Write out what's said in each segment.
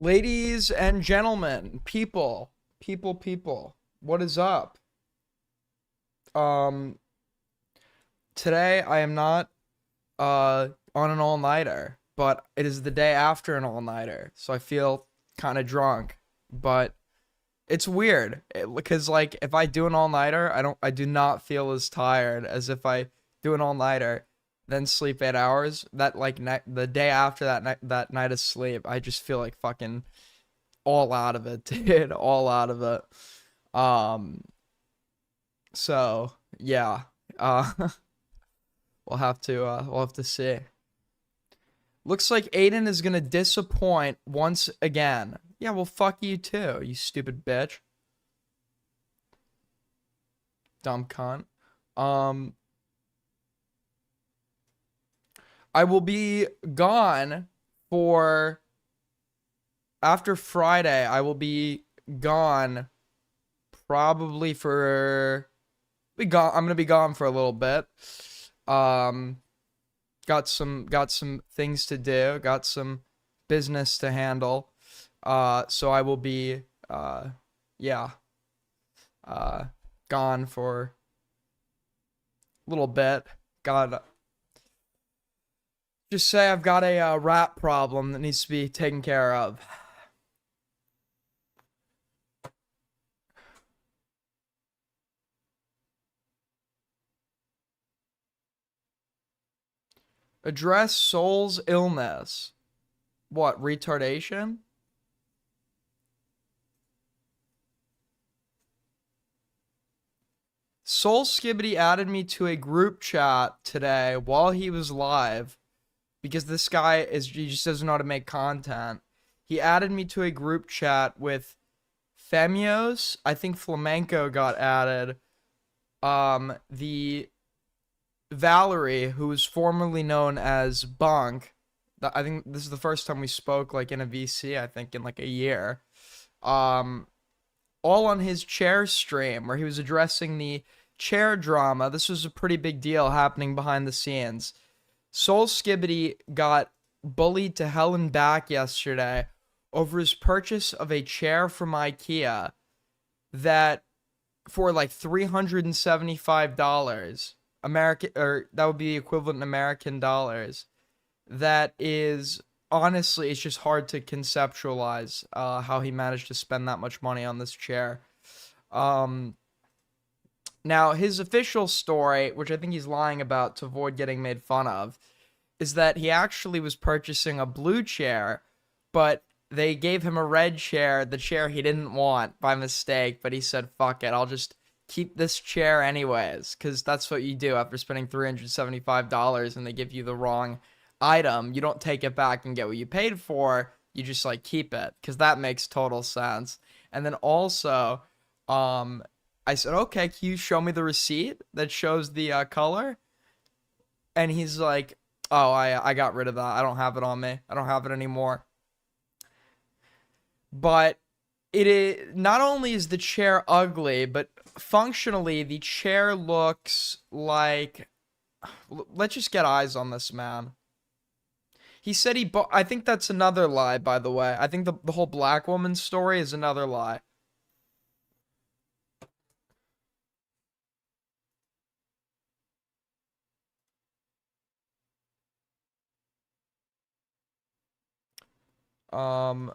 Ladies and gentlemen, people, what is up? Um, Today I am not on an all-nighter, but it is the day after an all-nighter, so I feel kind of drunk. But it's weird because like if I do an all-nighter, I do not feel as tired as if I do an all-nighter, then sleep 8 hours. That like the day after that night of sleep, I just feel like fucking all out of it, dude, all out of it. Um, so yeah, uh, we'll have to see. Looks like Aiden is gonna disappoint once again. Yeah, well, fuck you too, you stupid bitch, dumb cunt. Um, I will be gone for after Friday. I will be gone probably for be gone. I'm gonna be gone for a little bit. Um, got some things to do. Got some business to handle. So I will be yeah uh gone for a little bit. Got just say I've got a rat problem that needs to be taken care of. Address Soul's illness. What, retardation? Soul Skibbity added me to a group chat today while he was live because this guy he just doesn't know how to make content. He added me to a group chat with Femios. I think Flamenco got added. The Valerie, who was formerly known as Bunk. I think this is the first time we spoke like in a VC, I think in like a year. Um, all on his chair stream where he was addressing the chair drama. This was a pretty big deal happening behind the scenes. Soul Skibbity got bullied to hell and back yesterday over his purchase of a chair from IKEA that for like $375 American, or that would be equivalent in American dollars. That is honestly, it's just hard to conceptualize how he managed to spend that much money on this chair. Um, Now, his official story, which I think he's lying about to avoid getting made fun of, is that he actually was purchasing a blue chair, but they gave him a red chair, the chair he didn't want by mistake, but he said, fuck it, I'll just keep this chair anyways, because that's what you do after spending $375 and they give you the wrong item. You don't take it back and get what you paid for, you just like keep it, because that makes total sense. And then also, I said, okay, can you show me the receipt that shows the color? And he's like, oh, I got rid of that. I don't have it on me. I don't have it anymore. But it is not only is the chair ugly, but functionally the chair looks like. Let's just get eyes on this man. He said he bought. I think that's another lie, by the way. I think the whole black woman story is another lie. Um,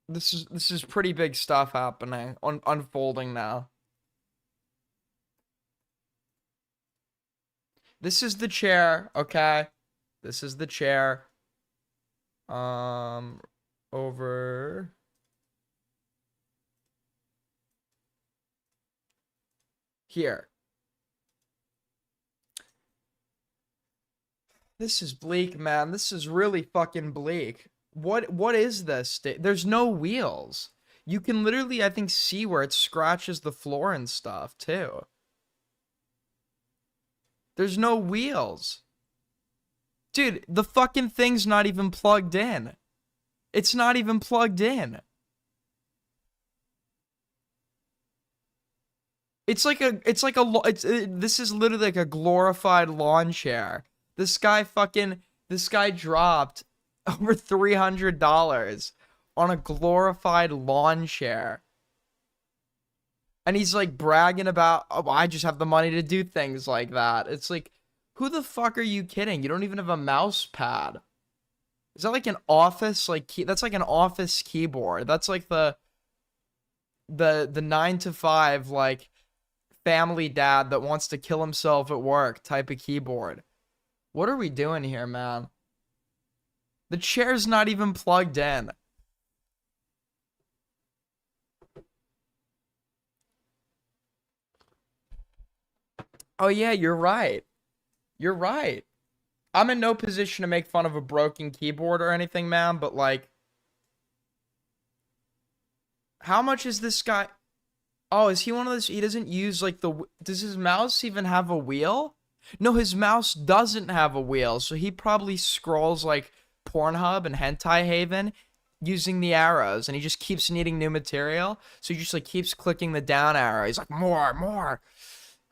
this is pretty big stuff happening unfolding now. This is the chair, okay? This is the chair. Um, Over here. This is bleak, man. This is really fucking bleak. What is this? There's no wheels. You can literally, I think, see where it scratches the floor and stuff, too. There's no wheels. Dude, the fucking thing's not even plugged in. It's not even plugged in. This is literally like a glorified lawn chair. This guy dropped over $300 on a glorified lawn chair. And he's like bragging about, oh, I just have the money to do things like that. It's like, who the fuck are you kidding? You don't even have a mouse pad. Is that like an office like key? That's like an office keyboard. That's like the 9 to 5 like family dad that wants to kill himself at work type of keyboard. What are we doing here, man? The chair's not even plugged in. Oh yeah, you're right. You're right. I'm in no position to make fun of a broken keyboard or anything, man, but like, how much is this guy? Oh, is he one of those? He doesn't use like does his mouse even have a wheel? No, his mouse doesn't have a wheel, so he probably scrolls like Pornhub and Hentai Haven using the arrows, and he just keeps needing new material, so he just like keeps clicking the down arrow. He's like, more, more.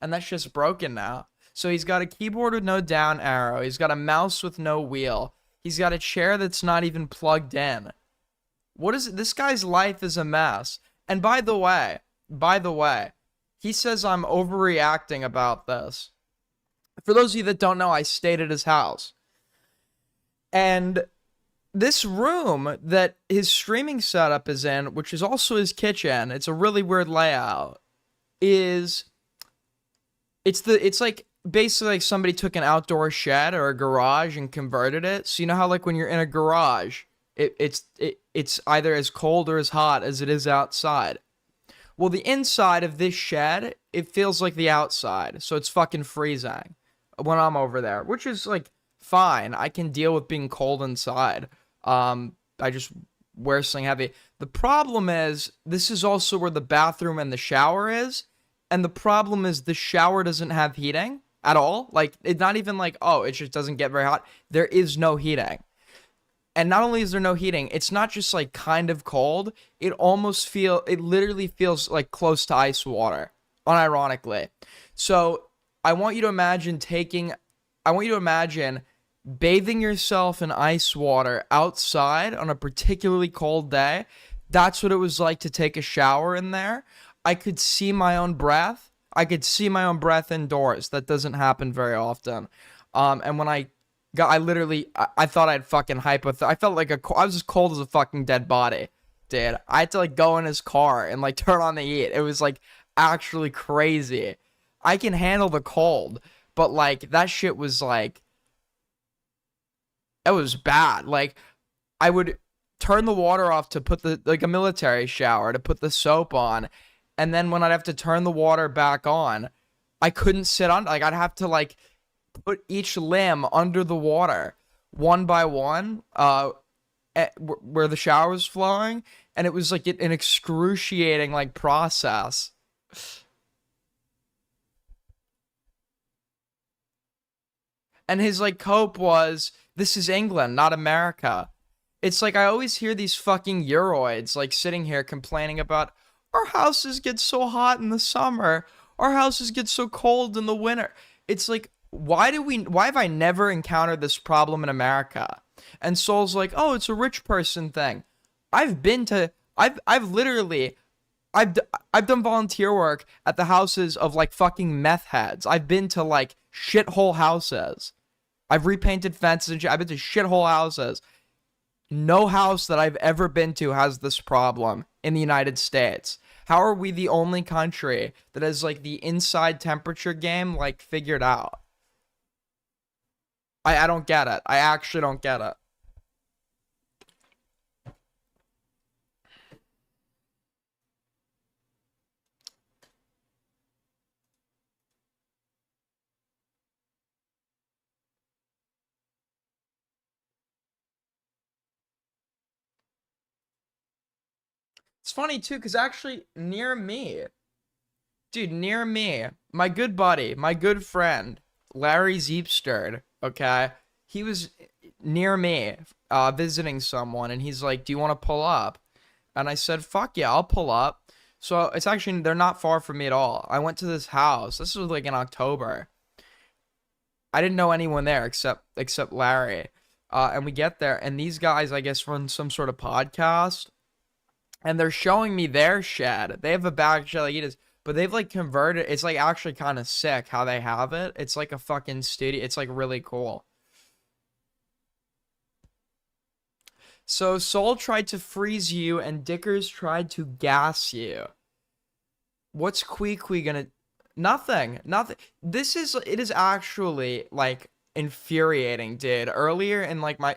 And that's just broken now. So he's got a keyboard with no down arrow. He's got a mouse with no wheel. He's got a chair that's not even plugged in. What is it? This guy's life is a mess. And by the way, he says I'm overreacting about this. For those of you that don't know, I stayed at his house. And this room that his streaming setup is in, which is also his kitchen, it's a really weird layout, it's like basically like somebody took an outdoor shed or a garage and converted it. So you know how like when you're in a garage, it's either as cold or as hot as it is outside. Well, the inside of this shed, it feels like the outside, so it's fucking freezing when I'm over there, which is like fine. I can deal with being cold inside. I just wear something heavy. The problem is this is also where the bathroom and the shower is. And the problem is the shower doesn't have heating at all. Like, it's not even like, oh, it just doesn't get very hot. There is no heating. And not only is there no heating, it's not just like kind of cold. It literally feels like close to ice water, unironically. So I want you to imagine bathing yourself in ice water outside on a particularly cold day. That's what it was like to take a shower in there. I could see my own breath. I could see my own breath indoors. That doesn't happen very often. And when I thought I'd fucking I felt like I was as cold as a fucking dead body, dude. I had to like go in his car and like turn on the heat. It was like actually crazy. I can handle the cold, but like that shit was like, it was bad. Like I would turn the water off to put like a military shower to put the soap on. And then when I'd have to turn the water back on, I couldn't sit on, like I'd have to like put each limb under the water one by one, where the shower was flowing. And it was like an excruciating like process. And his like cope was, this is England, not America. It's like I always hear these fucking Euroids like sitting here complaining about, our houses get so hot in the summer. Our houses get so cold in the winter. It's like, why have I never encountered this problem in America? And Soul's like, oh, it's a rich person thing. I've literally, I've done volunteer work at the houses of like fucking meth heads. I've been to like shithole houses. I've repainted fences and shit. I've been to shithole houses. No house that I've ever been to has this problem in the United States. How are we the only country that has like the inside temperature game like figured out? I don't get it. I actually don't get it. It's funny too, because actually near me, my good buddy, my good friend, Larry Zeepsterd, okay? He was near me, visiting someone, and he's like, do you want to pull up? And I said, fuck yeah, I'll pull up. So it's actually, they're not far from me at all. I went to this house. This was like in October. I didn't know anyone there except Larry. And we get there, and these guys, I guess, run some sort of podcast, and they're showing me their shed. They have a back shed like it is, but they've like converted. It's like actually kind of sick how they have it. It's like a fucking studio. It's like really cool. So Soul tried to freeze you, and Dickers tried to gas you. What's Queequeg gonna? Nothing. Nothing. It is actually like infuriating, dude. Earlier in like my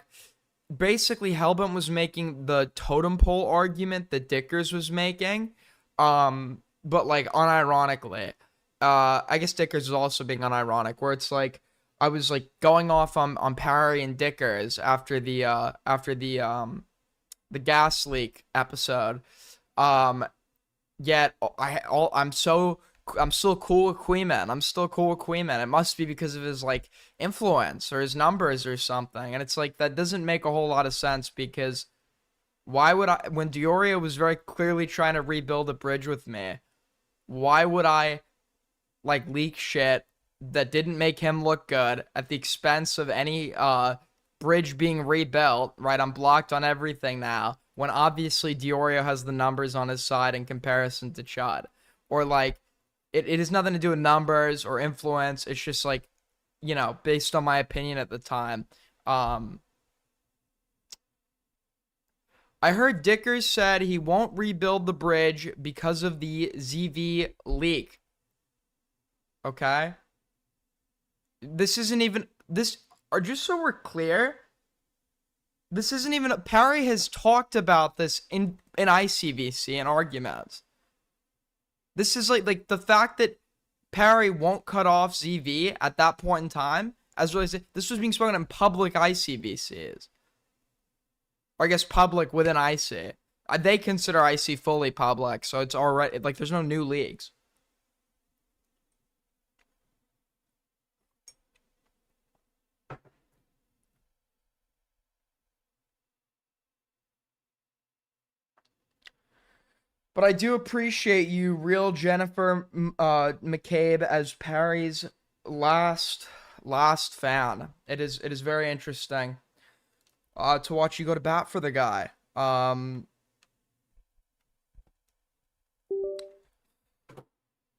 basically Hellbent was making the totem pole argument that Dickers was making. But like unironically. I guess Dickers is also being unironic, where it's like I was like going off on Parry and Dickers after the gas leak episode. Um Yet I'm still cool with Queeman. I'm still cool with Queeman. It must be because of his like influence or his numbers or something. And it's like that doesn't make a whole lot of sense, because why would I, when Diorio was very clearly trying to rebuild a bridge with me, why would I like leak shit that didn't make him look good at the expense of any bridge being rebuilt, right? I'm blocked on everything now, when obviously Diorio has the numbers on his side in comparison to Chud. Or like it has nothing to do with numbers or influence. It's just like, based on my opinion at the time. I heard Dickers said he won't rebuild the bridge because of the ZV leak. Okay? This isn't even this or just so we're clear, this isn't even Parry has talked about this in ICVC in arguments. This is like the fact that Parry won't cut off ZV at that point in time, as well as this was being spoken in public ICVCs. Or I guess public within IC. They consider IC fully public, so it's already like there's no new leagues. But I do appreciate you, real Jennifer McCabe, as Parry's last fan. It is very interesting to watch you go to bat for the guy.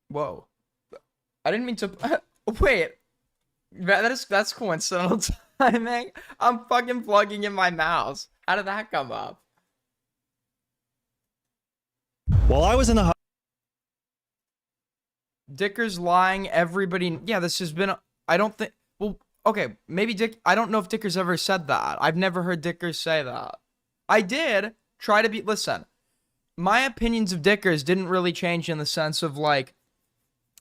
Whoa, I didn't mean to. Wait, that's coincidental timing. I'm fucking plugging in my mouse. How did that come up? While I was in the Dickers lying, everybody. Yeah, this has been. I don't think. Well, okay, maybe Dick. I don't know if Dickers ever said that. I've never heard Dickers say that. I did try to be. Listen, my opinions of Dickers didn't really change in the sense of like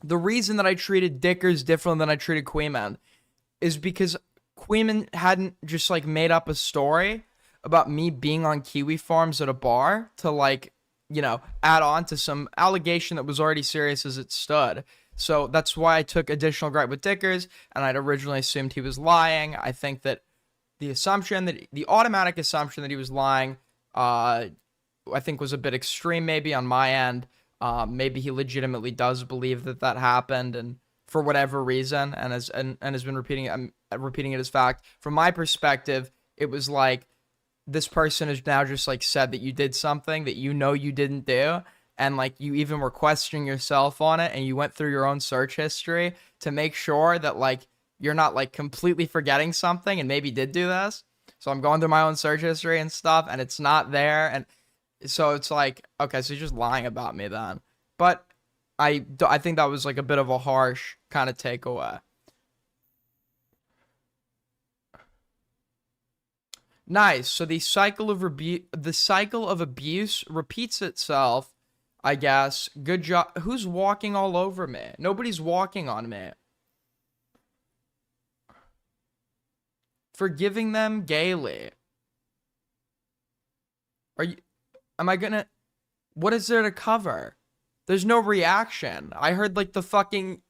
the reason that I treated Dickers different than I treated Queeman is because Queeman hadn't just like made up a story about me being on kiwi farms at a bar to like, add on to some allegation that was already serious as it stood. So that's why I took additional gripe with Dickers, and I'd originally assumed he was lying. I think that the automatic assumption that he was lying, I think was a bit extreme maybe on my end. Maybe he legitimately does believe that happened, and for whatever reason, and has been repeating it. I'm repeating it as fact. From my perspective, it was like, this person has now just like said that you did something that you didn't do, and like you even were questioning yourself on it, and you went through your own search history to make sure that like you're not like completely forgetting something and maybe did do this. So I'm going through my own search history and stuff, and it's not there, and so it's like, okay, so you're just lying about me then. But I think that was like a bit of a harsh kind of takeaway. Nice. So the cycle of abuse repeats itself, I guess. Good job. Who's walking all over me? Nobody's walking on me. Forgiving them gaily. Am I gonna, what is there to cover? There's no reaction. I heard like the fucking,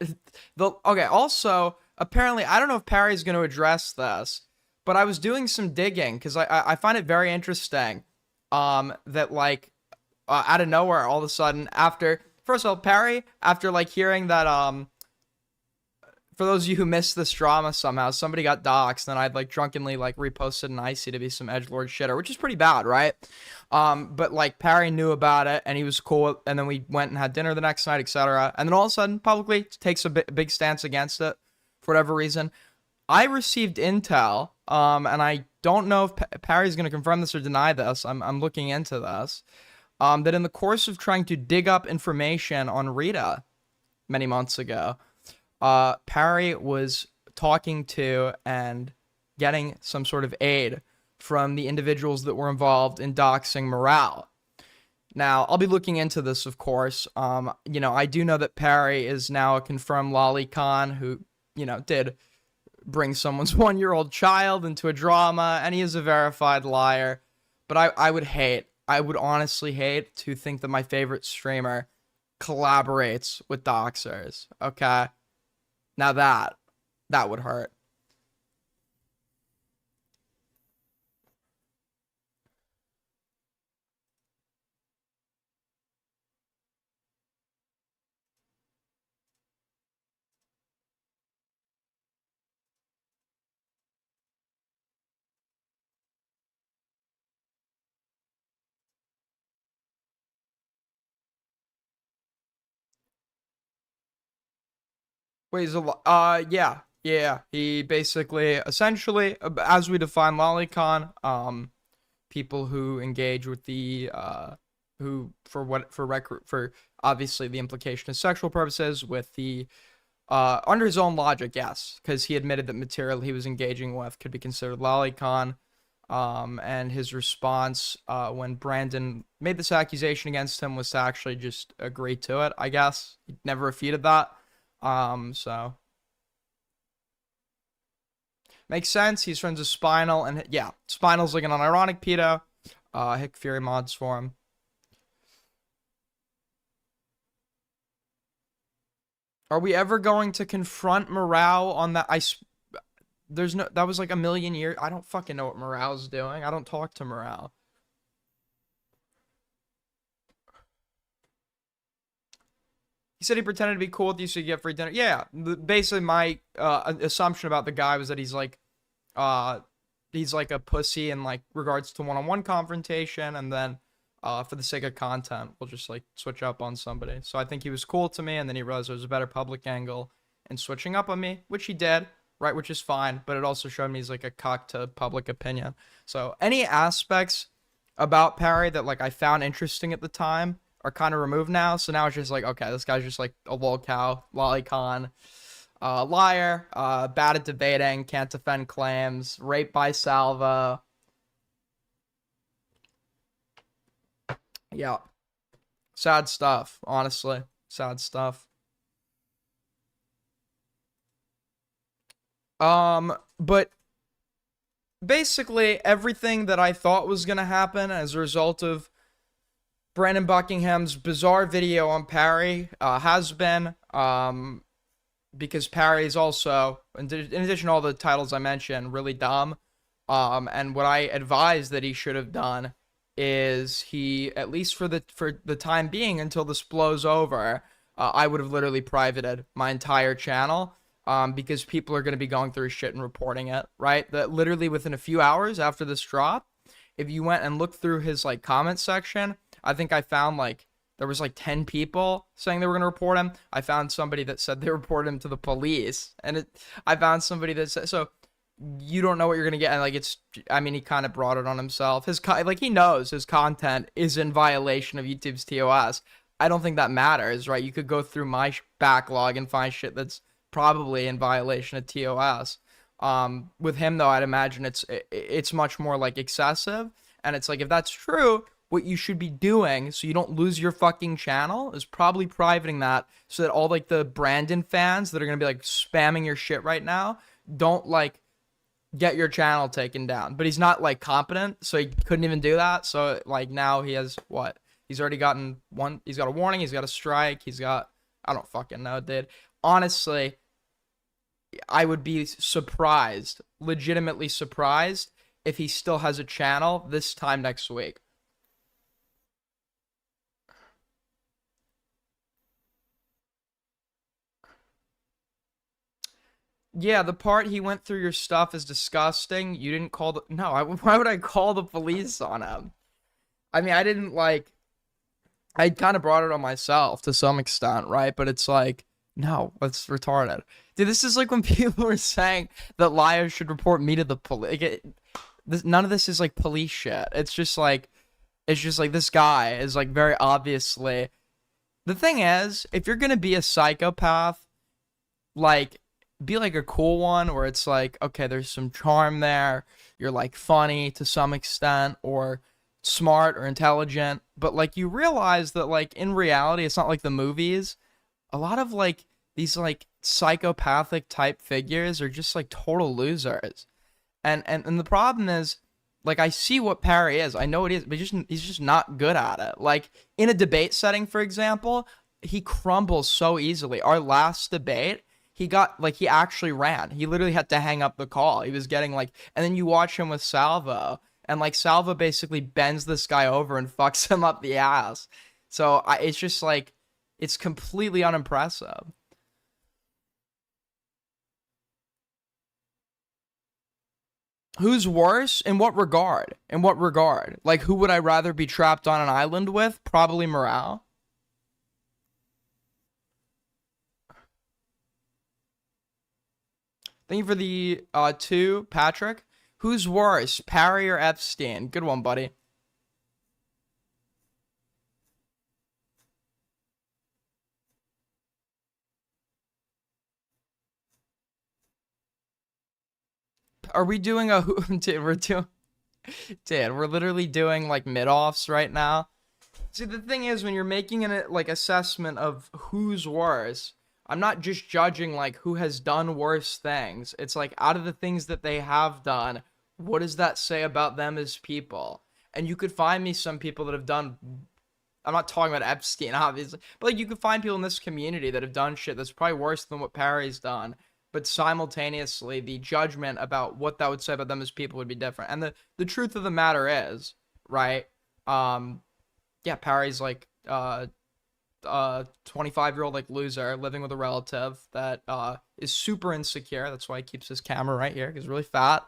okay, also, apparently, I don't know if Parry's gonna address this, but I was doing some digging because I find it very interesting that like out of nowhere all of a sudden, after first of all, Parry, after like hearing that for those of you who missed this drama somehow, somebody got doxxed, and I'd like drunkenly like reposted an icy to be some edgelord shitter, which is pretty bad, right? But like Parry knew about it, and he was cool, and then we went and had dinner the next night, etc. And then all of a sudden, publicly takes a big stance against it for whatever reason. I received intel, and I don't know if Parry's going to confirm this or deny this. I'm looking into this. That in the course of trying to dig up information on Rita many months ago, Parry was talking to and getting some sort of aid from the individuals that were involved in doxing Morale. Now, I'll be looking into this, of course. I do know that Parry is now a confirmed lolicon who, did bring someone's 1-year-old child into a drama, and he is a verified liar. But I would honestly hate to think that my favorite streamer collaborates with doxers, okay? Now that would hurt. Wait, yeah. He basically, essentially, as we define lolicon, people who engage with the who for obviously the implication of sexual purposes with the under his own logic, yes, because he admitted that material he was engaging with could be considered lolicon. And his response when Brandon made this accusation against him was to actually just agree to it. I guess he never refuted that. So makes sense. He's friends with Spinal, and yeah, Spinal's like an unironic pedo. Hick Fury mods for him. Are we ever going to confront Morale on that? There's no, that was like a million years. I don't fucking know what Morale's doing. I don't talk to Morale. He said he pretended to be cool with you so you get free dinner. Yeah, basically my assumption about the guy was that he's like a pussy in like regards to one-on-one confrontation, and then for the sake of content, we'll just like switch up on somebody. So I think he was cool to me, and then he realized there was a better public angle in switching up on me, which he did, right? Which is fine, but it also showed me he's like a cock to public opinion. So any aspects about Parry that like I found interesting at the time are kind of removed now. So now it's just like, okay, this guy's just like a lolcow, lolicon, liar, bad at debating, can't defend claims, raped by Salvo. Yeah. Sad stuff, honestly. Sad stuff. But basically everything that I thought was gonna happen as a result of Brandon Buckingham's bizarre video on Parry has been, because Parry is also, in addition to all the titles I mentioned, really dumb. And what I advise that he should have done is he, at least for the time being until this blows over, I would have literally privated my entire channel, because people are going to be going through his shit and reporting it, right? That literally within a few hours after this drop, if you went and looked through his like comment section, I think I found like there was like 10 people saying they were going to report him. I found somebody that said they reported him to the police, and I found somebody that said, so you don't know what you're going to get. And like, I mean, he kind of brought it on himself. Like he knows his content is in violation of YouTube's TOS. I don't think that matters, right? You could go through my backlog and find shit that's probably in violation of TOS. With him though, I'd imagine it's much more like excessive, and it's like, if that's true, what you should be doing so you don't lose your fucking channel is probably privating that, so that all like the Brandon fans that are gonna be like spamming your shit right now don't like get your channel taken down. But he's not like competent, so he couldn't even do that. So like now he has what? He's already gotten one. He's got a warning. He's got a strike. He's got, I don't fucking know, dude. Honestly, I would be surprised, legitimately surprised, if he still has a channel this time next week. Yeah, the part he went through your stuff is disgusting. You didn't call the no. Why would I call the police on him? I mean, I didn't like. I kind of brought it on myself to some extent, right? But it's like, no, that's retarded. Dude, this is like when people are saying that liars should report me to the police. None of this is like police shit. It's just like this guy is like very obviously. The thing is, if you're gonna be a psychopath, like be like a cool one where it's like, okay, there's some charm there, you're like funny to some extent, or smart or intelligent, but like you realize that like in reality it's not like the movies. A lot of like these like psychopathic type figures are just like total losers. And the problem is, like, I see what Parry is, I know it is, but he's just not good at it. Like in a debate setting, for example, he crumbles so easily. Our last debate, he got like he actually ran. He literally had to hang up the call. He was getting like, and then you watch him with Salvo, and like Salvo basically bends this guy over and fucks him up the ass. So it's just like it's completely unimpressive. Who's worse? In what regard? In what regard? Like, who would I rather be trapped on an island with? Probably Morale. Thank you for the two, Patrick. Who's worse, Parry or Epstein? Good one, buddy. Are we doing a dude, we're literally doing like mid-offs right now. See, the thing is, when you're making an like assessment of who's worse, I'm not just judging like who has done worse things. It's like out of the things that they have done, what does that say about them as people? And you could find me some people that have done. I'm not talking about Epstein, obviously, but like you could find people in this community that have done shit that's probably worse than what Parry's done. But simultaneously, the judgment about what that would say about them as people would be different. And the truth of the matter is, right? Um, yeah, Parry's like 25-year-old like loser living with a relative that is super insecure. That's why he keeps his camera right here because he's really fat.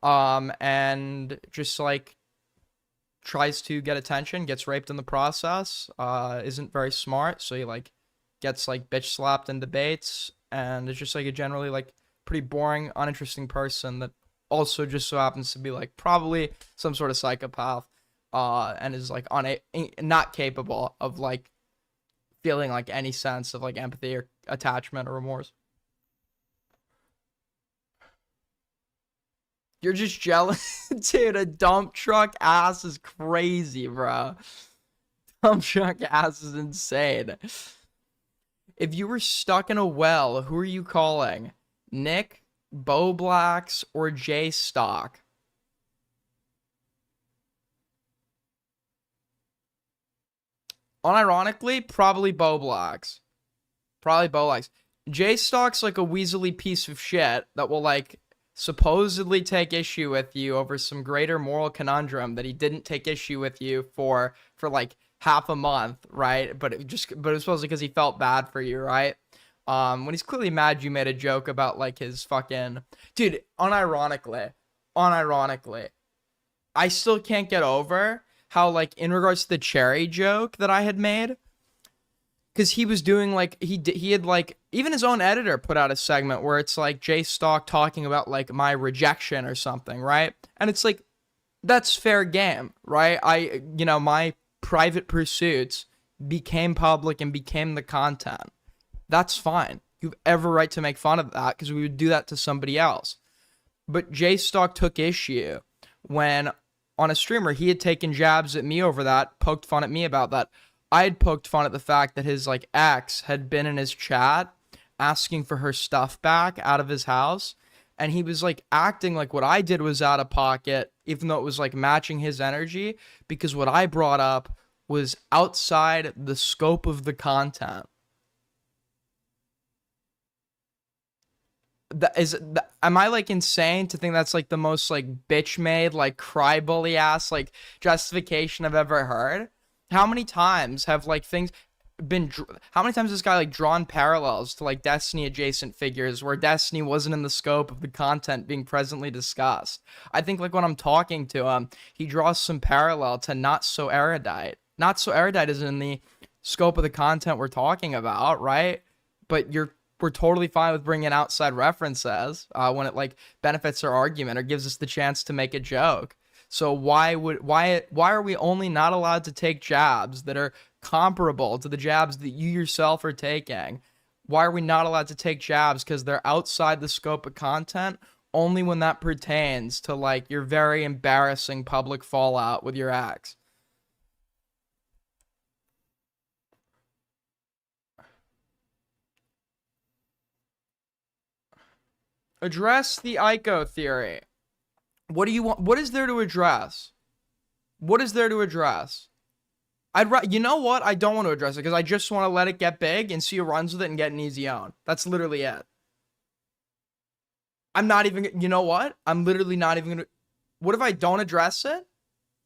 And just like tries to get attention, gets raped in the process, isn't very smart, so he like gets like bitch slapped in debates, and it's just like a generally like pretty boring, uninteresting person that also just so happens to be like probably some sort of psychopath, and is like not capable of like feeling like any sense of like empathy or attachment or remorse. You're just jealous, dude. A dump truck ass is crazy, bro. Dump truck ass is insane. If you were stuck in a well, who are you calling? Nick, Bo Blacks, or J Stock? Unironically, probably Bo Blacks. Probably Bo Blacks. J Stock's like a weaselly piece of shit that will like supposedly take issue with you over some greater moral conundrum that he didn't take issue with you for like half a month, right? But it was supposedly because he felt bad for you, right? When he's clearly mad you made a joke about like his fucking dude, unironically, I still can't get over how like in regards to the cherry joke that I had made, because he was doing like he had like even his own editor put out a segment where it's like Jay Stock talking about like my rejection or something, right? And it's like that's fair game, right? My private pursuits became public and became the content. That's fine. You have every right to make fun of that because we would do that to somebody else. But Jay Stock took issue when on a streamer he had taken jabs at me over that, poked fun at me about that. I had poked fun at the fact that his like ex had been in his chat asking for her stuff back out of his house, and he was like acting like what I did was out of pocket even though it was like matching his energy because what I brought up was outside the scope of the content. Am I like insane to think that's like the most like bitch made like cry bully ass like justification I've ever heard? How many times have like things how many times has this guy like drawn parallels to like Destiny adjacent figures where Destiny wasn't in the scope of the content being presently discussed. I think like when I'm talking to him, he draws some parallel to Not So Erudite. Not So Erudite is in the scope of the content we're talking about, right? But we're totally fine with bringing outside references when it like benefits our argument or gives us the chance to make a joke. So why are we only not allowed to take jabs that are comparable to the jabs that you yourself are taking? Why are we not allowed to take jabs because they're outside the scope of content only when that pertains to like your very embarrassing public fallout with your ex? Address the ICO theory. What do you want? What is there to address? What is there to address? You know what? I don't want to address it because I just want to let it get big and see who runs with it and get an easy own. That's literally it. I'm not even, you know what? I'm literally not even gonna. What if I don't address it?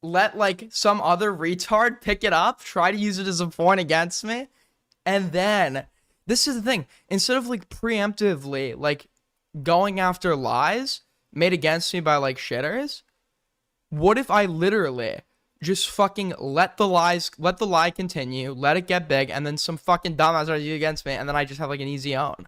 Let like some other retard pick it up, try to use it as a point against me, and then this is the thing. Instead of like preemptively like going after lies made against me by like shitters, what if I literally just fucking let the lie continue, let it get big, and then some fucking dumbass argue against me, and then I just have like an easy own?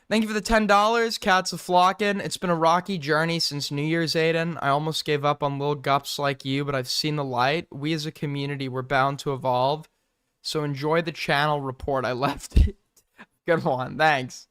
Thank you for the $10. Cats are flocking. It's been a rocky journey since New Year's, Aiden. I almost gave up on little gups like you, but I've seen the light. We as a community, we're bound to evolve. So enjoy the channel report I left. Good one. Thanks.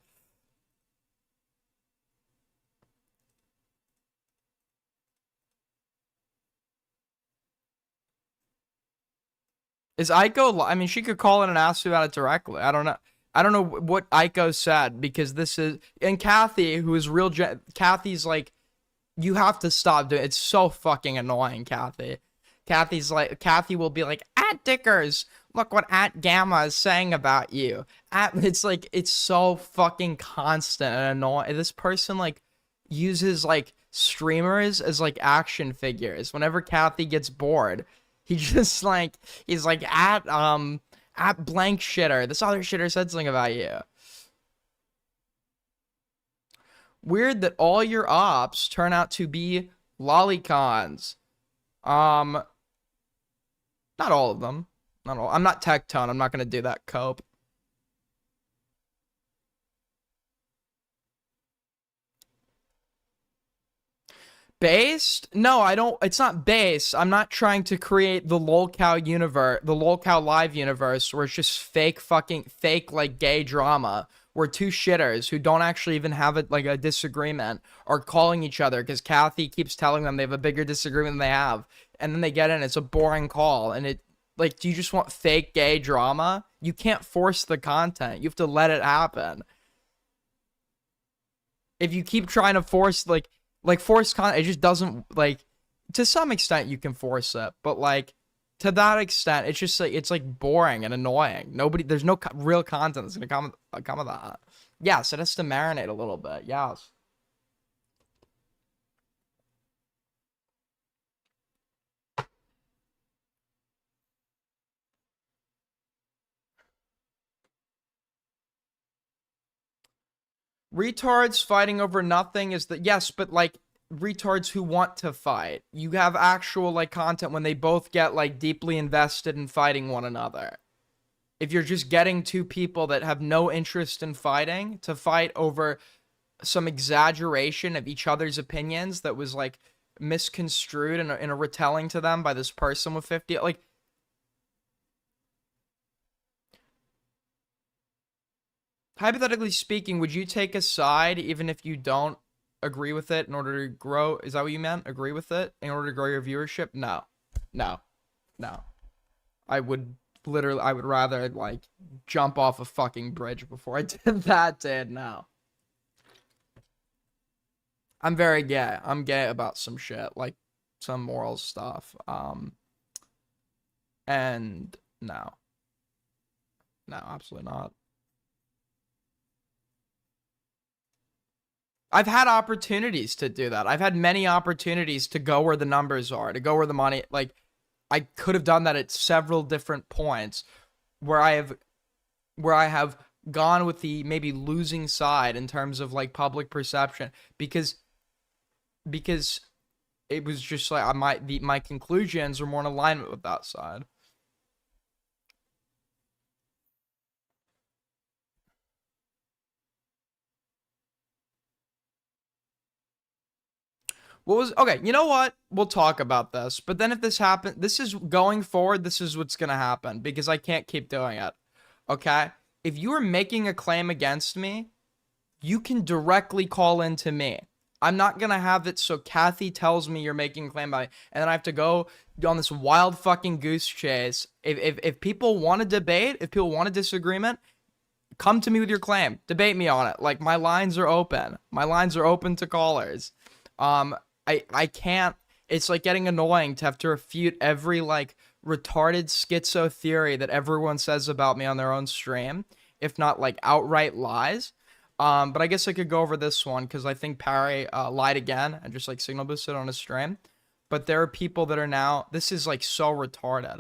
Is Aiko? I mean, she could call in and ask you about it directly. I don't know. I don't know what Aiko said because this is and Kathy, who is real. Kathy's like, you have to stop doing. It's so fucking annoying, Kathy. Kathy will be like, at Dickers, look what at Gamma is saying about you. It's like it's so fucking constant and annoying. This person like uses like streamers as like action figures. Whenever Kathy gets bored, he just like he's like at blank shitter. This other shitter said something about you. Weird that all your ops turn out to be lolicons. Not all of them. Not all. I'm not Tectone. I'm not gonna do that cope. Based? No, I don't. It's not based. I'm not trying to create the lolcow universe, the lolcow live universe, where it's just fake like gay drama, where two shitters who don't actually even have like a disagreement are calling each other because Kathy keeps telling them they have a bigger disagreement than they have, and then they get in. It's a boring call, and it like, do you just want fake gay drama? You can't force the content. You have to let it happen. If you keep trying to force force content, it just doesn't like. To some extent, you can force it, but like to that extent, it's just like it's like boring and annoying. There's no real content that's gonna come of that. Yes, it has to marinate a little bit. Yes. Retards fighting over nothing is the yes, but like retards who want to fight. You have actual like content when they both get like deeply invested in fighting one another. If you're just getting two people that have no interest in fighting to fight over some exaggeration of each other's opinions that was like misconstrued in a retelling to them by this person with 50 like hypothetically speaking, would you take a side even if you don't agree with it in order to grow? Is that what you meant? Agree with it in order to grow your viewership? No. No. No. I would I would rather like jump off a fucking bridge before I did that, dude. No. I'm very gay. I'm gay about some shit, like some moral stuff. And no. No, absolutely not. I've had opportunities to do that. I've had many opportunities to go where the numbers are, to go where the money, like, I could have done that at several different points where I have gone with the maybe losing side in terms of like public perception because it was just like my conclusions were more in alignment with that side. What was okay? You know what? We'll talk about this. But then if this happens, this is going forward. This is what's gonna happen because I can't keep doing it. Okay? If you are making a claim against me, you can directly call into me. I'm not gonna have it so Kathy tells me you're making a claim about me, and then I have to go on this wild fucking goose chase. If people want to debate, if people want a disagreement, come to me with your claim. Debate me on it. Like my lines are open. My lines are open to callers. Um, I can't. It's like getting annoying to have to refute every like retarded schizo theory that everyone says about me on their own stream, if not like outright lies. But I guess I could go over this one because I think Parry lied again and just like signal boosted on his stream. But there are people that are now. This is like so retarded.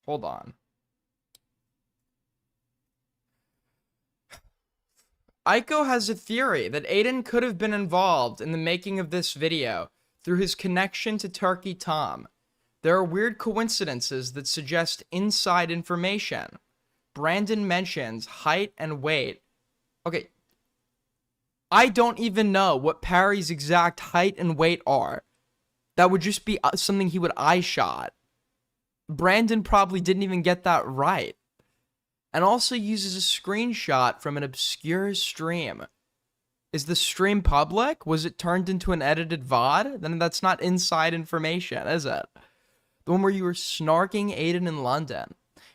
Hold on. Aiko has a theory that Aiden could have been involved in the making of this video through his connection to Turkey Tom. There are weird coincidences that suggest inside information. Brandon mentions height and weight. Okay. I don't even know what Parry's exact height and weight are. That would just be something he would eye shot. Brandon probably didn't even get that right. And also uses a screenshot from an obscure stream. Is the stream public? Was it turned into an edited VOD? Then that's not inside information, is it? The one where you were snarking Aiden in London.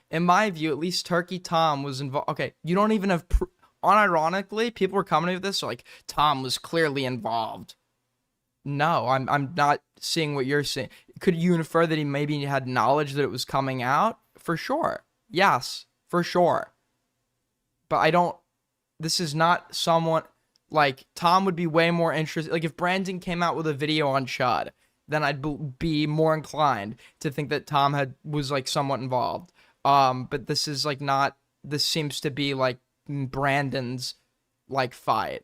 In my view, at least Turkey Tom was involved. Okay, you don't even have... Unironically, people were coming with this, like, Tom was clearly involved. No, I'm not seeing what you're saying. Could you infer that he maybe had knowledge that it was coming out? For sure. Yes, for sure. But I don't... This is not someone... Like, Tom would be way more interested... Like, if Brandon came out with a video on Chud, then I'd be more inclined to think that Tom was, like, somewhat involved. But this is, like, not... This seems to be, like, Brandon's, like, fight.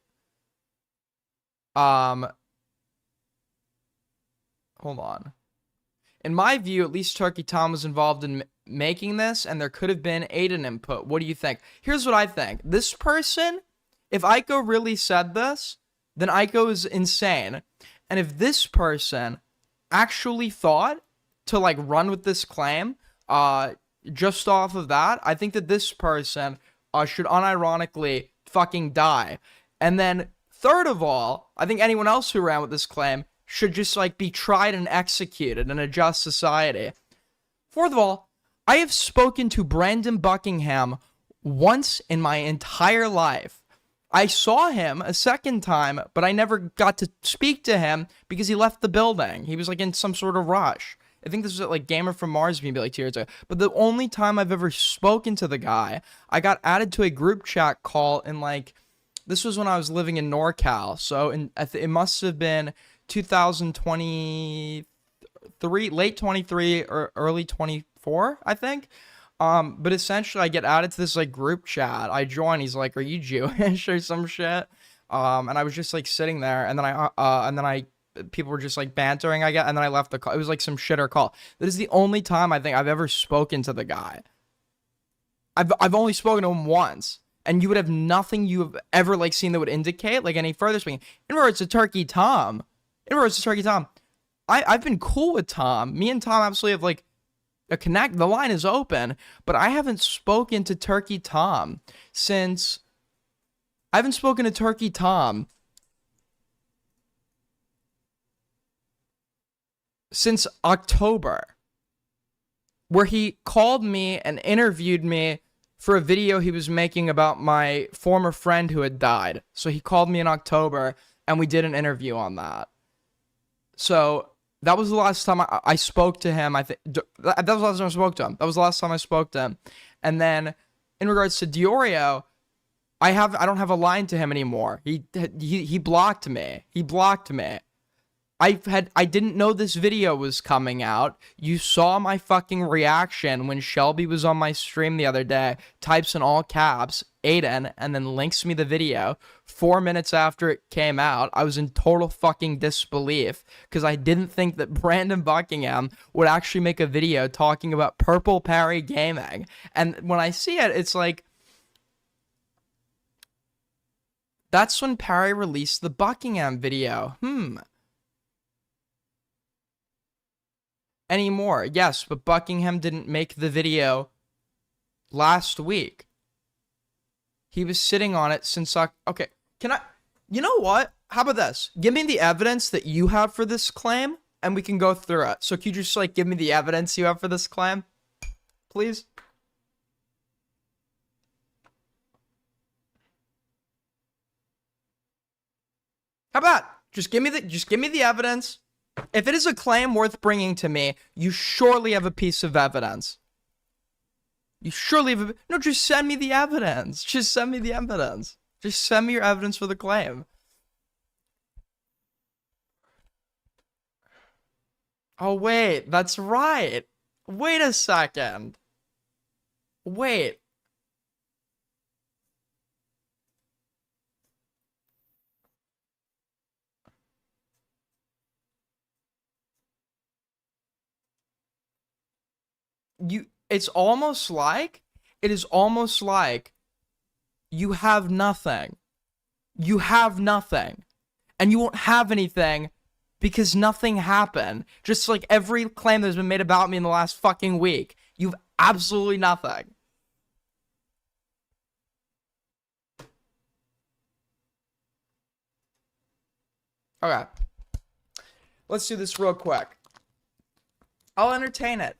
Hold on. In my view, at least Turkey Tom was involved in making this, and there could have been Aiden input. What do you think? Here's what I think. This person, if Aiko really said this, then Aiko is insane. And if this person actually thought to, like, run with this claim, just off of that, I think that this person should unironically fucking die. And then, third of all, I think anyone else who ran with this claim should just, like, be tried and executed in a just society. Fourth of all, I have spoken to Brandon Buckingham once in my entire life. I saw him a second time, but I never got to speak to him because he left the building. He was, like, in some sort of rush. I think this was at, like, Gamer from Mars, maybe, like, 2 years ago. But the only time I've ever spoken to the guy, I got added to a group chat call in, like, this was when I was living in NorCal. So it must have been 2023, late 23 or early 24, I think. But essentially I get added to this, like, group chat. I join. He's like, "Are you Jewish?" or some shit. And I was just, like, sitting there, and then I people were just, like, bantering, I guess, and then I left the call. It was like some shitter call. That is the only time I think I've ever spoken to the guy. I've only spoken to him once. And you would have nothing you have ever, like, seen that would indicate, like, any further speaking. In regards to Turkey Tom, I've been cool with Tom. Me and Tom absolutely have, like, a connect. The line is open, but I haven't spoken to Turkey Tom since... I haven't spoken to Turkey Tom since October, where he called me and interviewed me for a video he was making about my former friend who had died. So he called me in October, and we did an interview on that. So that was the last time I spoke to him. I think that was the last time I spoke to him. That was the last time I spoke to him. And then in regards to Diorio, I don't have a line to him anymore. He blocked me. He blocked me. I didn't know this video was coming out. You saw my fucking reaction when Shelby was on my stream the other day, types in all caps, Aiden, and then links me the video. 4 minutes after it came out, I was in total fucking disbelief because I didn't think that Brandon Buckingham would actually make a video talking about Purple Parry Gaming. And when I see it, it's like, that's when Parry released the Buckingham video. Anymore. Yes, but Buckingham didn't make the video last week. He was sitting on it since okay, can I, you know what? How about this? Give me the evidence that you have for this claim and we can go through it. So can you just like give me the evidence you have for this claim? Please? How about just give me the evidence. If it is a claim worth bringing to me, you surely have a piece of evidence. You surely have no, just send me the evidence. Just send me the evidence. Just send me your evidence for the claim. Oh, wait, that's right. Wait a second. Wait. It is almost like you have nothing. You have nothing. And you won't have anything because nothing happened. Just like every claim that's been made about me in the last fucking week. You've absolutely nothing. Okay. Let's do this real quick. I'll entertain it.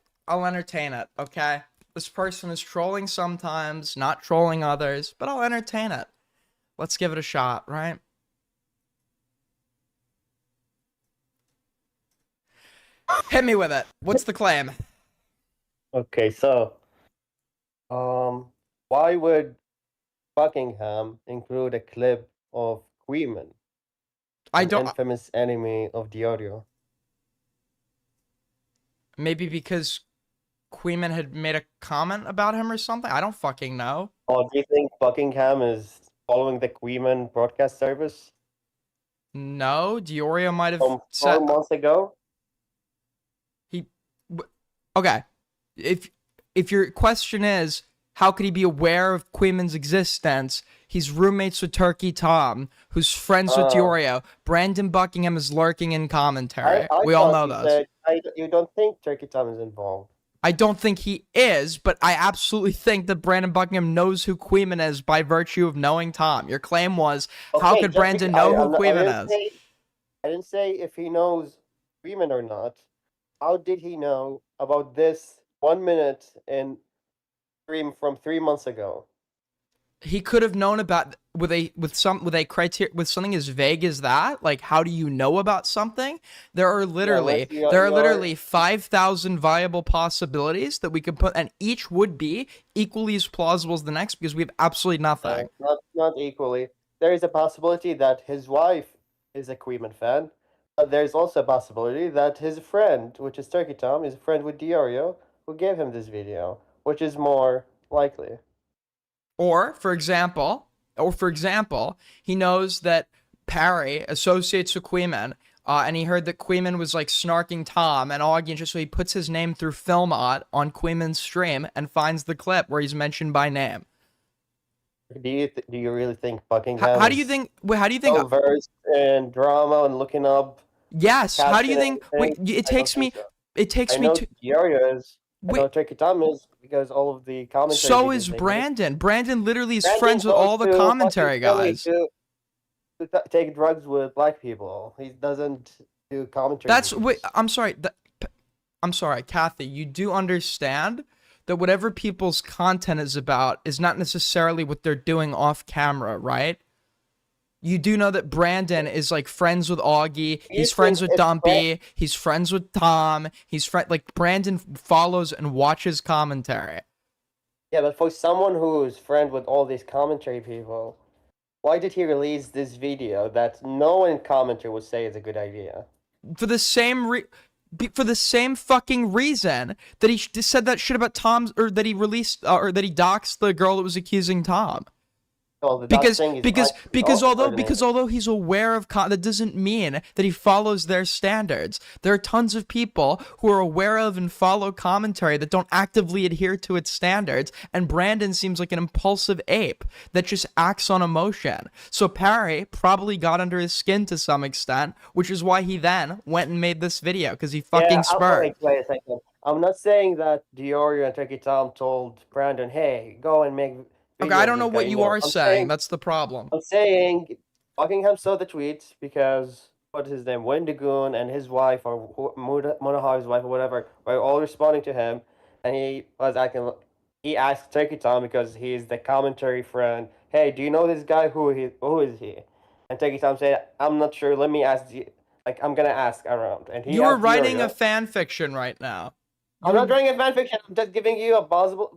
Okay? This person is trolling sometimes, not trolling others, but I'll entertain it. Let's give it a shot, right? Hit me with it. What's the claim? Okay, so, why would Buckingham include a clip of Queeman, I an don't. infamous enemy of Diorio? Maybe because Queeman had made a comment about him or something? I don't fucking know. Or do you think Buckingham is following the Queeman broadcast service No, Diorio might have from said 4 months ago? okay. If your question is how could he be aware of Queeman's existence? He's roommates with Turkey Tom, who's friends with Diorio. Brandon Buckingham is lurking in commentary. We all know this. You don't think Turkey Tom is involved? I don't think he is, but I absolutely think that Brandon Buckingham knows who Queeman is by virtue of knowing Tom. Your claim was, how could Brandon know who Queeman is? I didn't say if he knows Queeman or not. How did he know about this 1 minute in stream from 3 months ago? He could have known about with something as vague as that. Like, how do you know about something? There are literally 5,000 viable possibilities that we could put, and each would be equally as plausible as the next because we have absolutely nothing. Not equally. There is a possibility that his wife is a Queeman fan. But there's also a possibility that his friend, which is Turkey Tom, is a friend with Diorio, who gave him this video, which is more likely. Or, for example, he knows that Parry associates with Queeman, and he heard that Queeman was like snarking Tom and Augie, and just so he puts his name through Filmot on Queeman's stream and finds the clip where he's mentioned by name. Do you really think Buckingham? How do you think? So versed in drama and looking up? Yes. How do you think? Wait, it takes me. So. It takes I me know to. Diorio is. I know Turkey Tom is because all of the commentary. So is Brandon. Brandon literally is friends with all the commentary guys. To take drugs with black people. He doesn't do commentary. That's wait. I'm sorry. I'm sorry, Kathy. You do understand that whatever people's content is about is not necessarily what they're doing off camera, right? You do know that Brandon is like friends with Augie. He's friends with Dumpy. He's friends with Tom. Like Brandon follows and watches commentary. Yeah, but for someone who's friend with all these commentary people, why did he release this video that no one in commentary would say is a good idea? For the same fucking reason that he said that shit about Tom's, or that he released, or that he doxed the girl that was accusing Tom. Well, the Because doxing is because because also although coordinated. because although he's aware of that doesn't mean that he follows their standards. There are tons of people who are aware of and follow commentary that don't actively adhere to its standards, and Brandon seems like an impulsive ape that just acts on emotion. So Parry probably got under his skin to some extent, which is why he then went and made this video, because he Yeah, fucking spurred. wait a second. I'm not saying that Diorio and Turkey Tom told Brandon, "Hey, go and make Okay, video I of don't know this guy." what you No, are saying. That's the problem. I'm saying Buckingham saw the tweets because what's his name, Wendigoon and his wife, or Monahar's wife, or whatever, were all responding to him, and he was acting. He asked Turkey Tom because he's the commentary friend. Hey, do you know this guy? Who is he? And Turkey Tom said, "I'm not sure. Let me ask. Like I'm gonna ask around." And he You are asked writing a Diorio. fan fiction right now. I'm not You're drawing a fan fiction. I'm just giving you a plausible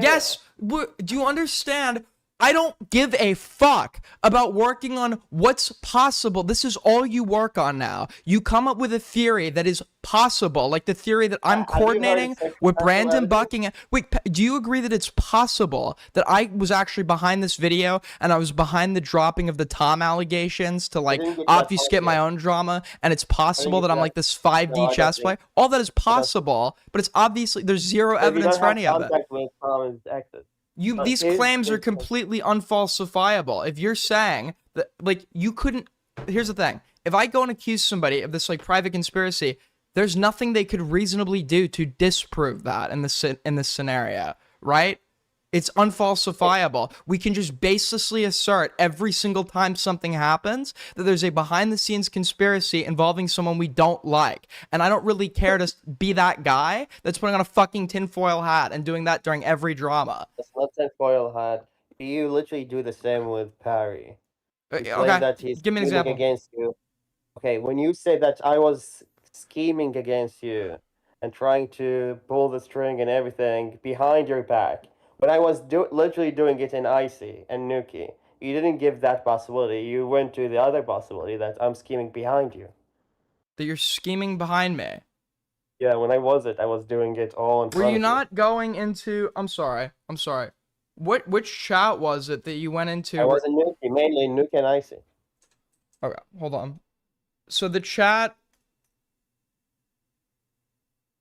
Yes, scenario. do you understand? I don't give a fuck about working on what's possible. This is all you work on now. You come up with a theory that is possible, like the theory that I'm Have you heard coordinating with circumstantial Brandon evidence? Buckingham. Wait, do you agree that it's possible that I was actually behind this video and I was behind the dropping of the Tom allegations to I like didn't get to that point obfuscate my yet. own drama, and it's I didn't possible get that to I'm that. like this No, 5D I don't chess think. player? All that is I don't. possible, but it's obviously there's zero Because you evidence don't for have any of it. contact with Tom's exes. These claims are His completely unfalsifiable. If you're saying that, like, you couldn't, here's the thing: if I go and accuse somebody of this like private conspiracy, there's nothing they could reasonably do to disprove that in this scenario, right? It's unfalsifiable. We can just baselessly assert every single time something happens that there's a behind the scenes conspiracy involving someone we don't like. And I don't really care to be that guy that's putting on a fucking tinfoil hat and doing that during every drama. That's not tinfoil hat. You literally do the same with Parry. You claim Okay, that he's give me an scheming example. against you. Okay, when you say that I was scheming against you and trying to pull the string and everything behind your back, when I was literally doing it in Icy and Nuki, you didn't give that possibility. You went to the other possibility that I'm scheming behind you. That you're scheming behind me. Yeah, when I was doing it all in Were front you of you. not going into? I'm sorry. Which chat was it that you went I into? was in Nuki, mainly in Nuki and Icy. Okay, hold on. So the chat.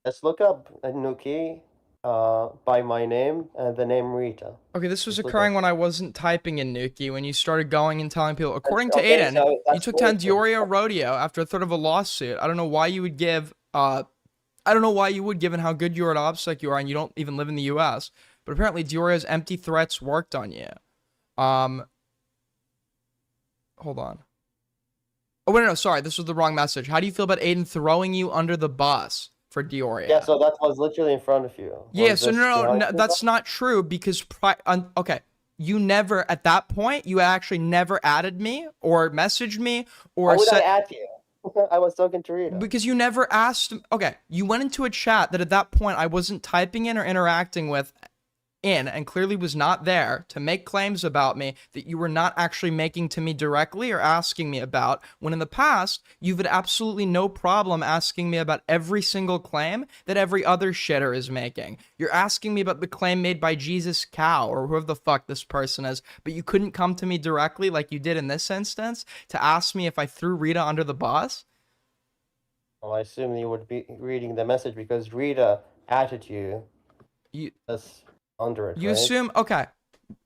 Let's look up Nuki by my name and the name Rita. Okay, this was Let's look up. occurring when I wasn't typing in Nuki, when you started going and telling people. That's, According to okay, Aiden, so you that's took down bullshit. Diorio Rodeo after a third of a lawsuit. I don't know why you would give. I don't know why you would, given how good you are at OBSEC you are, and you don't even live in the U.S. But apparently, Diorio's empty threats worked on you. Um, hold on. Oh wait, no, sorry, this was the wrong message. How do you feel about Aiden throwing you under the bus for Yeah, Dioria? so that was literally in front of you. Yeah, Was so this no, no, behind no, you? that's not true because okay, you never at that point you actually never added me or messaged me Why or would I said, add you? I was talking to Rita. because you never asked. Okay, you went into a chat that at that point I wasn't typing in or interacting with in, and clearly was not there to make claims about me that you were not actually making to me directly or asking me about, when in the past you've had absolutely no problem asking me about every single claim that every other shitter is making. You're asking me about the claim made by Jesus Cow or whoever the fuck this person is, but you couldn't come to me directly like you did in this instance to ask me if I threw Rita under the bus. Well, I assume you would be reading the message because Rita added you you as under it, you right? assume, okay,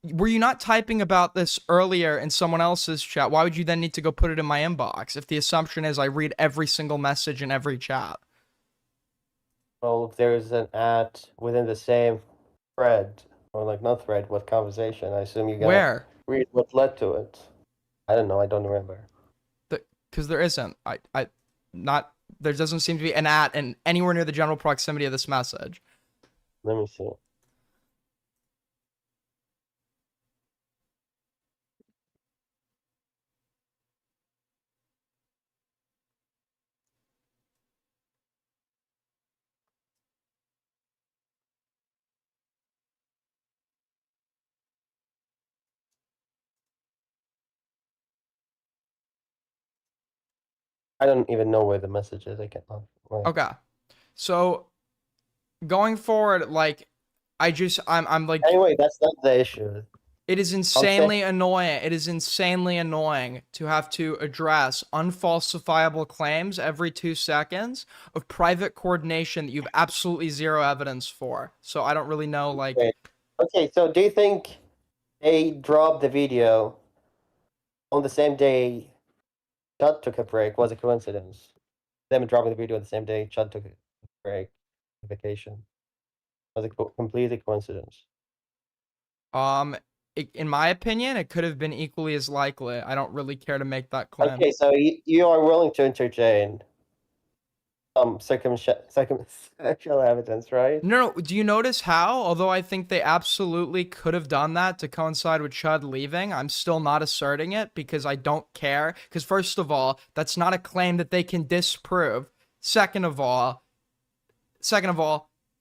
were you not typing about this earlier in someone else's chat? Why would you then need to go put it in my inbox if the assumption is I read every single message in every chat? Well, if there's an ad within the same thread, or like not thread, what conversation, I assume you're gonna Where? read what led to it. I don't know, I don't remember. Because there isn't. Not, there doesn't seem to be an at in anywhere near the general proximity of this message. Let me see. I don't even know where the message is. I can't. Okay. So going forward, like I'm like Anyway, that's not the issue. it is I'm saying, insanely annoying. It is insanely annoying to have to address unfalsifiable claims every 2 seconds of private coordination that you have absolutely zero evidence for. So I don't really know, like, okay, so do you think they dropped the video on the same day Chud took a break was a coincidence? Them dropping the video on the same day Chud took a break, vacation, was a completely coincidence. um, in my opinion, it could have been equally as likely. I don't really care to make that claim. Okay, so you are willing to entertain some circumstantial evidence, right? No, no, do you notice how, although I think they absolutely could have done that to coincide with Chud leaving, I'm still not asserting it because I don't care. Because first of all, that's not a claim that they can disprove. Second of all,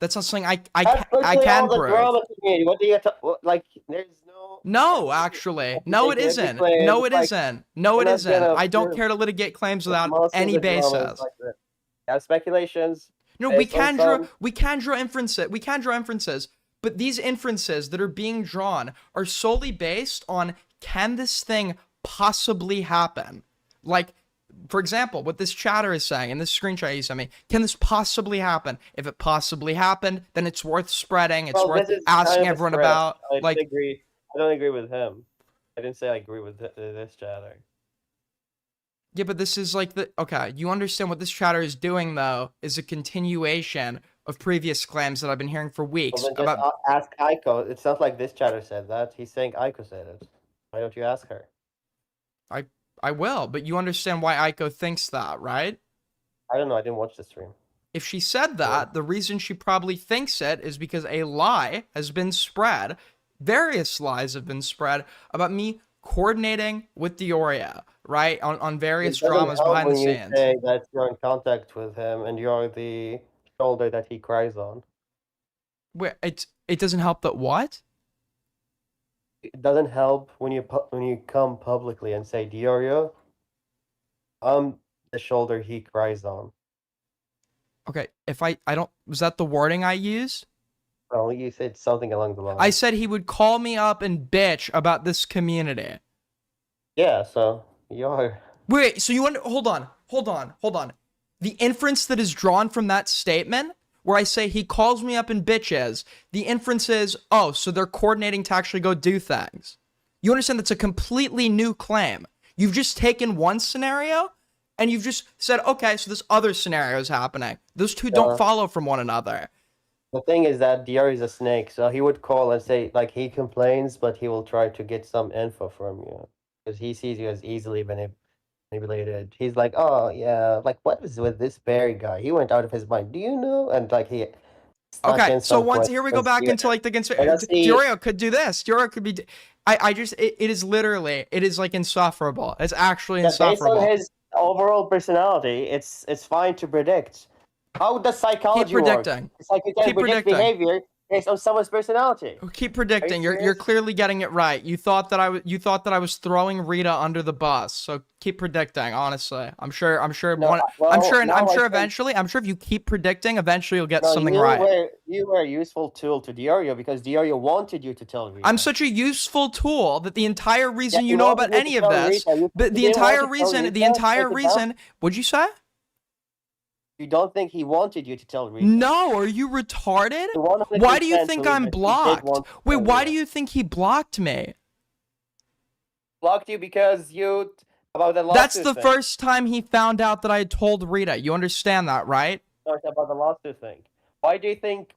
that's not something That's I literally can all the prove. drama community. What do you like? There's no. No, actually. No, it isn't. No, it isn't. No, it isn't. I don't care to litigate claims without Most of any the drama is basis. like that. Have speculations. No, we based on can draw some- we can draw inferences. We can draw inferences, but these inferences that are being drawn are solely based on can this thing possibly happen? Like, for example, what this chatter is saying in this screenshot you sent me, can this possibly happen? If it possibly happened, then it's worth spreading. It's Well, worth this is asking kind of a everyone stretch. about. I Like, don't agree. I don't agree with him. I didn't say I agree with this chatter. yeah, but this is like okay, you understand what this chatter is doing though is a continuation of previous claims that I've been hearing for weeks Well, then just about. ask Aiko. It's not like this chatter said that. He's saying Aiko said it. Why don't you ask her? I I will, but you understand why Aiko thinks that, right? I don't know. I didn't watch the stream. If she said that, the reason she probably thinks it is because a lie has been spread. Various lies have been spread about me coordinating with Dioria, right? On various It doesn't dramas help behind the when you scenes. say that you're in contact with him and you're the shoulder that he cries on. Where it doesn't help that what? It doesn't help when you come publicly and say, Diorio, I'm the shoulder he cries on. Okay, if I don't, was that the wording I used? Well, you said something along the line. I said he would call me up and bitch about this community. Yeah, so you're. Wait, so you hold on. The inference that is drawn from that statement, where I say he calls me up and bitches, the inference is, oh, so they're coordinating to actually go do things. You understand that's a completely new claim. You've just taken one scenario and you've just said, okay, so this other scenario is happening. Those two don't follow from one another. The thing is that Dior is a snake, so he would call and say, like, he complains, but he will try to get some info from you. Because he sees you as easily manipulated. He's like, oh, yeah, like, what is with this Barry guy? He went out of his mind. Do you know? And, like, he. Okay, so once here we go back into like the Diorio could do this. Diorio could be. It is literally, it is like insufferable. It's actually insufferable. Based on his overall personality, it's fine to predict. How does psychology Keep predicting. work? It's like you can predict behavior based on someone's personality. Keep predicting. You're clearly getting it right. You thought that I was throwing Rita under the bus. So keep predicting. Honestly, I'm sure eventually. I'm sure if you keep predicting, eventually you'll get something right. You were a useful tool to Diorio because Diorio wanted you to tell Rita. I'm such a useful tool that the entire reason you know about any of this, but the entire reason. What'd you say? You don't think he wanted you to tell Rita? No, are you retarded? Why do you think I'm blocked? Wait, why do you think he blocked me? Blocked you because you about the lawsuit. That's the first time he found out that I had told Rita. You understand that, right? No, it's about the lawsuit thing. Why do you think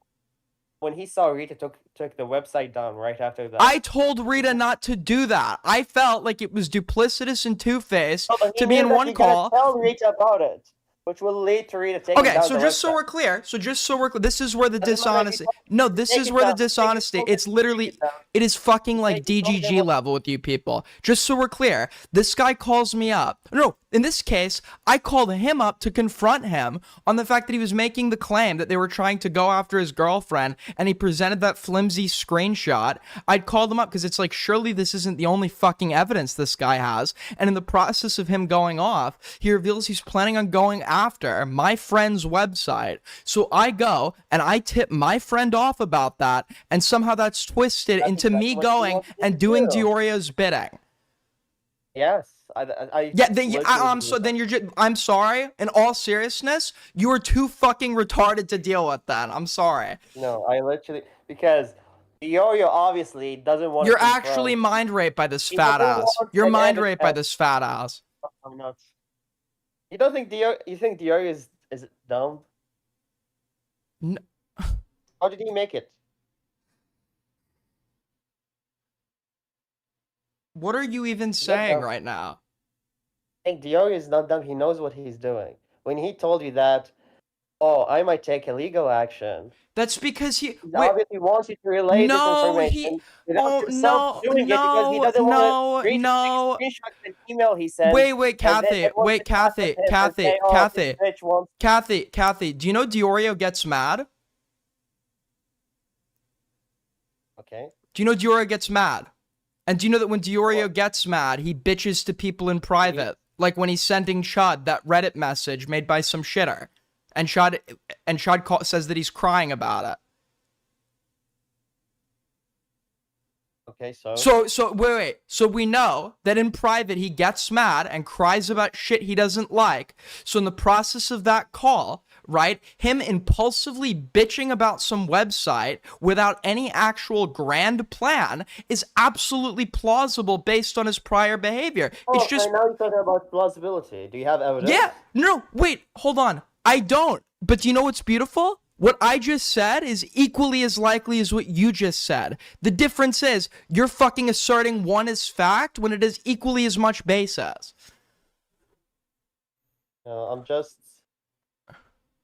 when he saw Rita took the website down right after that? I told Rita not to do that. I felt like it was duplicitous and two-faced to be in one call. Tell Rita about it. which will lead to Rita taking Okay, down so the just so website. we're clear, this is where the Doesn't matter if dishonesty. he No, this take is it where the down, take it dishonesty. down, It's take literally, it down. it is fucking like Take it down, DGG level with you people. Just so we're clear, this guy calls me up. No, in this case, I called him up to confront him on the fact that he was making the claim that they were trying to go after his girlfriend, and he presented that flimsy screenshot. I'd called him up because it's like, surely this isn't the only fucking evidence this guy has. And in the process of him going off, he reveals he's planning on going after my friend's website. So I go and I tip my friend off about that, and somehow that's twisted That's into me exactly what you going wanted and to doing do. Diorio's bidding. Yes, Yeah, then literally so then you're just, I'm sorry. In all seriousness, you are too fucking retarded to deal with that. I'm sorry. no, I literally because Diorio obviously doesn't want. You're to actually confront. mind raped by this He fat doesn't ass. want You're an mind raped by evidence. this fat ass. I'm not. You don't think Diorio? You think Diorio is dumb? No. How did he make it? What are you even saying right now? I think Diorio is not dumb. He knows what he's doing. When he told you that, oh, I might take illegal action. That's because He wait, obviously wants you to relay this no, information he, without oh, himself no, doing it because he no, doesn't want to read no. screenshot an email he sends. Wait, Kathy, wants to chat with him and say, oh, this bitch wants. Kathy, do you know Diorio gets mad? Okay. Do you know Diorio gets mad? And do you know that when Diorio gets mad, he bitches to people in private? Like when he's sending Chud that Reddit message made by some shitter. And Chud says that he's crying about it. Okay, so. So wait. So we know that in private he gets mad and cries about shit he doesn't like. So in the process of that call, right, him impulsively bitching about some website without any actual grand plan is absolutely plausible based on his prior behavior. Oh, It's just now you're talking about plausibility. Do you have evidence? yeah. No, wait, hold on. I don't. But do you know what's beautiful? What I just said is equally as likely as what you just said. The difference is you're fucking asserting one as fact when it is equally as much basis. No, I'm just.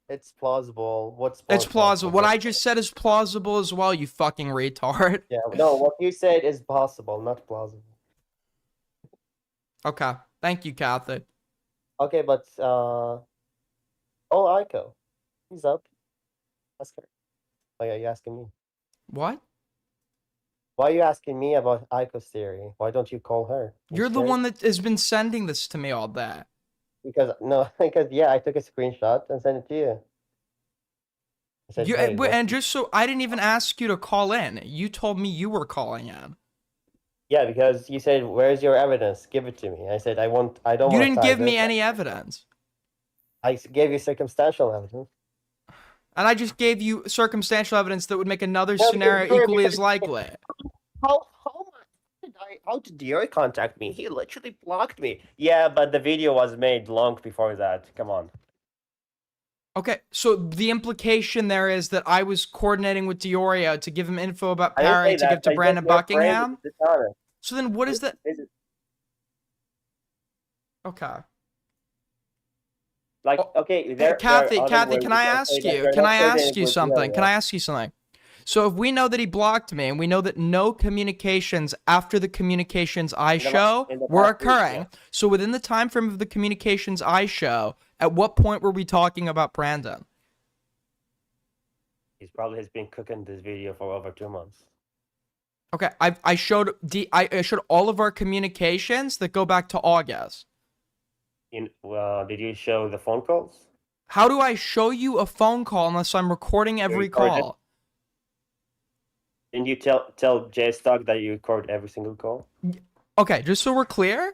It's plausible. What's plausible? It's plausible. What I just said is plausible as well, you fucking retard. Yeah, no, what you said is possible, not plausible. Okay. Thank you, Kathy. Okay, but oh, Aiko, he's up. Ask her. Oh yeah, you asking me? What? Why are you asking me about Aiko's theory? Why don't you call her? You're the instead? one that has been sending this to me all day. Because no, because yeah, I took a screenshot and sent it to you. I said, You, hey, and just so I didn't even ask you to call in. You told me you were calling in. yeah, because you said, "Where's your evidence? Give it to me." I said, "I don't You want." didn't give me any evidence. I gave you circumstantial evidence. And I just gave you circumstantial evidence that would make another No, scenario because- equally as likely. How did Dior contact me? He literally blocked me. Yeah, but the video was made long before that. Come on. Okay, so the implication there is that I was coordinating with Diorio to give him info about I didn't Perry say to that. give to I said Brandon your friend Buckingham. is dishonest. So then what is that? Okay. Like, okay, there, Kathy, there are other Kathy, ways can I can ask say that you? they're Can not I coordinating ask you with something? Dior. Can I ask you something? So if we know that he blocked me and we know that no communications after the communications I show in the were past week, occurring, yeah. so within the time frame of the communications I show, at what point were we talking about Brandon? He probably has been cooking this video for over 2 months. Okay, I showed all of our communications that go back to August. Did you show the phone calls? How do I show you a phone call unless I'm recording every recorded. call? Didn't you tell J-Stock that you record every single call? Okay, just so we're clear,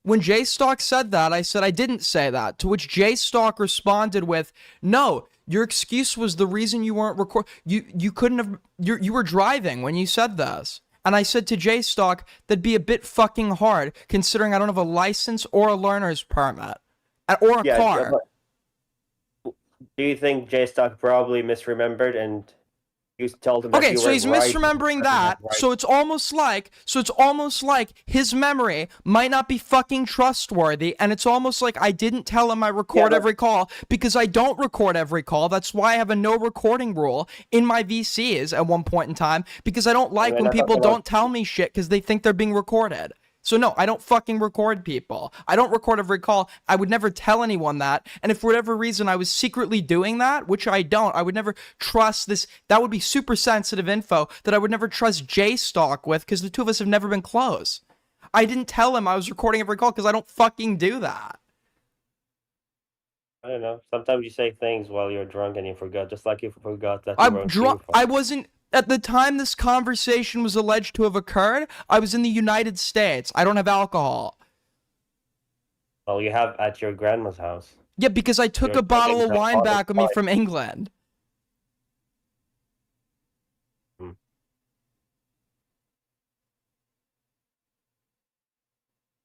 when J-Stock said that, I said I didn't say that, to which J-Stock responded with, no, your excuse was the reason you weren't you couldn't have, you were driving when you said this. And I said to J-Stock, that'd be a bit fucking hard, considering I don't have a license or a learner's permit, or a car. Do you think J-Stock probably misremembered and You told him that Okay, you so were he's right. misremembering that. Right. So it's almost like his memory might not be fucking trustworthy, and it's almost like I didn't tell him I record every call because I don't record every call. That's why I have a no recording rule in my VCs at one point in time, because I don't like when people don't tell me shit because they think they're being recorded. So no, I don't fucking record people. I don't record every call. I would never tell anyone that. And if for whatever reason I was secretly doing that, which I don't, I would never trust this. That would be super sensitive info that I would never trust J-Stock with, because the two of us have never been close. I didn't tell him I was recording every call because I don't fucking do that. I don't know. Sometimes you say things while you're drunk and you forgot, just like you forgot that you I'm were drunk. I wasn't. At the time this conversation was alleged to have occurred, I was in the United States. I don't have alcohol. Well, you have at your grandma's house. Yeah, because I took a bottle of wine back with me from England.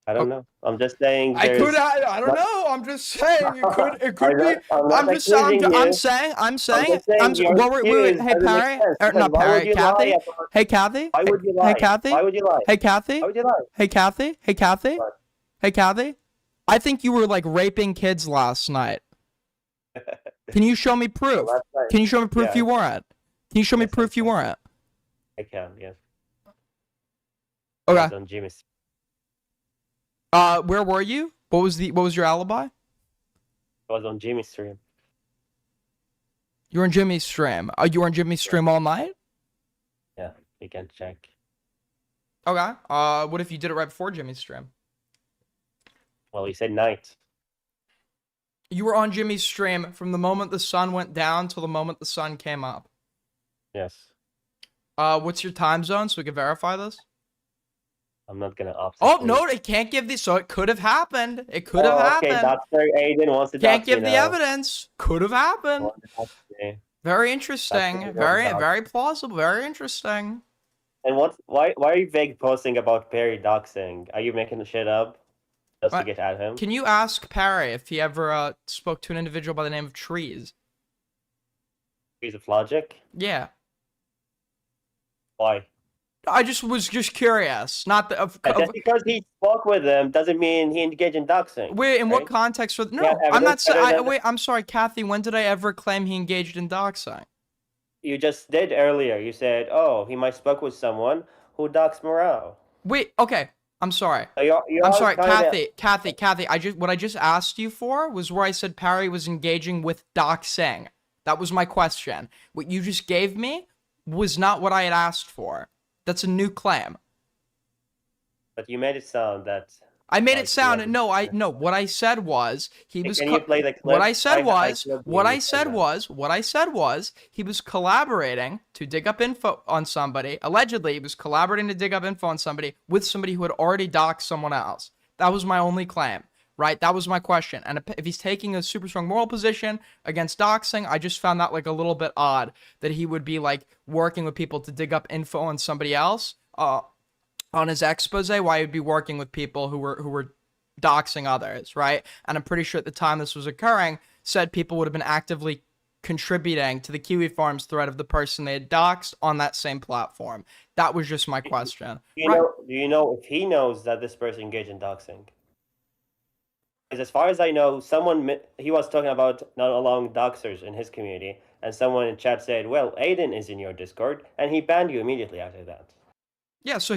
I don't know. I'm just saying. I don't know. I'm just saying it could be. I'm saying. Wait, hey Parry, not Parry, Kathy. Hey Kathy. Why would you lie? Hey Kathy. Why would you lie? Hey Kathy. Why would you lie? Hey Kathy. Hey Kathy. What? Hey Kathy. I think you were like raping kids last night. Can you show me proof? Can you show me proof you weren't? Can you show me proof you weren't? I can. Yes. Okay. On Jimmy's. Where were you? What was your alibi? I was on Jimmy's stream. You were on Jimmy's stream. You were on Jimmy's stream all night? Yeah, you can check. Okay. What if you did it right before Jimmy's stream? Well, you said night. You were on Jimmy's stream from the moment the sun went down till the moment the sun came up. Yes. What's your time zone so we can verify this? I'm not gonna opt. Oh no, it can't give the. So it could have happened. It could have happened. Okay, Dr. Aiden wants to. Can't give the evidence. Could have happened. Very interesting. Very plausible. Very interesting. And why are you vague posting about Perry doxing? Are you making the shit up just to get at him? Can you ask Parry if he ever spoke to an individual by the name of Trees? Trees of Logic? Yeah. Why? I was just curious. Not the. Just because he spoke with them doesn't mean he engaged in doxing. Wait, in what context? No, I'm not saying. Wait, I'm sorry, Kathy. When did I ever claim he engaged in doxing? You just did earlier. You said, "Oh, he might spoke with someone who doxed morale." Wait. Okay. I'm sorry. So I'm sorry, Kathy. What I just asked you for was where I said Parry was engaging with doxing. That was my question. What you just gave me was not what I had asked for. That's a new claim. But you made it sound that. I made it sound. No. What I said was he was. Can you play the clip? What I said was he was collaborating to dig up info on somebody. Allegedly, he was collaborating to dig up info on somebody with somebody who had already doxed someone else. That was my only claim. Right? That was my question. And if he's taking a super strong moral position against doxing, I just found that like a little bit odd that he would be like working with people to dig up info on somebody else. On his expose, why he'd be working with people who were doxing others, right? And I'm pretty sure at the time this was occurring, said people would have been actively contributing to the Kiwi Farms thread of the person they had doxed on that same platform. That was just my question. Do you know if he knows that this person engaged in doxing? Because as far as I know, he was talking about not allowing doxers in his community, and someone in chat said, "Well, Aiden is in your Discord," and he banned you immediately after that. Yeah, so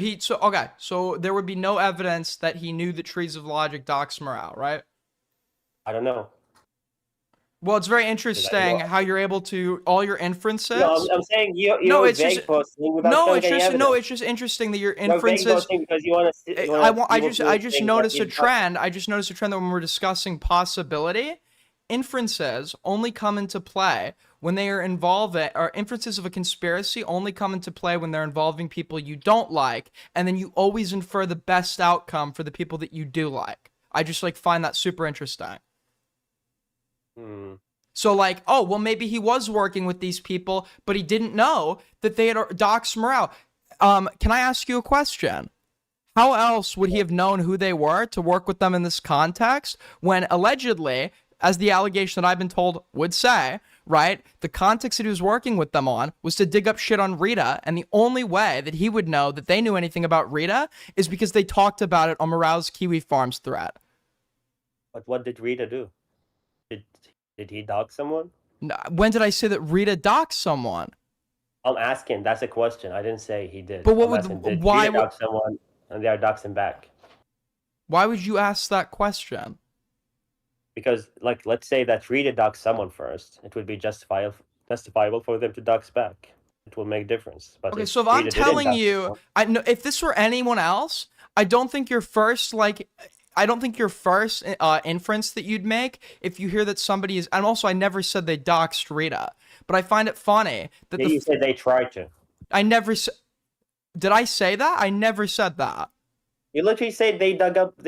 there would be no evidence that he knew the Trees of Logic doxed morale, right? I don't know. Well, it's very interesting how you're able to all your inferences. No, I'm saying it's just interesting that your inferences. Because you want to. I just noticed a trend. I just noticed a trend that when we're discussing possibility, inferences only come into play when they are involving, or inferences of a conspiracy only come into play when they're involving people you don't like, and then you always infer the best outcome for the people that you do like. I just find that super interesting. So oh, well, maybe he was working with these people, but he didn't know that they had doxed morale. Can I ask you a question? How else would he have known who they were to work with them in this context when allegedly, as the allegation that I've been told would say, right? The context that he was working with them on was to dig up shit on Rita, and the only way that he would know that they knew anything about Rita is because they talked about it on Morale's Kiwi Farms thread. But what did Rita do? Did he dog someone? When did I say that Rita doxed someone? I'm asking. That's a question. I didn't say he did. But what I'm would asking, did why Rita dog someone and they are doxing back? why would you ask that question? Because, like, let's say that Rita dogs someone first, it would be justifiable for them to dox back. It will make difference. But Okay, if so if I'm Rita didn't telling dox you, someone, I know if this were anyone else, I don't think your first inference that you'd make if you hear that somebody is, and also I never said they doxed Rita, but I find it funny that you said they tried to. I never did I say that? I never said that. You literally said they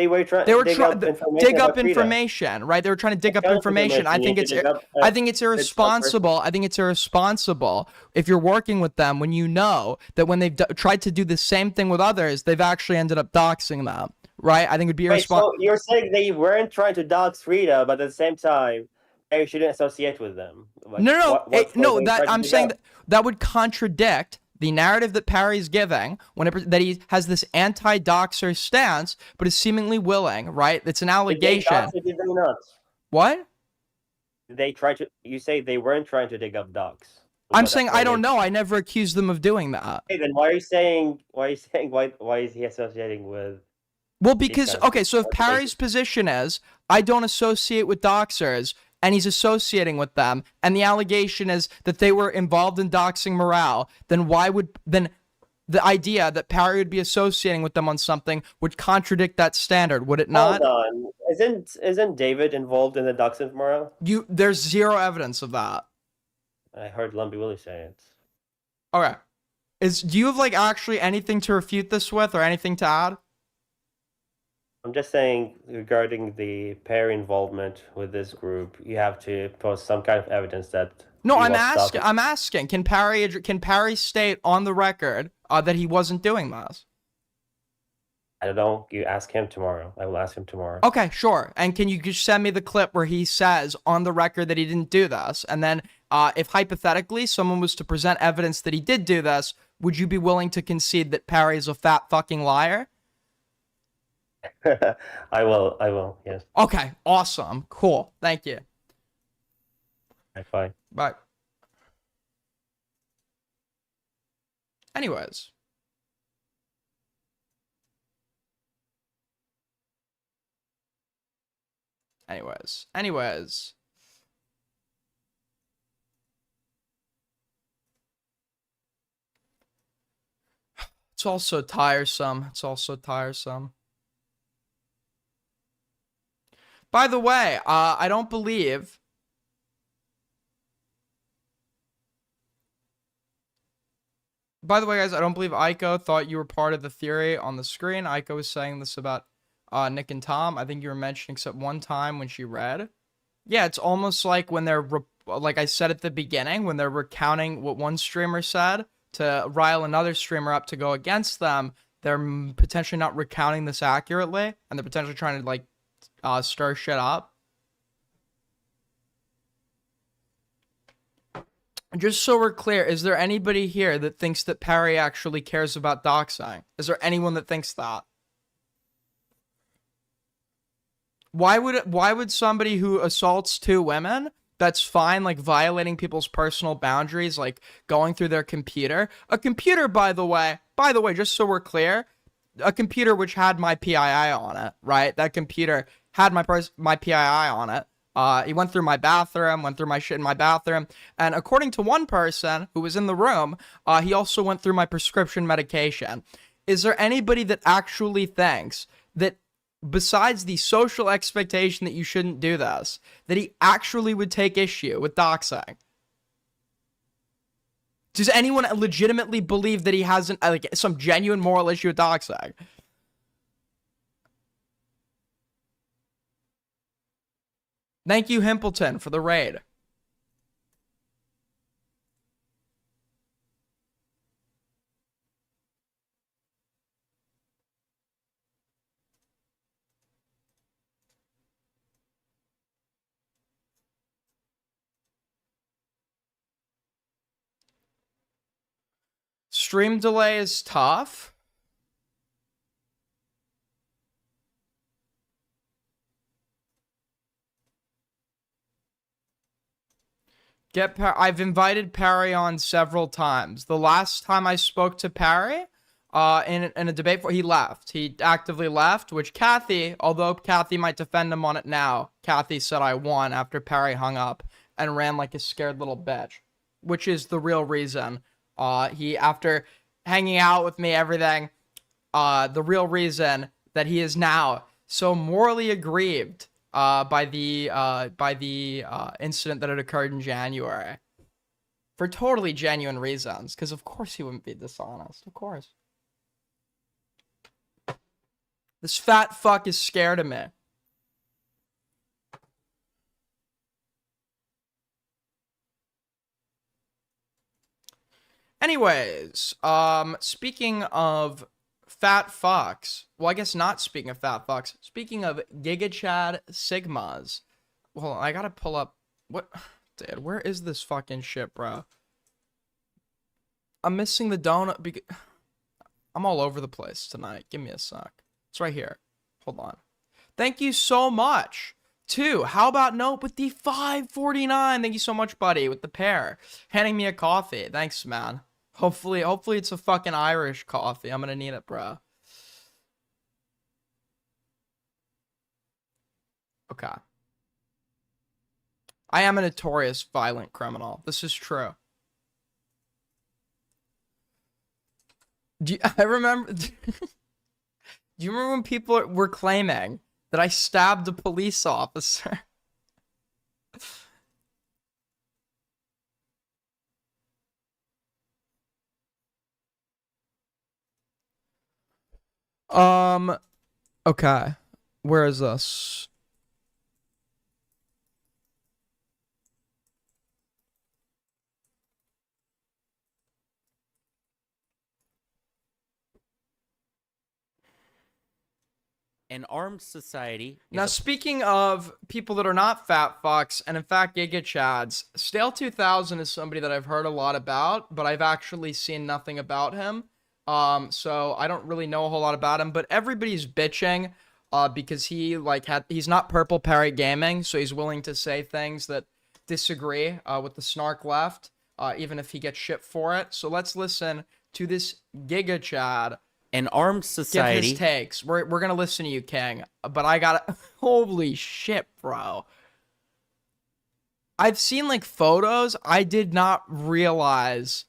were trying They to were dig trying up to information dig up about Rita. information, right? They were trying to dig What up kind of information. I think You it's should dig up, I think it's irresponsible. I think it's irresponsible if you're working with them when you know that when they've tried to do the same thing with others, they've actually ended up doxing them, right? I think it'd be Wait, irresponsible. so you're saying they weren't trying to dox Rita, but at the same time, they shouldn't associate with them. Like, No, what were no. they That trying to I'm dig saying up? that would contradict the narrative that Parry's giving whenever that he has this anti-doxer stance, but is seemingly willing, right? It's an Did they allegation. dox or did they not? What? Did they try to? You say they weren't trying to dig up dogs. I'm saying I don't know. I never accused them of doing that. Hey, then why are you saying? Why are you saying? Why is he associating with? Well, because kinds of okay, so if What's the Parry's position is I don't associate with doxers, and he's associating with them, and the allegation is that they were involved in doxing Morale, then the idea that Parry would be associating with them on something would contradict that standard, would it not? Hold on, isn't David involved in the doxing tomorrow? There's zero evidence of that. I heard Lumpy Willie say it. Okay. Do you have like actually anything to refute this with or anything to add? I'm just saying regarding the Perry involvement with this group, you have to post some kind of evidence that. No, he I'm was asking. stalking- I'm asking. Can Parry state on the record that he wasn't doing this? I don't know. You ask him tomorrow. I will ask him tomorrow. Okay, sure. And can you just send me the clip where he says on the record that he didn't do this? And then, if hypothetically someone was to present evidence that he did do this, would you be willing to concede that Parry is a fat fucking liar? I will. Yes. Okay, awesome, cool. Thank you. Okay, fine. Bye. Anyways. It's also tiresome. By the way, I don't believe. By the way, guys, I don't believe Aiko thought you were part of the theory on the screen. Aiko was saying this about Nick and Tom. I think you were mentioning except one time when she read. Yeah, it's almost like when they're, like I said at the beginning, when they're recounting what one streamer said to rile another streamer up to go against them, they're potentially not recounting this accurately, and they're potentially trying to, like, stir shit up. Just so we're clear, is there anybody here that thinks that Parry actually cares about doxing? Is there anyone that thinks that? Why would somebody who assaults two women, that's fine, like violating people's personal boundaries, like going through their computer? A computer, by the way, just so we're clear, a computer which had my PII on it, right? That computer had my PII on it. He went through my bathroom, went through my shit in my bathroom, and according to one person who was in the room, he also went through my prescription medication. Is there anybody that actually thinks that, besides the social expectation that you shouldn't do this, that he actually would take issue with doxing? Does anyone legitimately believe that he hasn't, like, some genuine moral issue with doxing? Thank you, Himpleton, for the raid. Stream delay is tough. I've invited Parry on several times. The last time I spoke to Parry, in a debate, he left. He actively left, which Kathy, although Kathy might defend him on it now, Kathy said I won after Parry hung up and ran like a scared little bitch, which is the real reason. After hanging out with me, everything, the real reason that he is now so morally aggrieved by the incident that had occurred in January, for totally genuine reasons. Because of course he wouldn't be dishonest. Of course. This fat fuck is scared of me. Anyways, speaking of fat fucks, well, I guess not speaking of fat fucks, speaking of Giga Chad Sigmas, well, I gotta pull up, what, dude, where is this fucking shit, bro? I'm missing the donut, I'm all over the place tonight, give me a sec. It's right here, hold on. Thank you so much. How about Nope with the 549, thank you so much, buddy, with the pair, handing me a coffee, thanks, man. Hopefully it's a fucking Irish coffee. I'm gonna need it, bro. Okay. I am a notorious violent criminal. This is true. I remember... Do you remember when people were claiming that I stabbed a police officer? Okay. Where is this? An armed society. Now, speaking of people that are not fat fucks, and in fact Giga Chads, STALE2000 is somebody that I've heard a lot about, but I've actually seen nothing about him. So I don't really know a whole lot about him, but everybody's bitching, because he's not Purple Parry Gaming, so he's willing to say things that disagree, with the snark left, even if he gets shit for it. So let's listen to this Giga Chad. An armed society. Give his takes. We're gonna listen to you, King. But I gotta... Holy shit, bro. I've seen, like, photos. I did not realize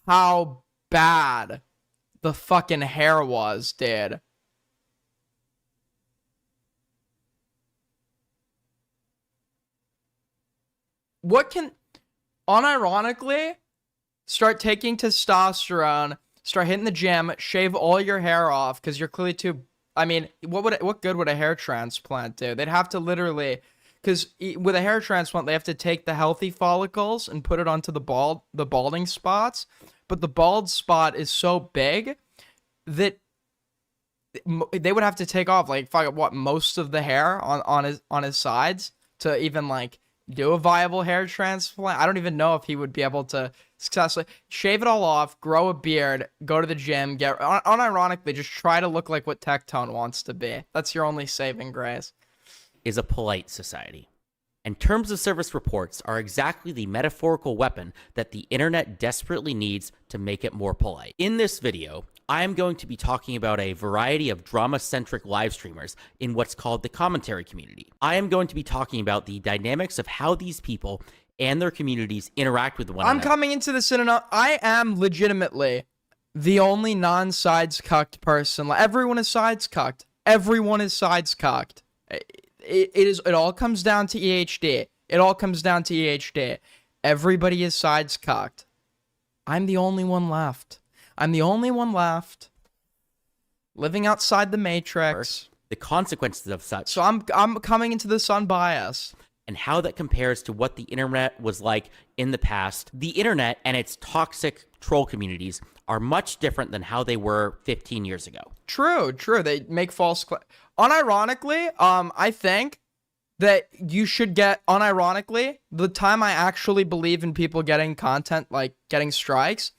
how bad the fucking hair was, dude. What can... Unironically, start taking testosterone... Start hitting the gym, shave all your hair off, because you're clearly too... I mean, what good would a hair transplant do? They'd have to literally... Because with a hair transplant, they have to take the healthy follicles and put it onto the balding spots. But the bald spot is so big that they would have to take off, like, most of the hair on his sides to even, like, do a viable hair transplant. I don't even know if he would be able to successfully shave it all off, grow a beard, go to the gym, unironically just try to look like what Tectone wants to be. That's your only saving grace. Is a polite society. And terms of service reports are exactly the metaphorical weapon that the internet desperately needs to make it more polite. In this video, I am going to be talking about a variety of drama-centric live streamers in what's called the commentary community. I am going to be talking about the dynamics of how these people and their communities interact with one another. I'm coming into this I am legitimately the only non-sides cucked person. Everyone is sides cucked. Everyone is sides cucked. It all comes down to EHD. It all comes down to EHD. Everybody is sides cucked. I'm the only one left. I'm the only one left. Living outside the matrix. The consequences of such. So I'm coming into this unbiased. And how that compares to what the internet was like in the past. The internet and its toxic troll communities are much different than how they were 15 years ago. True. They make false unironically, I think that you should get, unironically, the time I actually believe in people getting content, like getting strikes,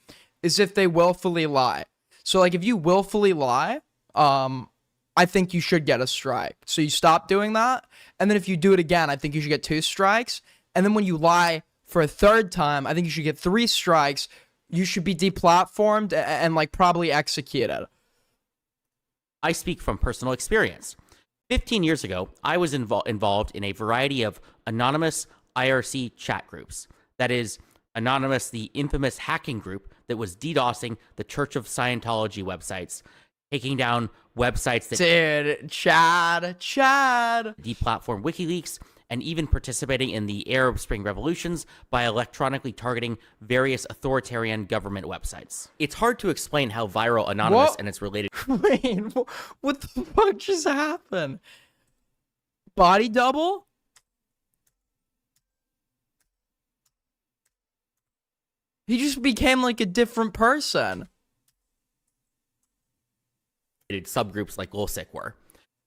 is if they willfully lie. So like if you willfully lie, I think you should get a strike. So you stop doing that, and then if you do it again, I think you should get 2 strikes. And then when you lie for a 3rd time, I think you should get 3 strikes. You should be deplatformed and like probably executed. I speak from personal experience. 15 years ago, I was involved in a variety of anonymous IRC chat groups. That is, Anonymous, the infamous hacking group that was DDoSing the Church of Scientology websites, taking down websites that Chad, deplatform WikiLeaks, and even participating in the Arab Spring revolutions by electronically targeting various authoritarian government websites. It's hard to explain how viral Anonymous and its related... Wait, what the fuck just happened? Body double? He just became like a different person. Subgroups like LulzSec were.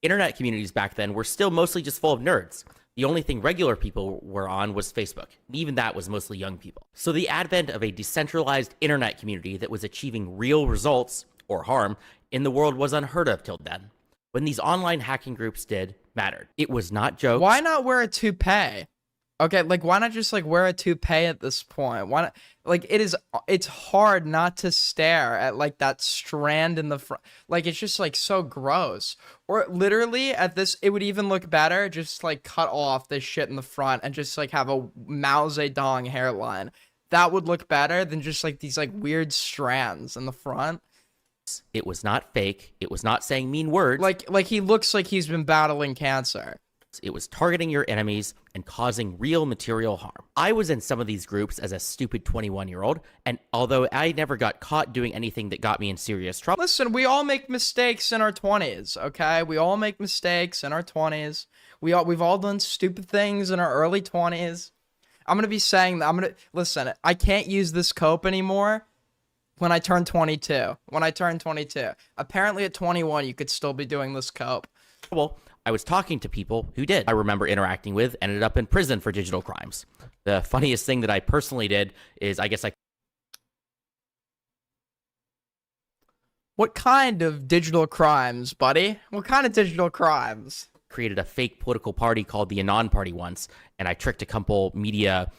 Internet communities back then were still mostly just full of nerds. The only thing regular people were on was Facebook. Even that was mostly young people. So the advent of a decentralized internet community that was achieving real results, or harm, in the world was unheard of till then. When these online hacking groups did, mattered. It was not jokes. Why not wear a toupee? Okay, like why not just like wear a toupee at this point? Why not? Like it's hard not to stare at like that strand in the front. Like it's just like so gross. Or literally at this, it would even look better just like cut off this shit in the front and just like have a Mao Zedong hairline. That would look better than just like these like weird strands in the front. It was not fake. It was not saying mean words. Like he looks like he's been battling cancer. It was targeting your enemies and causing real material harm. I was in some of these groups as a stupid 21-year-old, and although I never got caught doing anything that got me in serious trouble... Listen, we all make mistakes in our 20s, okay? We all make mistakes in our 20s. We've all done stupid things in our early 20s. I'm going to be saying that. Listen, I can't use this cope anymore when I turn 22. When I turn 22. Apparently at 21, you could still be doing this cope. Well, I was talking to people who did. I remember interacting with, ended up in prison for digital crimes. The funniest thing that I personally did is, I guess I... What kind of digital crimes, buddy? What kind of digital crimes? Created a fake political party called the Anon Party once, and I tricked a couple media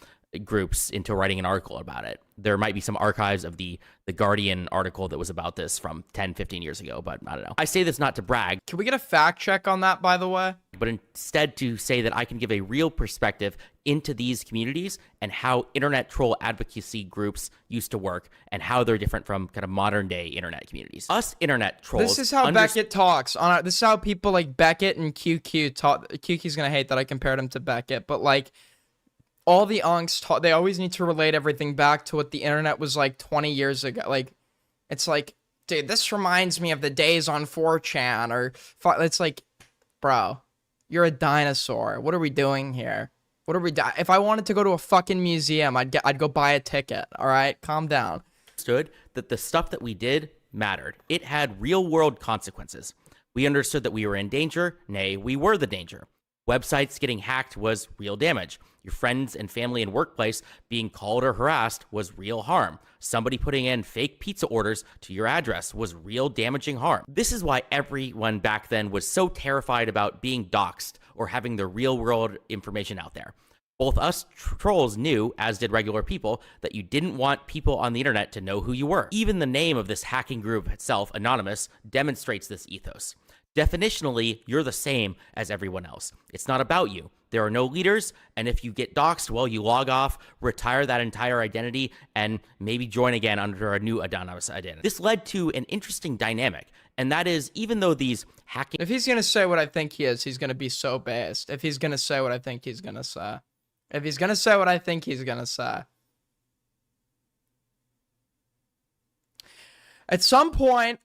groups into writing an article about it. There might be some archives of the Guardian article that was about this from 10, 15 years ago, but I don't know. I say this not to brag. Can we get a fact check on that, by the way? But instead to say that I can give a real perspective into these communities and how internet troll advocacy groups used to work and how they're different from kind of modern day internet communities. Us internet trolls... This is how Beckett talks. This is how people like Beckett and QQ talk. QQ's gonna hate that I compared him to Beckett, but like... all the unks, they always need to relate everything back to what the internet was like 20 years ago. Like, it's like, dude, this reminds me of the days on 4chan, or it's like, bro, you're a dinosaur. What are we doing here? What are we if I wanted to go to a fucking museum, I'd go buy a ticket. All right, calm down. Understood that the stuff that we did mattered. It had real world consequences. We understood that we were in danger. Nay, we were the danger. Websites getting hacked was real damage. Your friends and family and workplace being called or harassed was real harm. Somebody putting in fake pizza orders to your address was real damaging harm. This is why everyone back then was so terrified about being doxxed or having the real world information out there. Both us trolls knew, as did regular people, that you didn't want people on the internet to know who you were. Even the name of this hacking group itself, Anonymous, demonstrates this ethos. Definitionally, you're the same as everyone else. It's not about you. There are no leaders, and if you get doxxed, well, you log off, retire that entire identity, and maybe join again under a new anonymous identity. This led to an interesting dynamic, and that is, even though these hacking... If he's gonna say what I think he is, he's gonna be so based. If he's gonna say what I think he's gonna say. If he's gonna say what I think he's gonna say. At some point,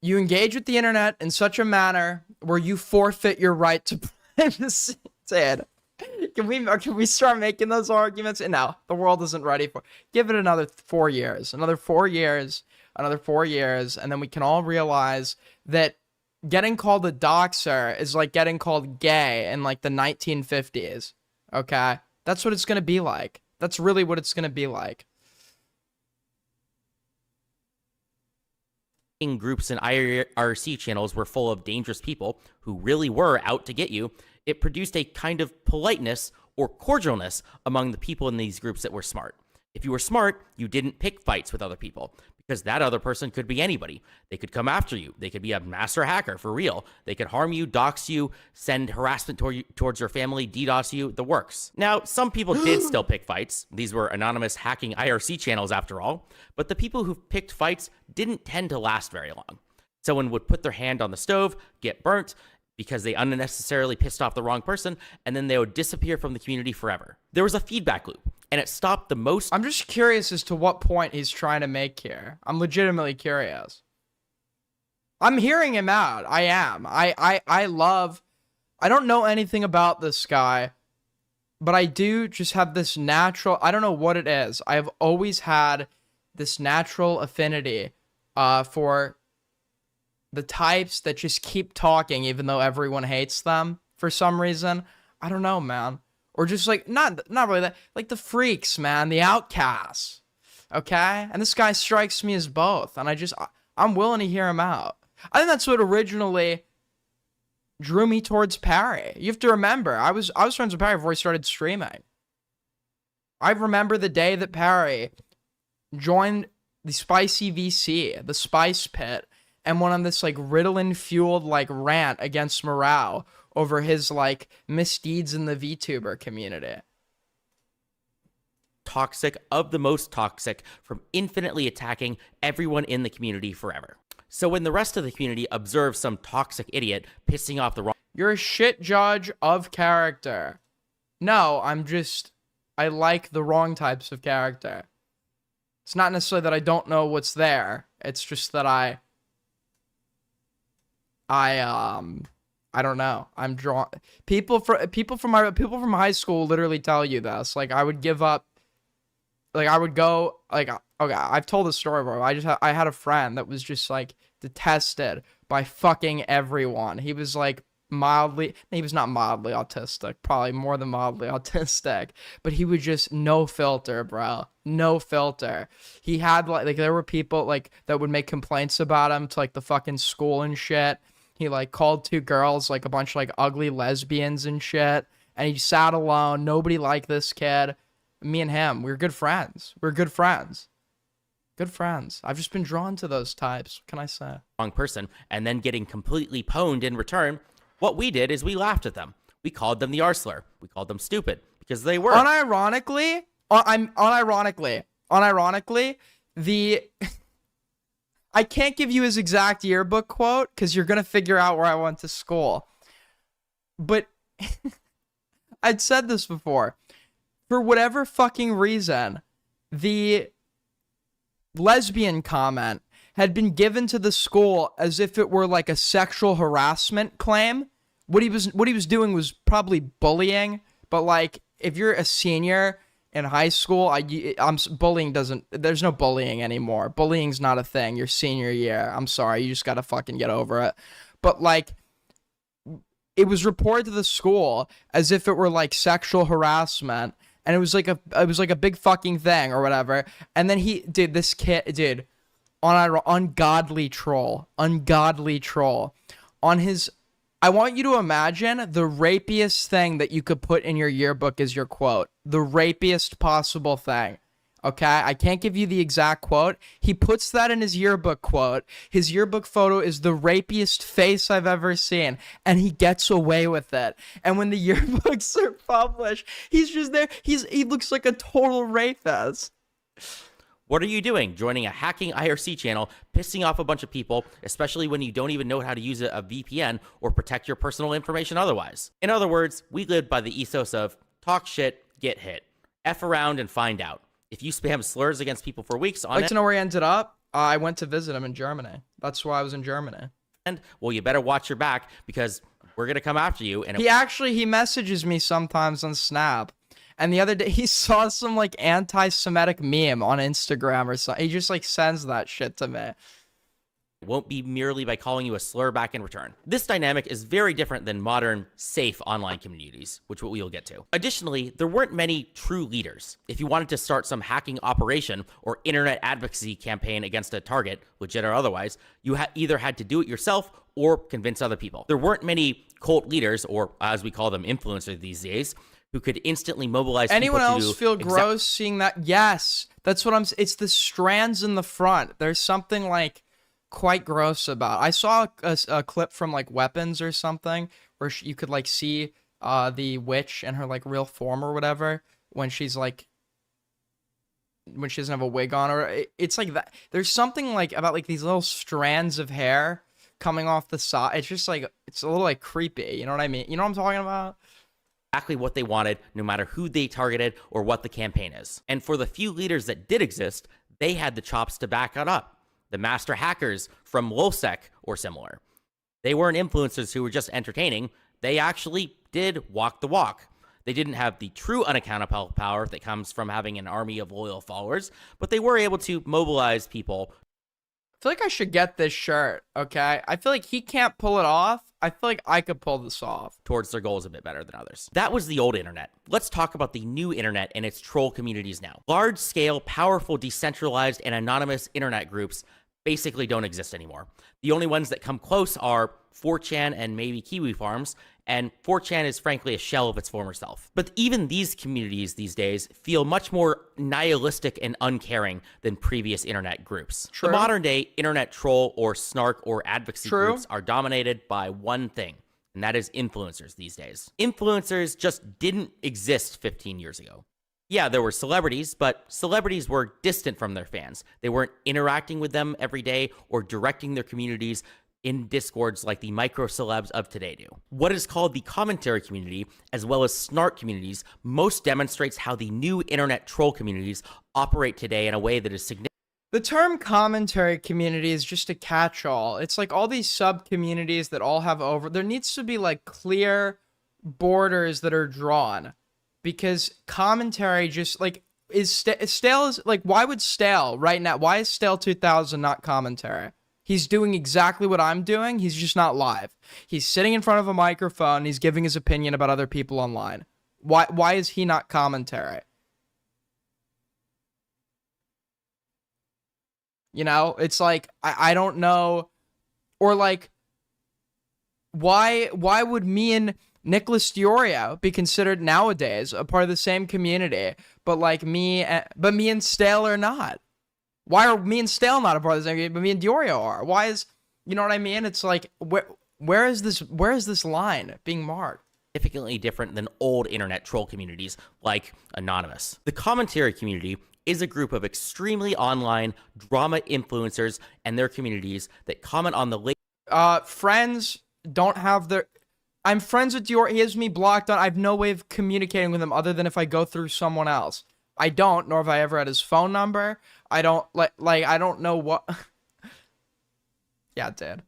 you engage with the internet in such a manner where you forfeit your right to privacy. Can we start making those arguments? No, the world isn't ready for it. Give it another 4 years, another 4 years, another 4 years, and then we can all realize that getting called a doxer is like getting called gay in like the 1950s. Okay? That's what it's going to be like. That's really what it's going to be like. groups and IRC channels were full of dangerous people who really were out to get you, it produced a kind of politeness or cordialness among the people in these groups that were smart. If you were smart, you didn't pick fights with other people because that other person could be anybody. They could come after you. They could be a master hacker for real. They could harm you, dox you, send harassment towards your family, DDoS you, the works. Now, some people did still pick fights. These were anonymous hacking IRC channels after all, but the people who picked fights didn't tend to last very long. Someone would put their hand on the stove, get burnt, because they unnecessarily pissed off the wrong person, and then they would disappear from the community forever. There was a feedback loop, and it stopped the most. I'm just curious as to what point he's trying to make here. I'm legitimately curious. I'm hearing him out. I am. I don't know anything about this guy, but I do just have this natural, I don't know what it is. I've always had this natural affinity for the types that just keep talking even though everyone hates them for some reason. I don't know, man. Or just like, not really that, like the freaks, man, the outcasts, okay? And this guy strikes me as both, and I'm willing to hear him out. I think that's what originally drew me towards Parry. You have to remember, I was friends with Parry before he started streaming. I remember the day that Parry joined the Spicy VC, the Spice Pit, and went on this like Ritalin-fueled like rant against morale over his like misdeeds in the VTuber community. Toxic of the most toxic from infinitely attacking everyone in the community forever. So when the rest of the community observes some toxic idiot pissing off the wrong... You're a shit judge of character. No, I like the wrong types of character. It's not necessarily that I don't know what's there. It's just that I don't know. I'm drawn. People from high school literally tell you this. Like I would give up. Like I would go. Like okay, I've told this story before. I had a friend that was just like detested by fucking everyone. He was like he was not mildly autistic, probably more than mildly autistic, but he would just no filter, bro. No filter. He had like there were people like that would make complaints about him to like the fucking school and shit. He like called two girls like a bunch of like ugly lesbians and shit, and he sat alone. Nobody liked this kid. Me and him, we were good friends. Good friends. I've just been drawn to those types. What can I say? Wrong person, and then getting completely pwned in return. What we did is we laughed at them. We called them the R-slur. We called them stupid because they were. Unironically, I can't give you his exact yearbook quote because you're gonna figure out where I went to school. But I'd said this before. For whatever fucking reason, the lesbian comment had been given to the school as if it were like a sexual harassment claim. What he was doing was probably bullying, but like if you're a senior in high school, there's no bullying anymore. Bullying's not a thing. Your senior year, I'm sorry, you just gotta fucking get over it. But like, it was reported to the school as if it were like sexual harassment, and it was like a big fucking thing or whatever. And then this kid, ungodly troll on his. I want you to imagine the rapiest thing that you could put in your yearbook as your quote. The rapiest possible thing. Okay? I can't give you the exact quote. He puts that in his yearbook quote. His yearbook photo is the rapiest face I've ever seen. And he gets away with it. And when the yearbooks are published, he's just there. He looks like a total rapist. What are you doing? Joining a hacking IRC channel, pissing off a bunch of people, especially when you don't even know how to use a VPN or protect your personal information otherwise. In other words, we live by the ethos of talk shit, get hit. F around and find out. If you spam slurs against people for weeks on I'd like to know where he ended up. I went to visit him in Germany. That's why I was in Germany. Well, you better watch your back because we're going to come after you. And he messages me sometimes on Snap. And the other day, he saw some, like, anti-Semitic meme on Instagram or something. He just, like, sends that shit to me. It won't be merely by calling you a slur back in return. This dynamic is very different than modern, safe online communities, which we will get to. Additionally, there weren't many true leaders. If you wanted to start some hacking operation or internet advocacy campaign against a target, legit or otherwise, you either had to do it yourself or convince other people. There weren't many cult leaders, or as we call them, influencers these days, who could instantly mobilize Anyone people else feel gross seeing that? Yes, that's what it's the strands in the front. There's something like quite gross about. I saw a clip from like Weapons or something where you could like see the witch in her like real form or whatever when she's like when she doesn't have a wig on, or it's like that. There's something like about like these little strands of hair coming off the side. It's just like it's a little like creepy. You know what I mean? You know what I'm talking about? Exactly what they wanted, no matter who they targeted or what the campaign is. And for the few leaders that did exist, they had the chops to back it up. The master hackers from LowSec or similar. They weren't influencers who were just entertaining. They actually did walk the walk. They didn't have the true unaccountable power that comes from having an army of loyal followers, but they were able to mobilize people. I feel like I should get this shirt, okay? I feel like he can't pull it off. I feel like I could pull this off. Towards their goals a bit better than others. That was the old internet. Let's talk about the new internet and its troll communities now. Large-scale, powerful, decentralized, and anonymous internet groups basically don't exist anymore. The only ones that come close are 4chan and maybe Kiwi Farms, and 4chan is frankly a shell of its former self. But even these communities these days feel much more nihilistic and uncaring than previous internet groups. True. The modern day internet troll or snark or advocacy True. groups are dominated by one thing, and that is influencers these days. Influencers just didn't exist 15 years ago. Yeah, there were celebrities, but celebrities were distant from their fans. They weren't interacting with them every day or directing their communities in discords like the micro celebs of today do. What is called the commentary community, as well as snark communities, most demonstrates how the new internet troll communities operate today in a way that is significant. The term commentary community is just a catch-all. It's like all these sub-communities that all have there needs to be like clear borders that are drawn. Because commentary just like Stale is like, why would Stale right now? Why is STALE2000 not commentary? He's doing exactly what I'm doing. He's just not live. He's sitting in front of a microphone. He's giving his opinion about other people online. Why is he not commentary? You know, it's like, I don't know. Or like, why would me and Nicholas Diorio be considered nowadays a part of the same community, but like me and Stale are not? Why are me and Stale not a part of the same community, but me and Diorio are? Why is, you know what I mean? It's like, where is this line being marked? Significantly different than old internet troll communities like Anonymous. The commentary community is a group of extremely online drama influencers and their communities that comment on the friends don't have their. I'm friends with Dior. He has me blocked on. I have no way of communicating with him other than if I go through someone else. I don't, nor have I ever had his phone number. I don't like I don't know what. Yeah, dude.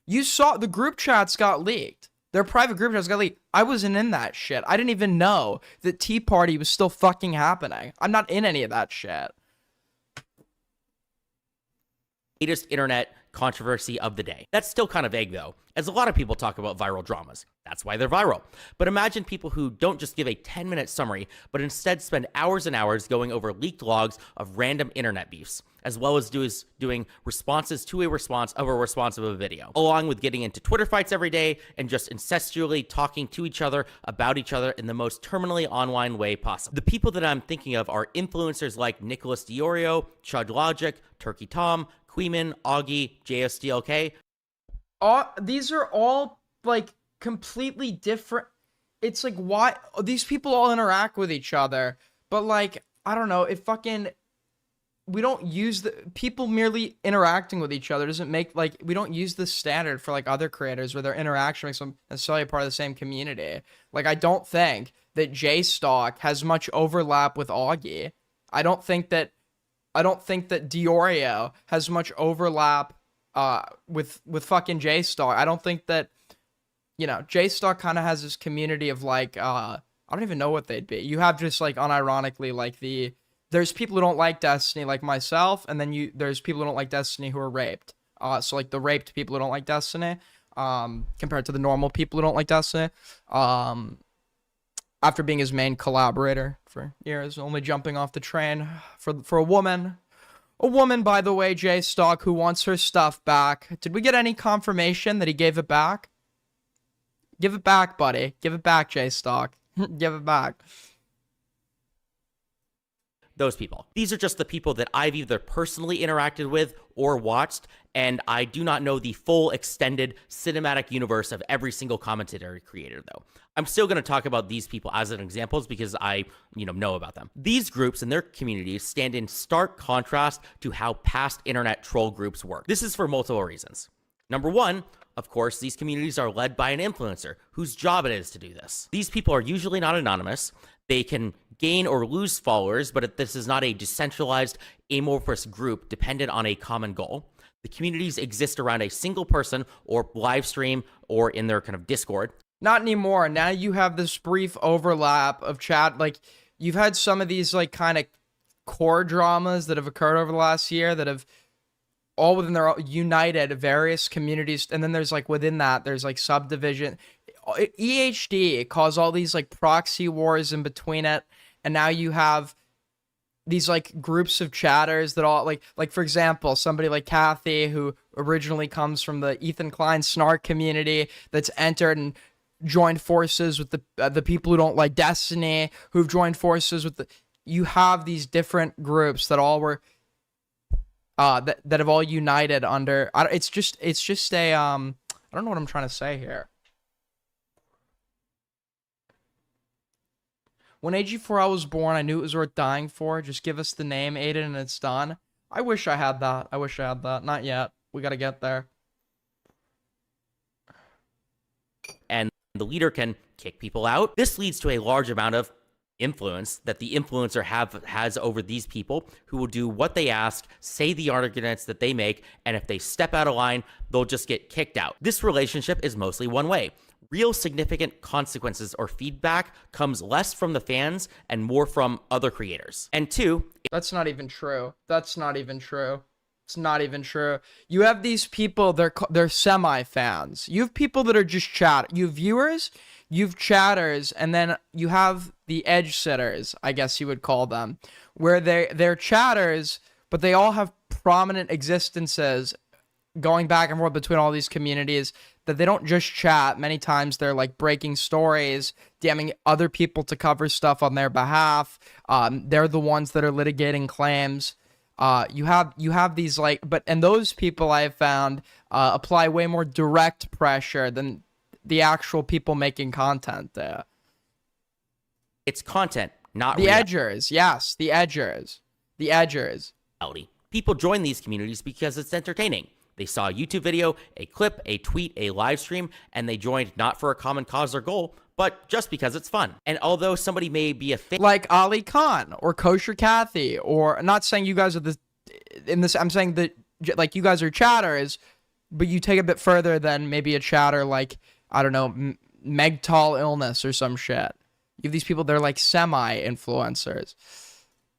You saw the group chats got leaked. Their private group chats got leaked. I wasn't in that shit. I didn't even know that Tea Party was still fucking happening. I'm not in any of that shit. latest internet controversy of the day. That's still kind of vague though, as a lot of people talk about viral dramas. That's why they're viral. But imagine people who don't just give a 10-minute summary, but instead spend hours and hours going over leaked logs of random internet beefs, as well as doing responses to a response of a video, along with getting into Twitter fights every day and just incestually talking to each other about each other in the most terminally online way possible. The people that I'm thinking of are influencers like Nicholas Diorio, Chud Logic, Turkey Tom, Queeman, Augie, JSDLK. These are all like completely different. It's like, why these people all interact with each other, but like, I don't know, it fucking, we don't use the people merely interacting with each other doesn't make, like, we don't use the standard for like other creators where their interaction makes them necessarily a part of the same community. Like, I don't think that J-Stock has much overlap with Augie. I don't think that Diorio has much overlap with fucking J-Stock. I don't think that, you know, J-Stock kind of has this community of like, I don't even know what they'd be. You have just like unironically like there's people who don't like Destiny like myself, and then there's people who don't like Destiny who are raped. So like the raped people who don't like Destiny, compared to the normal people who don't like Destiny. After being his main collaborator for years, only jumping off the train for a woman. A woman, by the way, J Stock, who wants her stuff back. Did we get any confirmation that he gave it back? Give it back, buddy. Give it back, J Stock. Give it back. Those people. These are just the people that I've either personally interacted with or watched, and I do not know the full extended cinematic universe of every single commentator creator, though. I'm still going to talk about these people as an examples because I, know about them. These groups and their communities stand in stark contrast to how past internet troll groups work. This is for multiple reasons. Number one, of course, these communities are led by an influencer whose job it is to do this. These people are usually not anonymous. They can gain or lose followers, but this is not a decentralized, amorphous group dependent on a common goal. The communities exist around a single person or live stream or in their kind of Discord. Not anymore. Now you have this brief overlap of chat. Like, you've had some of these, like, kind of core dramas that have occurred over the last year that have all within their united various communities. And then there's, like, within that, there's, like, subdivision. EHD caused all these, like, proxy wars in between it. And now you have these like groups of chatters that all like for example, somebody like Kathy, who originally comes from the Ethan Klein snark community, that's entered and joined forces with the people who don't like Destiny, who've joined forces with you have these different groups that all were that have all united under it's just a I don't know what I'm trying to say here. When AG4L was born, I knew it was worth dying for. Just give us the name, Aiden, and it's done. I wish I had that. Not yet. We gotta get there. And the leader can kick people out. This leads to a large amount of influence that the influencer has over these people, who will do what they ask, say the arguments that they make, and if they step out of line, they'll just get kicked out. This relationship is mostly one way. Real significant consequences or feedback comes less from the fans and more from other creators. And two, that's not even true. It's not even true. You have these people, they're semi-fans. You have people that are just chat. You have viewers, you have chatters, and then you have the edge sitters, I guess you would call them, where they're chatters, but they all have prominent existences going back and forth between all these communities, that they don't just chat. Many times they're like breaking stories, DMing other people to cover stuff on their behalf. They're the ones that are litigating claims. You have these and those people I have found apply way more direct pressure than the actual people making content there. It's content, not the edgers. Yes, the edgers. Reality. People join these communities because it's entertaining. They saw a YouTube video, a clip, a tweet, a live stream, and they joined not for a common cause or goal, but just because it's fun. And although somebody may be a fan, like Ali Khan or Kosher Kathy, or I'm not saying you guys are I'm saying that like you guys are chatters, but you take it a bit further than maybe a chatter like, I don't know, Megtal Illness or some shit. You have these people, they're like semi-influencers.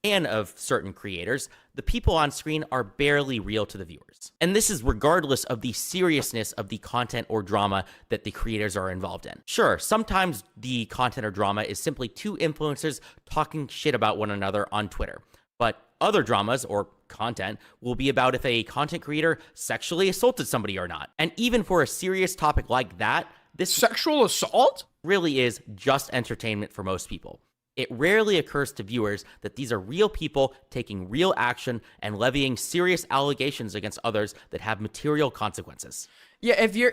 And of certain creators, the people on screen are barely real to the viewers. And this is regardless of the seriousness of the content or drama that the creators are involved in. Sure, sometimes the content or drama is simply two influencers talking shit about one another on Twitter. But other dramas or content will be about if a content creator sexually assaulted somebody or not. And even for a serious topic like that, this sexual assault really is just entertainment for most people. It rarely occurs to viewers that these are real people taking real action and levying serious allegations against others that have material consequences. Yeah, if you're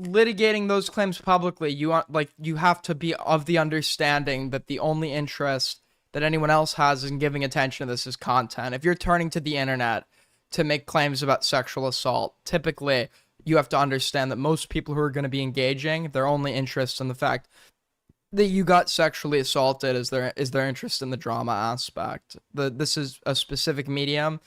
litigating those claims publicly, you have to be of the understanding that the only interest that anyone else has in giving attention to this is content. If you're turning to the internet to make claims about sexual assault, typically you have to understand that most people who are going to be engaging, their only interest in the fact that you got sexually assaulted is their interest in the drama aspect. This is a specific medium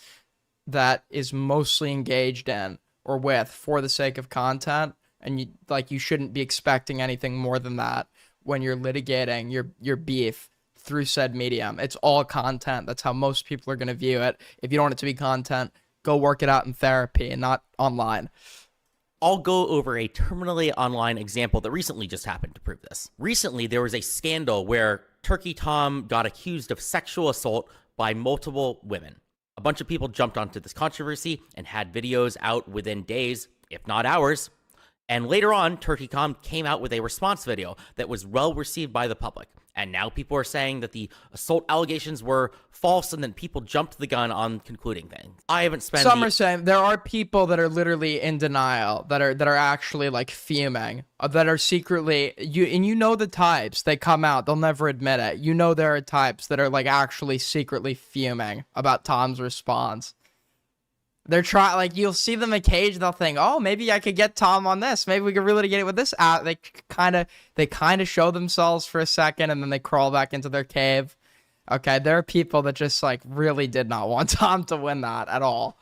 that is mostly engaged in or with for the sake of content, and you shouldn't be expecting anything more than that when you're litigating your beef through said medium. It's all content. That's how most people are going to view it. If you don't want it to be content, go work it out in therapy and not online. I'll go over a terminally online example that recently just happened to prove this. Recently, there was a scandal where Turkey Tom got accused of sexual assault by multiple women. A bunch of people jumped onto this controversy and had videos out within days, if not hours. And later on, Turkey Tom came out with a response video that was well received by the public. And now people are saying that the assault allegations were false and then people jumped the gun on concluding things. I haven't spent Some are saying there are people that are literally in denial, that are actually like fuming, that are secretly, you know the types, they come out, they'll never admit it. You know there are types that are like actually secretly fuming about Tom's response. They're trying, like, you'll see them occasionally, they'll think, oh, maybe I could get Tom on this. Maybe we could really get it with this app. They kind of show themselves for a second, and then they crawl back into their cave. Okay, there are people that just, like, really did not want Tom to win that at all.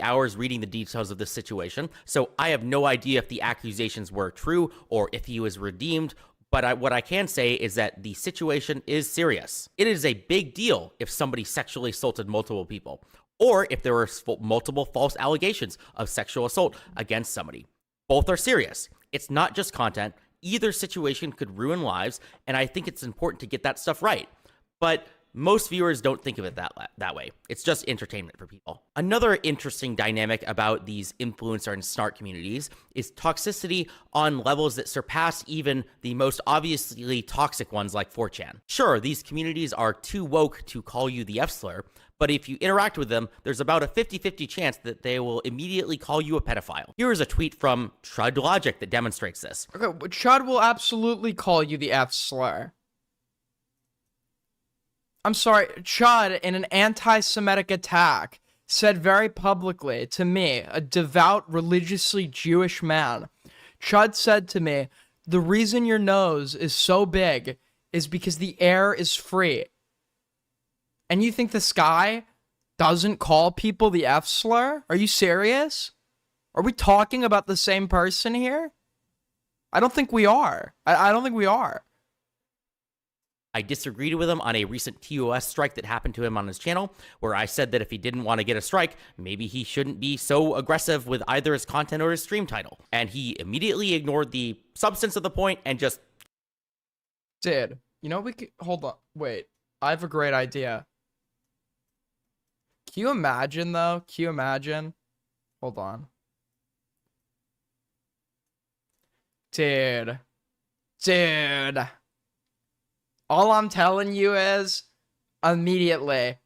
Hours reading the details of this situation, so I have no idea if the accusations were true or if he was redeemed. But what I can say is that the situation is serious. It is a big deal if somebody sexually assaulted multiple people, or if there were multiple false allegations of sexual assault against somebody. Both are serious. It's not just content. Either situation could ruin lives, and I think it's important to get that stuff right. But most viewers don't think of it that way. It's just entertainment for people. Another interesting dynamic about these influencer and snark communities is toxicity on levels that surpass even the most obviously toxic ones like 4chan. Sure, these communities are too woke to call you the F-slur, but if you interact with them, there's about a 50-50 chance that they will immediately call you a pedophile. Here is a tweet from Chud Logic that demonstrates this. Okay, Chud will absolutely call you the F-slur. I'm sorry, Chud, in an anti-Semitic attack, said very publicly to me, a devout, religiously Jewish man, Chud said to me, the reason your nose is so big is because the air is free. And you think this guy doesn't call people the F-slur? Are you serious? Are we talking about the same person here? I don't think we are. I don't think we are. I disagreed with him on a recent TOS strike that happened to him on his channel, where I said that if he didn't want to get a strike, maybe he shouldn't be so aggressive with either his content or his stream title. And he immediately ignored the substance of the point and just... Dude, you know we could... Hold on. Wait. I have a great idea. Can you imagine, though? Can you imagine? Hold on. Dude. All I'm telling you is, immediately,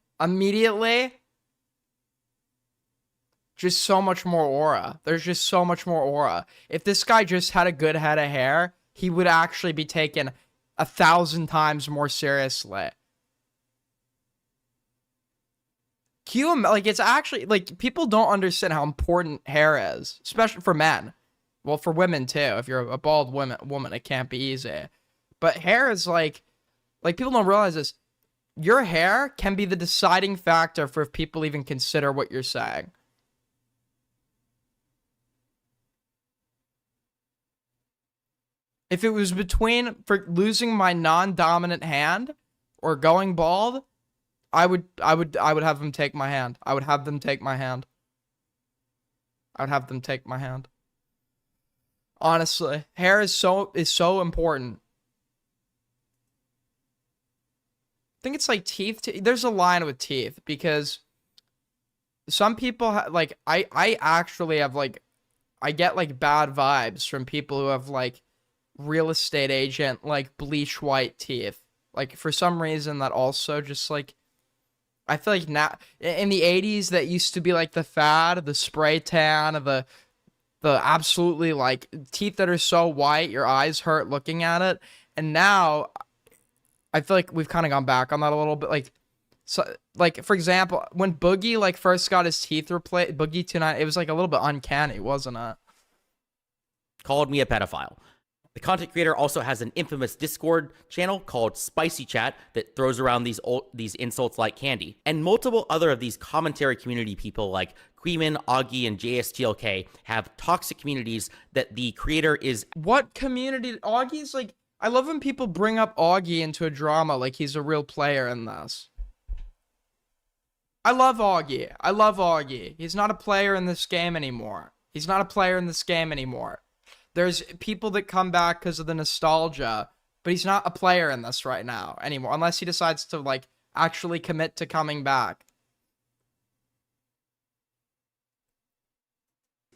just so much more aura. There's just so much more aura. If this guy just had a good head of hair, he would actually be taken 1,000 times more seriously. Like, it's actually, like, people don't understand how important hair is, especially for men. Well, for women, too. If you're a bald woman, it can't be easy. But hair is, like, people don't realize this. Your hair can be the deciding factor for if people even consider what you're saying. If it was between for losing my non-dominant hand or going bald, I would have them take my hand. I would have them take my hand. Honestly, hair is so important. I think it's like teeth. There's a line with teeth because some people like I actually have like I get like bad vibes from people who have like real estate agent like bleach white teeth. Like for some reason that also just like I feel like now in the 80s that used to be like the fad, the spray tan, the absolutely like teeth that are so white your eyes hurt looking at it, and now I feel like we've kind of gone back on that a little bit. Like, so, like for example, when Boogie like first got his teeth replaced, Boogie 29, it was like a little bit uncanny, wasn't it? Called me a pedophile. The content creator also has an infamous Discord channel called Spicy Chat that throws around these insults like candy. And multiple other of these commentary community people like Queeman, Augie, and JSTLK have toxic communities that the creator is... What community? Augie's like... I love when people bring up Augie into a drama like he's a real player in this. I love Augie. I love Augie. He's not a player in this game anymore. He's not a player in this game anymore. There's people that come back because of the nostalgia, but he's not a player in this right now anymore, unless he decides to, like, actually commit to coming back.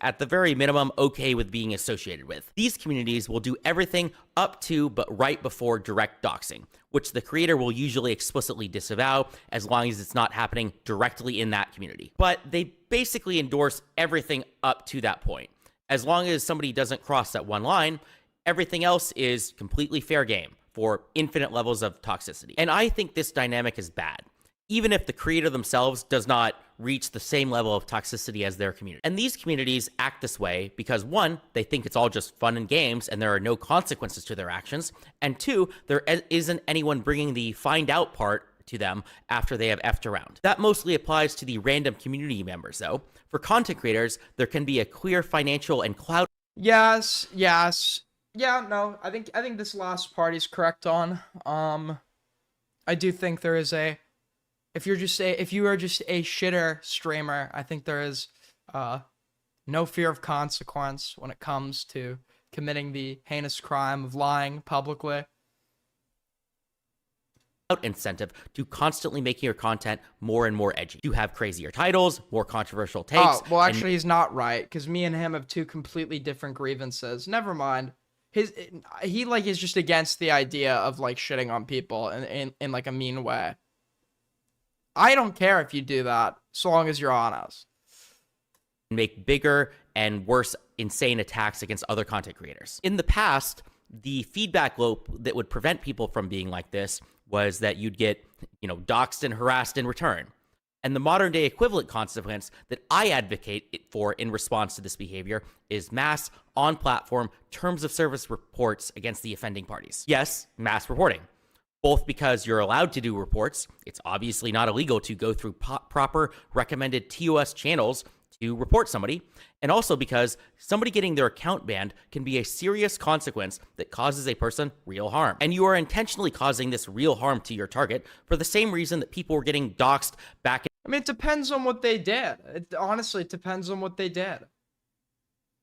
At the very minimum, okay with being associated with. These communities will do everything up to but right before direct doxing, which the creator will usually explicitly disavow as long as it's not happening directly in that community. But they basically endorse everything up to that point. As long as somebody doesn't cross that one line, everything else is completely fair game for infinite levels of toxicity. And I think this dynamic is bad, even if the creator themselves does not reach the same level of toxicity as their community. And these communities act this way because, one, they think it's all just fun and games and there are no consequences to their actions, and two, there isn't anyone bringing the find out part to them after they have effed around. That mostly applies to the random community members, though. For content creators, there can be a clear financial and clout. Yes. Yeah, no, I think this last part is correct on. I do think there is a, if you are just a shitter streamer, I think there is no fear of consequence when it comes to committing the heinous crime of lying publicly. Incentive to constantly making your content more and more edgy. You have crazier titles, more controversial takes. Oh, well, actually, he's not right, because me and him have two completely different grievances. Never mind. He like is just against the idea of like shitting on people in like a mean way. I don't care if you do that, so long as you're honest. Make bigger and worse insane attacks against other content creators. In the past, the feedback loop that would prevent people from being like this was that you'd get, doxxed and harassed in return. And the modern day equivalent consequence that I advocate for in response to this behavior is mass on-platform terms of service reports against the offending parties. Yes, mass reporting. Both because you're allowed to do reports, it's obviously not illegal to go through proper recommended TOS channels to report somebody, and also because somebody getting their account banned can be a serious consequence that causes a person real harm. And you are intentionally causing this real harm to your target for the same reason that people were getting doxxed back in. I mean, it depends on what they did. Honestly, it depends on what they did.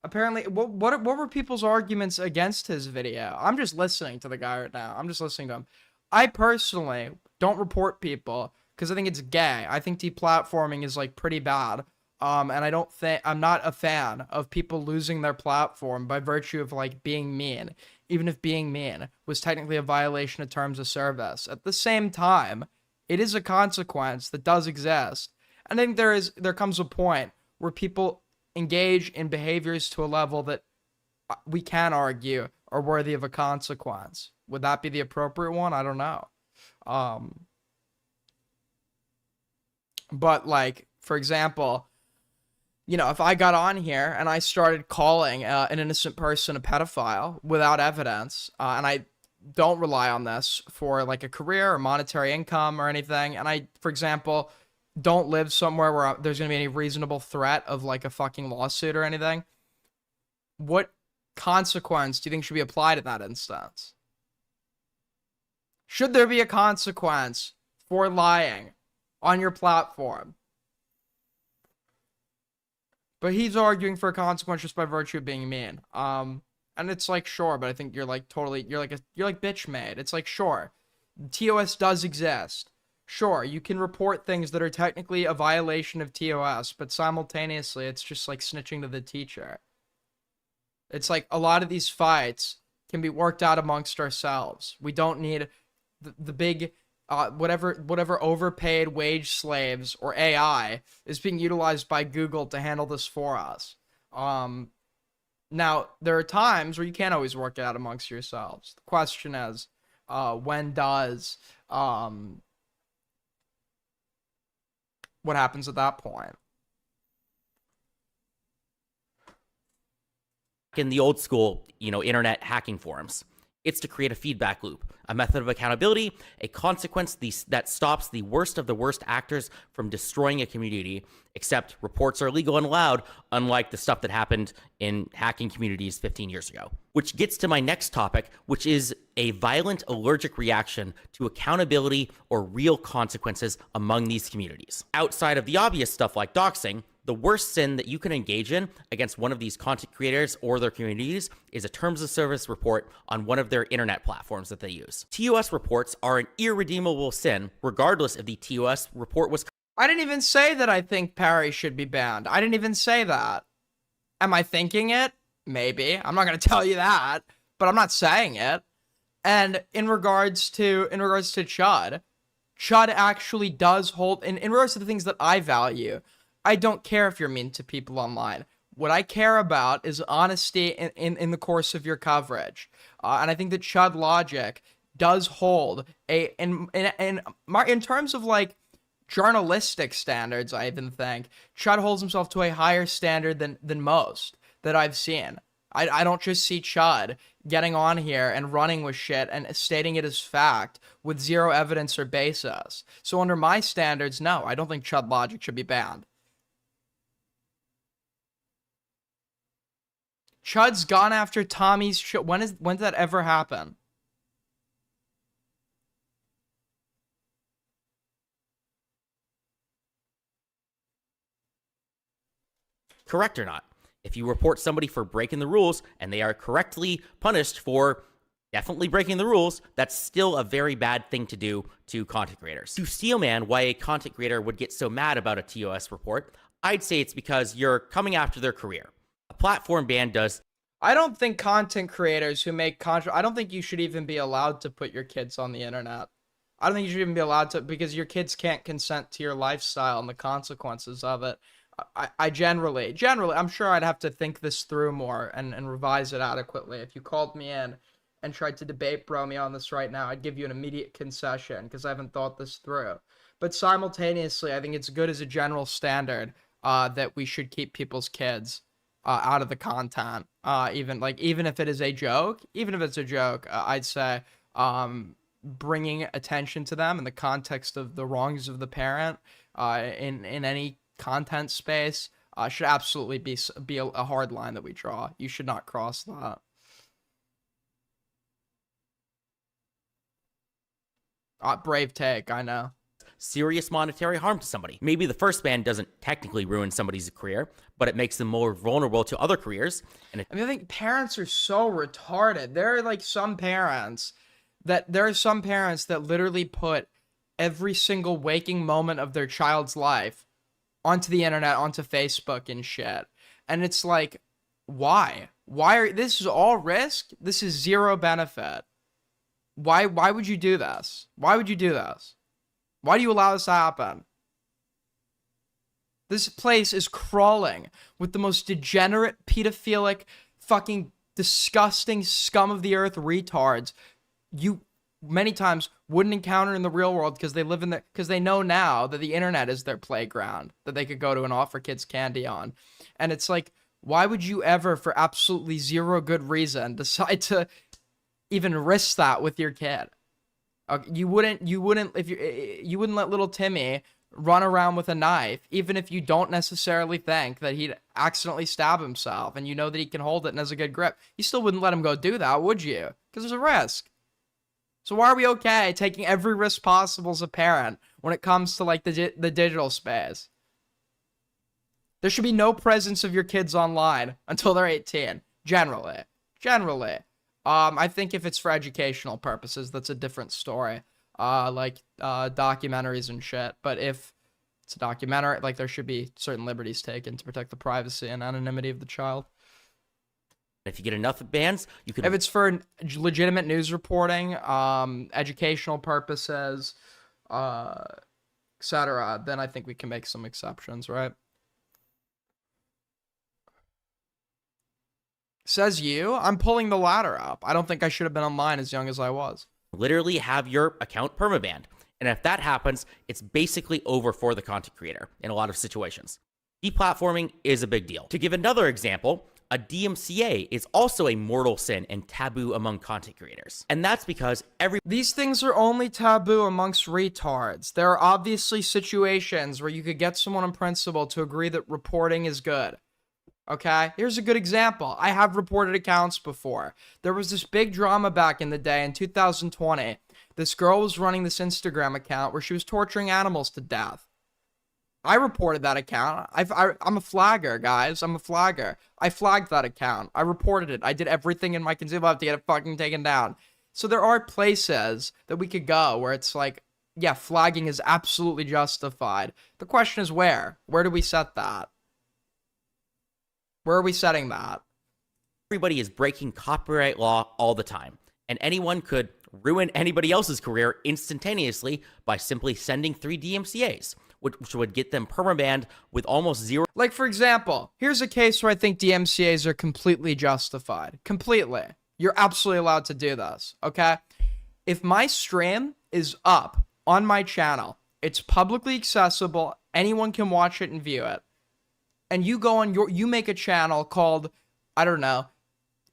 Apparently, what were people's arguments against his video? I'm just listening to the guy right now. I'm just listening to him. I personally don't report people because I think it's gay. I think deplatforming is like pretty bad. And I'm not a fan of people losing their platform by virtue of like being mean, even if being mean was technically a violation of terms of service. At the same time, it is a consequence that does exist. And I think there comes a point where people engage in behaviors to a level that we can argue are worthy of a consequence. Would that be the appropriate one? I don't know. But like, for example, if I got on here and I started calling an innocent person a pedophile without evidence, and I don't rely on this for like a career or monetary income or anything, and I, for example, don't live somewhere where there's going to be any reasonable threat of like a fucking lawsuit or anything, what consequence do you think should be applied in that instance? Should there be a consequence for lying on your platform? But he's arguing for a consequence just by virtue of being mean. And it's like, sure, but I think you're like bitch made. It's like, sure, TOS does exist. Sure, you can report things that are technically a violation of TOS, but simultaneously, it's just like snitching to the teacher. It's like a lot of these fights can be worked out amongst ourselves. We don't need the big whatever overpaid wage slaves or AI is being utilized by Google to handle this for us. Now, there are times where you can't always work it out amongst yourselves. The question is, when does, what happens at that point? In the old school, internet hacking forums, it's to create a feedback loop a method of accountability, a consequence that stops the worst of the worst actors from destroying a community, except reports are legal and allowed, unlike the stuff that happened in hacking communities 15 years ago. Which gets to my next topic, which is a violent allergic reaction to accountability or real consequences among these communities. Outside of the obvious stuff like doxing, the worst sin that you can engage in against one of these content creators or their communities is a terms of service report on one of their internet platforms that they use. TOS reports are an irredeemable sin, regardless if the TOS report was. I didn't even say that I think Parry should be banned. I didn't even say that. Am I thinking it? Maybe. I'm not going to tell you that, but I'm not saying it. And in regards to Chud actually does hold, in regards to the things that I value, I don't care if you're mean to people online. What I care about is honesty in the course of your coverage. And I think that Chud logic does hold in terms of like journalistic standards, I even think Chud holds himself to a higher standard than most that I've seen. I don't just see Chud getting on here and running with shit and stating it as fact with zero evidence or basis. So under my standards, no, I don't think Chud logic should be banned. Chud's gone after Tommy's show. When did that ever happen? Correct or not. If you report somebody for breaking the rules and they are correctly punished for definitely breaking the rules, that's still a very bad thing to do to content creators. To Steelman, why a content creator would get so mad about a TOS report, I'd say it's because you're coming after their career. A platform ban does. I don't think content creators who make content, I don't think you should even be allowed to put your kids on the internet. I don't think you should even be allowed to, because your kids can't consent to your lifestyle and the consequences of it. I generally, I'm sure I'd have to think this through more and revise it adequately. If you called me in and tried to debate bro me on this right now, I'd give you an immediate concession because I haven't thought this through. But simultaneously, I think it's good as a general standard that we should keep people's kids out of the content. Even if it is a joke, I'd say bringing attention to them in the context of the wrongs of the parent in any content space should absolutely be a hard line that we draw. You should not cross that. Brave take, I know. Serious monetary harm to somebody. Maybe the first ban doesn't technically ruin somebody's career, but it makes them more vulnerable to other careers. And I think parents are so retarded. There are some parents that literally put every single waking moment of their child's life onto the internet, onto Facebook and shit. And it's like, why? This is all risk? This is zero benefit. Why would you do this? Why would you do this? Why do you allow this to happen? This place is crawling with the most degenerate, pedophilic, fucking disgusting scum of the earth retards you many times wouldn't encounter in the real world because they know now that the internet is their playground that they could go to and offer kids candy on. And it's like, why would you ever, for absolutely zero good reason, decide to even risk that with your kid? You wouldn't let little Timmy run around with a knife, even if you don't necessarily think that he'd accidentally stab himself and you know that he can hold it and has a good grip. You still wouldn't let him go do that, would you? Because there's a risk. So why are we okay taking every risk possible as a parent when it comes to the digital space? There should be no presence of your kids online until they're 18. Generally. I think if it's for educational purposes, that's a different story. Documentaries and shit. But if it's a documentary, there should be certain liberties taken to protect the privacy and anonymity of the child. If you get enough bans, you can. If it's for legitimate news reporting, educational purposes, etc., then I think we can make some exceptions, right? Says you. I'm pulling the ladder up. I don't think I should have been online as young as I was. Literally have your account permabanned. And if that happens, it's basically over for the content creator in a lot of situations. Deplatforming is a big deal. To give another example, a DMCA is also a mortal sin and taboo among content creators. And that's because These things are only taboo amongst retards. There are obviously situations where you could get someone in principle to agree that reporting is good. Okay, here's a good example. I have reported accounts before. There was this big drama back in the day in 2020. This girl was running this Instagram account where she was torturing animals to death. I reported that account. I'm a flagger, guys. I'm a flagger. I flagged that account. I reported it. I did everything in my conceivable to get it fucking taken down. So there are places that we could go where it's like, yeah, flagging is absolutely justified. The question is where? Where do we set that? Where are we setting that? Everybody is breaking copyright law all the time, and anyone could ruin anybody else's career instantaneously by simply sending 3 DMCAs, which would get them permabanned with almost zero. Like, for example, here's a case where I think DMCAs are completely justified. Completely. You're absolutely allowed to do this, okay? If my stream is up on my channel, it's publicly accessible, anyone can watch it and view it, and you go on you make a channel called, I don't know,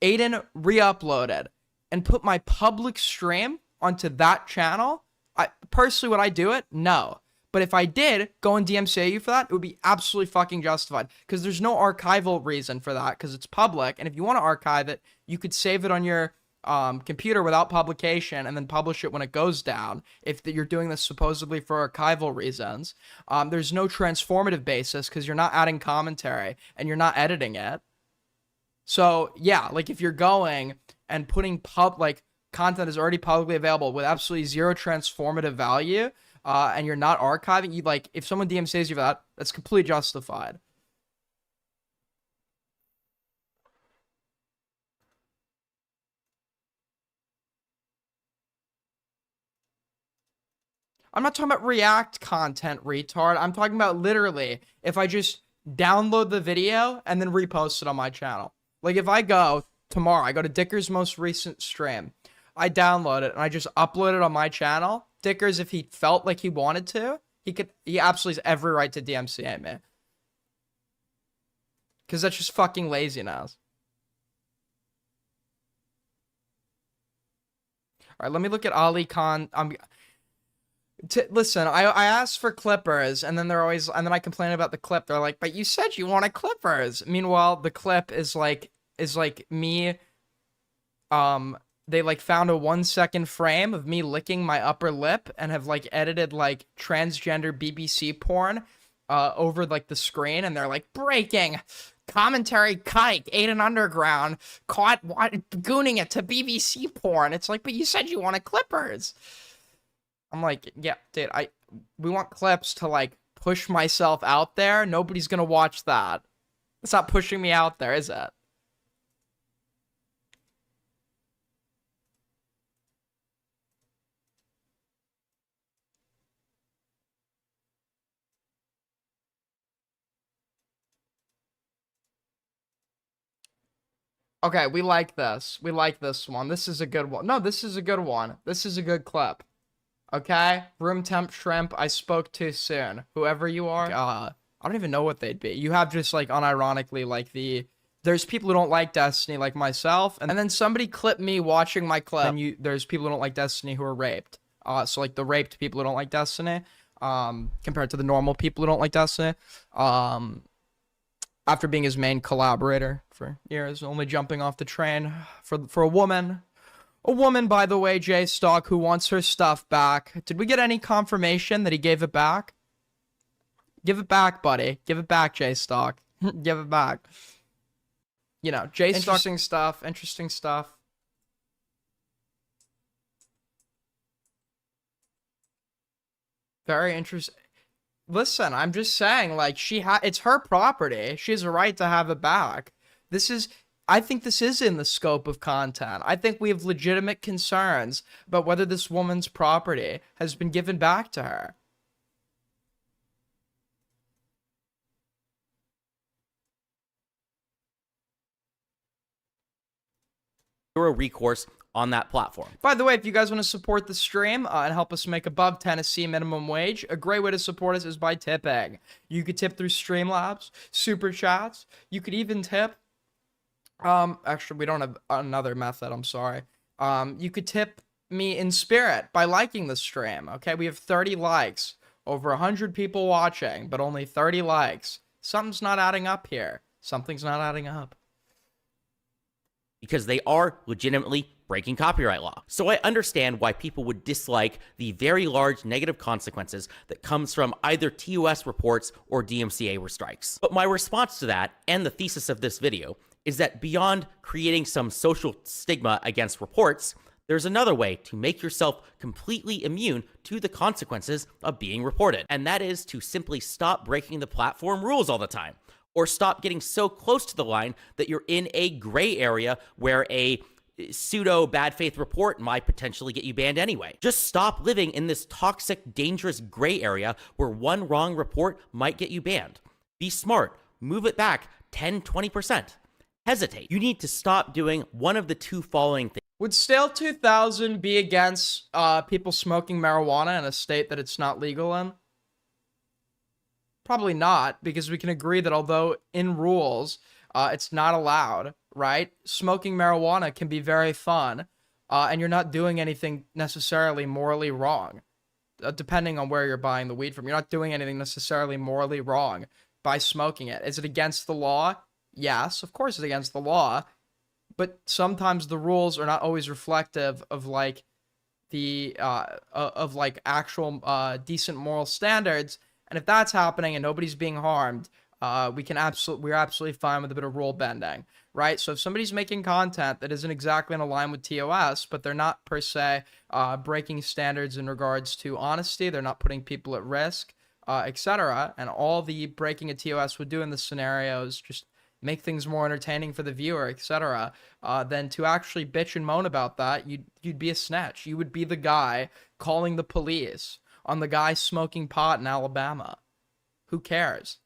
Aiden Reuploaded, and put my public stream onto that channel, personally, would I do it? No. But if I did go and DMCA you for that, it would be absolutely fucking justified, because there's no archival reason for that, because it's public, and if you want to archive it, you could save it on your computer without publication and then publish it when it goes down, if you're doing this supposedly for archival reasons. There's no transformative basis because you're not adding commentary and you're not editing it. So yeah, like if you're going and putting content is already publicly available with absolutely zero transformative value, and you're not archiving, if someone DMCAs you for that, that's completely justified. I'm not talking about React content, retard. I'm talking about literally if I just download the video and then repost it on my channel. Like if I go tomorrow, I go to Dicker's most recent stream, I download it and I just upload it on my channel. Dickers, if he felt like he wanted to, he absolutely has every right to DMCA me. Because that's just fucking laziness. Alright, let me look at Ali Khan. Listen, I asked for clippers, and then I complain about the clip. They're like, but you said you wanted clippers. Meanwhile, the clip is like me, they found a 1-second frame of me licking my upper lip and have edited transgender BBC porn over the screen, and they're like, breaking commentary kike, Aiden Underground caught gooning it to BBC porn. It's like, but you said you wanted clippers. I'm like, yeah, dude, we want clips to push myself out there. Nobody's gonna watch that. It's not pushing me out there, is it? Okay, we like this. We like this one. This is a good one. No, this is a good one. This is a good clip. Okay? Room temp shrimp, I spoke too soon. Whoever you are, I don't even know what they'd be. You have just unironically there's people who don't like Destiny like myself, and then somebody clipped me watching my clip, and there's people who don't like Destiny who are raped. So the raped people who don't like Destiny, compared to the normal people who don't like Destiny. After being his main collaborator for years, only jumping off the train for a woman. A woman, by the way, J-Stock, who wants her stuff back. Did we get any confirmation that he gave it back? Give it back, buddy. Give it back, J-Stock. Give it back. You know, J-Stock. Interesting stuff. Very interesting. Listen, I'm just saying, it's her property. She has a right to have it back. I think this is in the scope of content. I think we have legitimate concerns about whether this woman's property has been given back to her. Zero recourse on that platform. By the way, if you guys want to support the stream and help us make above Tennessee minimum wage, a great way to support us is by tipping. You could tip through Streamlabs, Super Chats. You could even tip Actually, we don't have another method. I'm sorry. You could tip me in spirit by liking the stream. Okay, we have 30 likes, over 100 people watching, but only 30 likes. Something's not adding up here. Something's not adding up. Because they are legitimately breaking copyright law. So I understand why people would dislike the very large negative consequences that comes from either TOS reports or DMCA strikes. But my response to that, and the thesis of this video, is that beyond creating some social stigma against reports, there's another way to make yourself completely immune to the consequences of being reported. And that is to simply stop breaking the platform rules all the time. Or stop getting so close to the line that you're in a gray area where a pseudo bad faith report might potentially get you banned anyway. Just stop living in this toxic, dangerous gray area where one wrong report might get you banned. Be smart. Move it back 10, 20%. Hesitate. You need to stop doing one of the two following things. Would STALE2000 be against people smoking marijuana in a state that it's not legal in? Probably not, because we can agree that although in rules, it's not allowed, right? Smoking marijuana can be very fun, and you're not doing anything necessarily morally wrong, depending on where you're buying the weed from. You're not doing anything necessarily morally wrong by smoking it. Is it against the law? Yes, of course it's against the law, but sometimes the rules are not always reflective of like the actual decent moral standards. And if that's happening and nobody's being harmed, we're absolutely fine with a bit of rule bending, right? So if somebody's making content that isn't exactly in line with TOS, but they're not per se breaking standards in regards to honesty, they're not putting people at risk, etc., and all the breaking a TOS would do in this scenario is just make things more entertaining for the viewer, etc., then to actually bitch and moan about that, you'd be a snitch. You would be the guy calling the police on the guy smoking pot in Alabama. Who cares?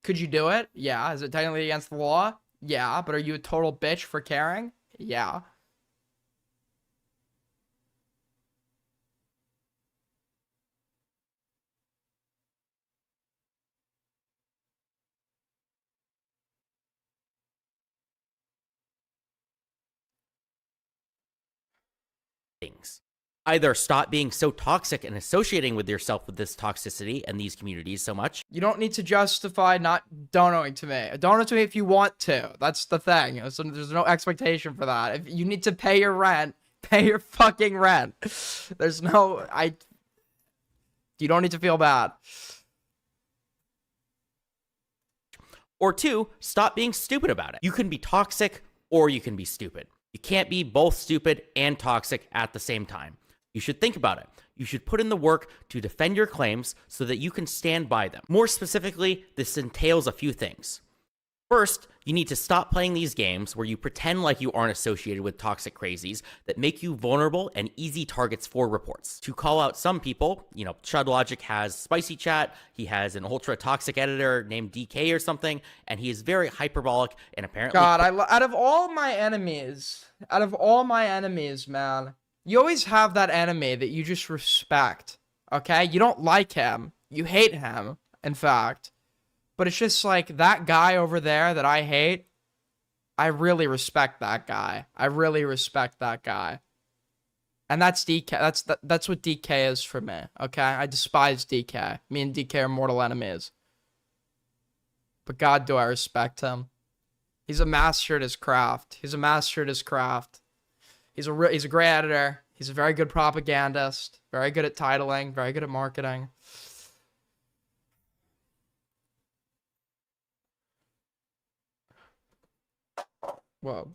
Could you do it? Yeah. Is it technically against the law? Yeah. But are you a total bitch for caring? Yeah. Either stop being so toxic and associating with yourself with this toxicity and these communities so much. You don't need to justify not donating to me. Donate to me if you want to. That's the thing. So there's no expectation for that. If you need to pay your rent, pay your fucking rent. There's no... You don't need to feel bad. Or two, stop being stupid about it. You can be toxic or you can be stupid. You can't be both stupid and toxic at the same time. You should think about it. You should put in the work to defend your claims so that you can stand by them. More specifically, this entails a few things. First, you need to stop playing these games where you pretend like you aren't associated with toxic crazies that make you vulnerable and easy targets for reports. To call out some people, you know, Chud Logic has Spicy Chat, he has an ultra toxic editor named DK or something, and he is very hyperbolic and apparently... God, out of all my enemies, man, you always have that enemy that you just respect, okay? You don't like him. You hate him, in fact. But it's just like that guy over there that I hate, I really respect that guy. I really respect that guy. And that's DK. That's what DK is for me, okay? I despise DK. Me and DK are mortal enemies. But God, do I respect him. He's a master at his craft. He's a master at his craft. He's a great editor. He's a very good propagandist. Very good at titling. Very good at marketing. Whoa.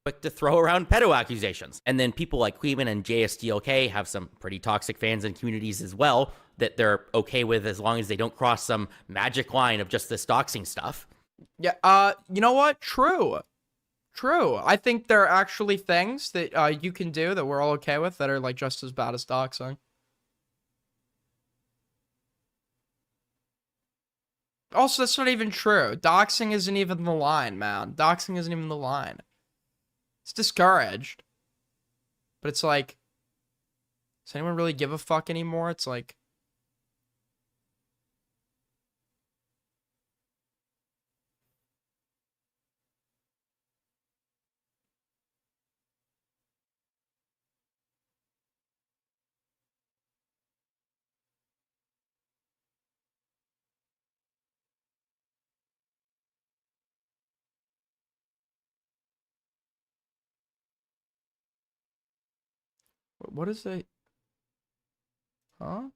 Quick to throw around pedo accusations. And then people like Queeman and JSDLK have some pretty toxic fans and communities as well that they're okay with as long as they don't cross some magic line of just this doxing stuff. Yeah, you know what? True. I think there are actually things that you can do that we're all okay with that are like just as bad as doxing. Also, that's not even true. Doxing isn't even the line, man. Doxing isn't even the line. It's discouraged. But it's like, does anyone really give a fuck anymore? It's like, What is they? Huh?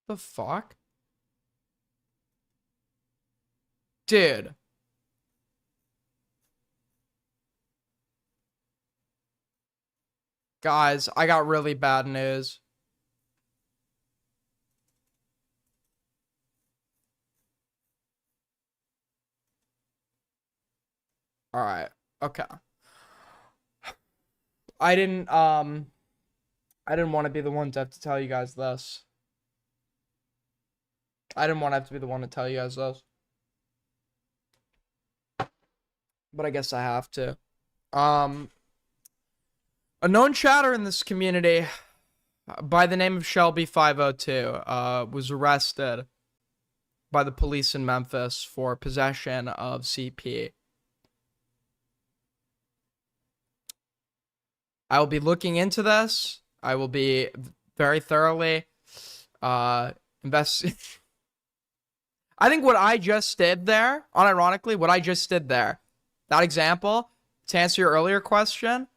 The fuck? Dude. Guys, I got really bad news. All right. Okay. I didn't want to be the one to have to tell you guys this. I didn't want to have to be the one to tell you guys this. But I guess I have to. A known chatter in this community by the name of Shelby502 was arrested by the police in Memphis for possession of CP. I will be looking into this. I will be very thoroughly invest. I think what I just did there, unironically, what I just did there, that example, to answer your earlier question,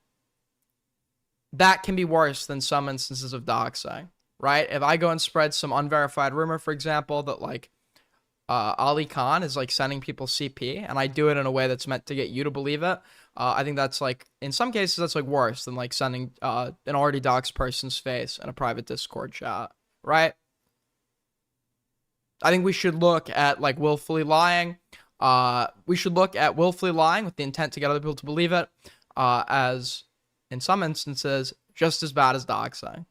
that can be worse than some instances of doxing, right? If I go and spread some unverified rumor, for example, that like Ali Khan is like sending people CP, and I do it in a way that's meant to get you to believe it, I think that's like, in some cases, that's like worse than like sending an already doxed person's face in a private Discord chat, right? I think we should look at like willfully lying. We should look at willfully lying with the intent to get other people to believe it, as in some instances just as bad as doxing.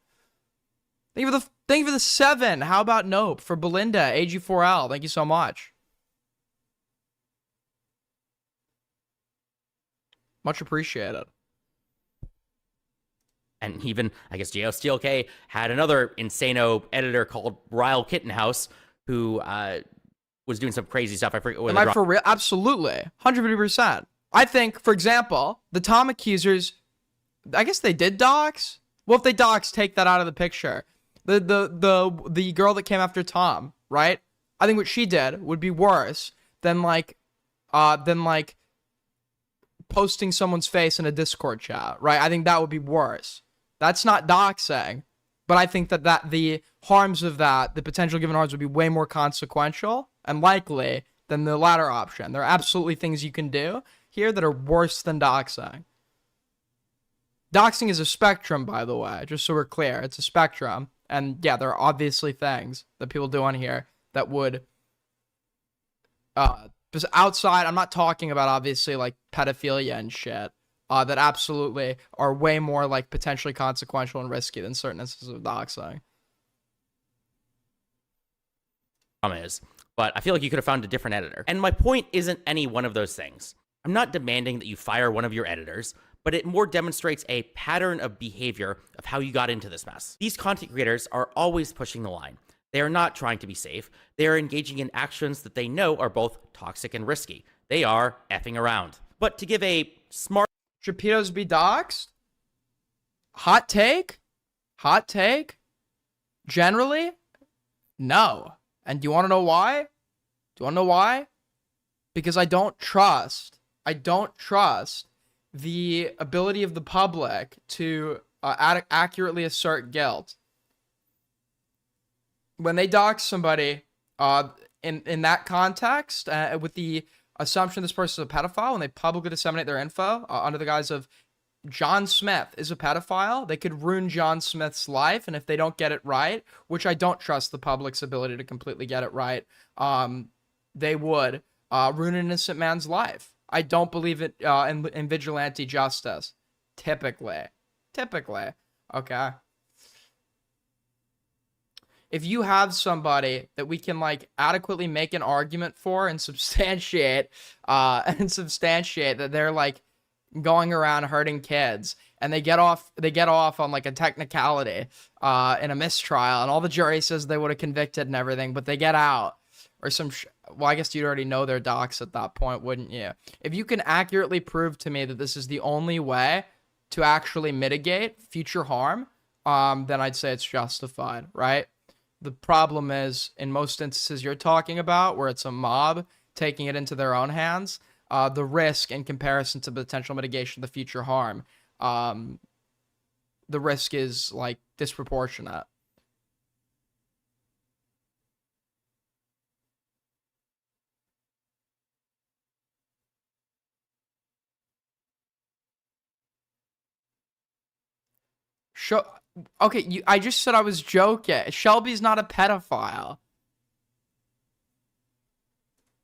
Thank you for the 7. How about Nope for Belinda AG4L? Thank you so much. Much appreciated. And even, I guess, JO Steel K had another insano editor called Ryle Kittenhouse who was doing some crazy stuff. I forget what. Am I for real? Absolutely. 150%. I think, for example, the Tom accusers, I guess they did dox? Well, if they dox, take that out of the picture. The girl that came after Tom, right? I think what she did would be worse than like posting someone's face in a Discord chat, right? I think that would be worse. That's not doxing, but I think that the harms of that, the potential given harms, would be way more consequential and likely than the latter option. There are absolutely things you can do here that are worse than doxing. Doxing is a spectrum, by the way, just so we're clear. It's a spectrum. And yeah, there are obviously things that people do on here that would, just outside, I'm not talking about obviously like pedophilia and shit, that absolutely are way more like potentially consequential and risky than certain instances of doxing. Is, but I feel like you could have found a different editor. And my point isn't any one of those things. I'm not demanding that you fire one of your editors, but it more demonstrates a pattern of behavior of how you got into this mess. These content creators are always pushing the line. They are not trying to be safe. They are engaging in actions that they know are both toxic and risky. They are effing around. But to give a smart... Should pedos be doxed? Hot take? Hot take? Generally? No. And do you want to know why? Do you want to know why? Because I don't trust the ability of the public to accurately assert guilt. When they dox somebody in that context, with the assumption this person is a pedophile, when they publicly disseminate their info under the guise of John Smith is a pedophile, they could ruin John Smith's life, and if they don't get it right, which I don't trust the public's ability to completely get it right, they would ruin an innocent man's life. I don't believe it in vigilante justice, typically. Okay. If you have somebody that we can like adequately make an argument for and substantiate that they're like going around hurting kids, and they get off on like a technicality in a mistrial, and all the jury says they would have convicted and everything, but they get out, or some well, I guess you'd already know their docs at that point, wouldn't you? If you can accurately prove to me that this is the only way to actually mitigate future harm, then I'd say it's justified, right? The problem is, in most instances you're talking about, where it's a mob taking it into their own hands, the risk in comparison to the potential mitigation of the future harm, the risk is like disproportionate. Okay, I just said I was joking. Shelby's not a pedophile.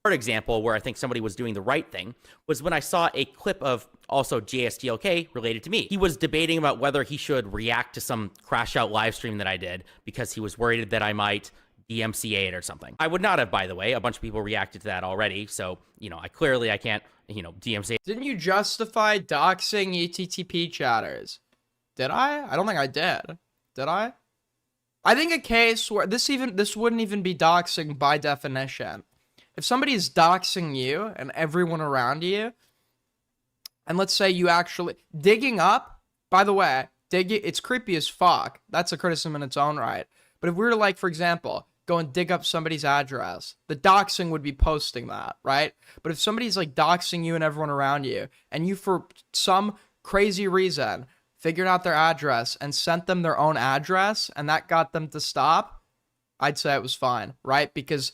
Example where I think somebody was doing the right thing was when I saw a clip of also JSTLK related to me. He was debating about whether he should react to some crash out live stream that I did because he was worried that I might DMCA it or something. I would not have, by the way. A bunch of people reacted to that already. So, I can't, DMCA. Didn't you justify doxing ETTP chatters? Did I? I don't think I did. Did I? I think a case where this wouldn't even be doxing by definition. If somebody is doxing you and everyone around you, and let's say you actually digging up, by the way, it's creepy as fuck. That's a criticism in its own right. But if we were to, like, for example, go and dig up somebody's address, the doxing would be posting that, right? But if somebody's like doxing you and everyone around you, and you for some crazy reason figured out their address and sent them their own address, and that got them to stop, I'd say it was fine, right? Because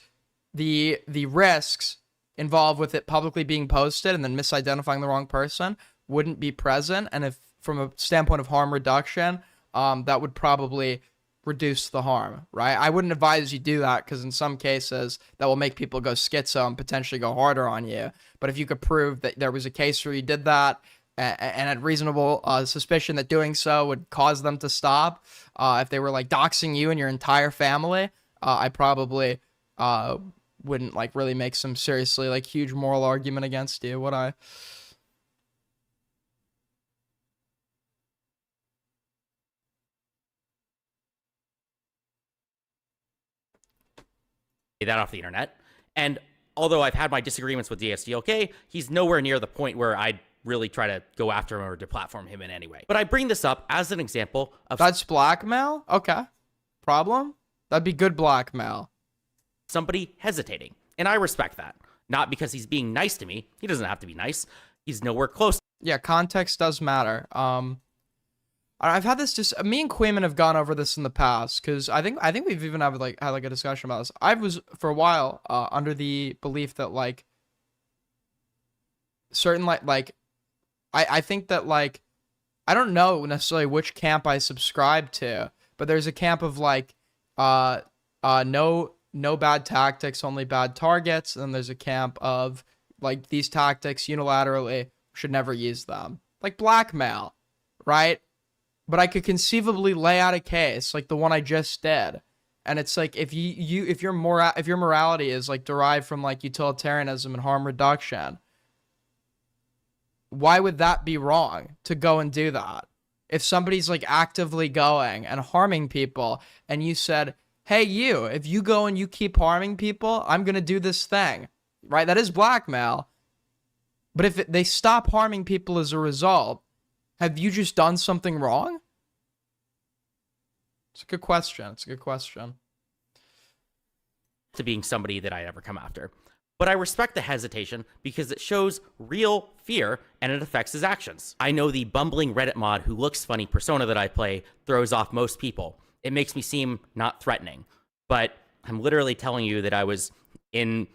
the risks involved with it publicly being posted and then misidentifying the wrong person wouldn't be present. And if from a standpoint of harm reduction, that would probably reduce the harm, right? I wouldn't advise you do that because in some cases that will make people go schizo and potentially go harder on you. But if you could prove that there was a case where you did that and had reasonable suspicion that doing so would cause them to stop, if they were like doxing you and your entire family, I probably wouldn't like really make some seriously like huge moral argument against you, would I? That off the internet. And although I've had my disagreements with DSTLK, he's nowhere near the point where I'd really try to go after him or deplatform him in any way. But I bring this up as an example of that's blackmail. Okay, problem. That'd be good blackmail. Somebody hesitating. And I respect that. Not because he's being nice to me. He doesn't have to be nice. He's nowhere close. Yeah, context does matter. I've had this me and Quayman have gone over this in the past because I think we've even had a discussion about this. I was for a while under the belief that like certain I think that like I don't know necessarily which camp I subscribe to, but there's a camp of like no bad tactics, only bad targets. And then there's a camp of like these tactics unilaterally should never use them, like blackmail, right? But I could conceivably lay out a case like the one I just did, and it's like if your morality is like derived from like utilitarianism and harm reduction, why would that be wrong to go and do that? If somebody's like actively going and harming people, and you said, hey, if you go and you keep harming people, I'm going to do this thing, right? That is blackmail. But if they stop harming people as a result, have you just done something wrong? It's a good question. To being somebody that I'd ever come after. But I respect the hesitation because it shows real fear and it affects his actions. I know the bumbling Reddit mod who looks funny persona that I play throws off most people. It makes me seem not threatening, but I'm literally telling you that I was in,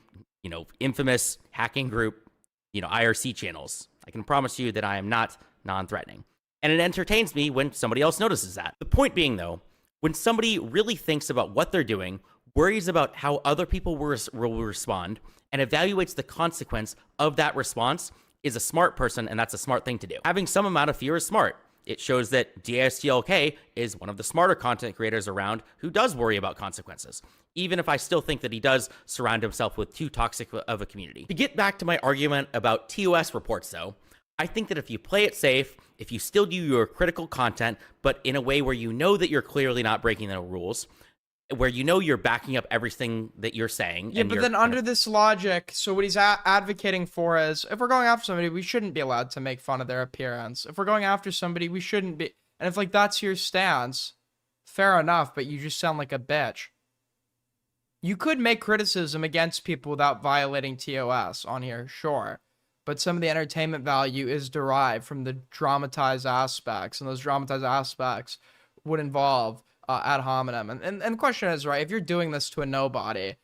infamous hacking group, IRC channels. I can promise you that I am not non-threatening. And it entertains me when somebody else notices that. The point being, though, when somebody really thinks about what they're doing, worries about how other people will respond, and evaluates the consequence of that response, is a smart person, and that's a smart thing to do. Having some amount of fear is smart. It shows that DSTLK is one of the smarter content creators around who does worry about consequences, even if I still think that he does surround himself with too toxic of a community. To get back to my argument about TOS reports, though, I think that if you play it safe, if you still do your critical content, but in a way where you know that you're clearly not breaking the rules, where you know you're backing up everything that you're saying. Yeah, and but you're then kind under of- this logic, so what he's advocating for is, if we're going after somebody, we shouldn't be allowed to make fun of their appearance. If we're going after somebody, we shouldn't be. And if, like, that's your stance, fair enough, but you just sound like a bitch. You could make criticism against people without violating TOS on here, sure. But some of the entertainment value is derived from the dramatized aspects, and those dramatized aspects would involve ad hominem. And the question is, right, if you're doing this to a nobody,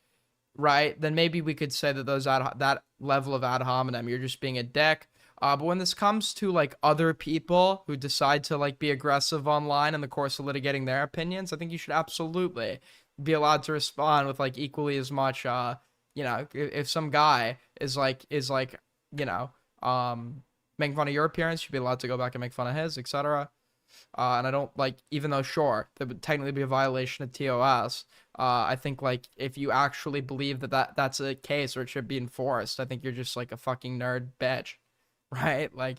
right, then maybe we could say that that level of ad hominem, you're just being a dick. But when this comes to, like, other people who decide to, like, be aggressive online in the course of litigating their opinions, I think you should absolutely be allowed to respond with, like, equally as much, if some guy is like, you know, making fun of your appearance, you'd be allowed to go back and make fun of his, etc. And I don't, like, even though, sure, that would technically be a violation of TOS, I think, like, if you actually believe that's a case or it should be enforced, I think you're just, like, a fucking nerd bitch, right? Like,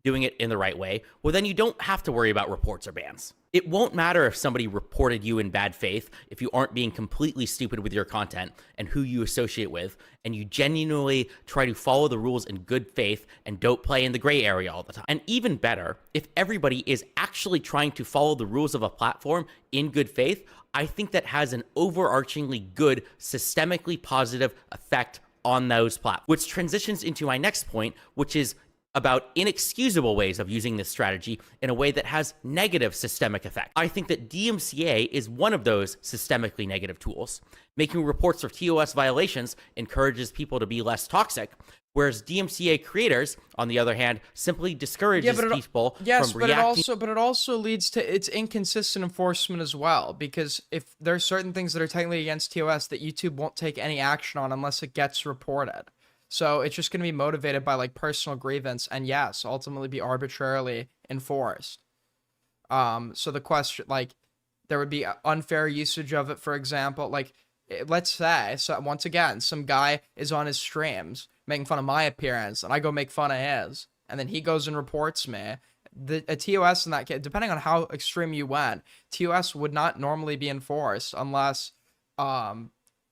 doing it in the right way, well, then you don't have to worry about reports or bans. It won't matter if somebody reported you in bad faith if you aren't being completely stupid with your content and who you associate with, and you genuinely try to follow the rules in good faith and don't play in the gray area all the time. And even better, if everybody is actually trying to follow the rules of a platform in good faith, I think that has an overarchingly good, systemically positive effect on those platforms. Which transitions into my next point, which is about inexcusable ways of using this strategy in a way that has negative systemic effect. I think that DMCA is one of those systemically negative tools. Making reports of TOS violations encourages people to be less toxic, whereas DMCA creators, on the other hand, simply discourages people from reacting. But it also leads to its inconsistent enforcement as well, because if there are certain things that are technically against TOS that YouTube won't take any action on unless it gets reported. So it's just going to be motivated by, like, personal grievance, and yes, ultimately be arbitrarily enforced. So the question, like, there would be unfair usage of it, for example. Like, let's say, so once again, some guy is on his streams making fun of my appearance, and I go make fun of his, and then he goes and reports me. A TOS in that case, depending on how extreme you went, TOS would not normally be enforced unless,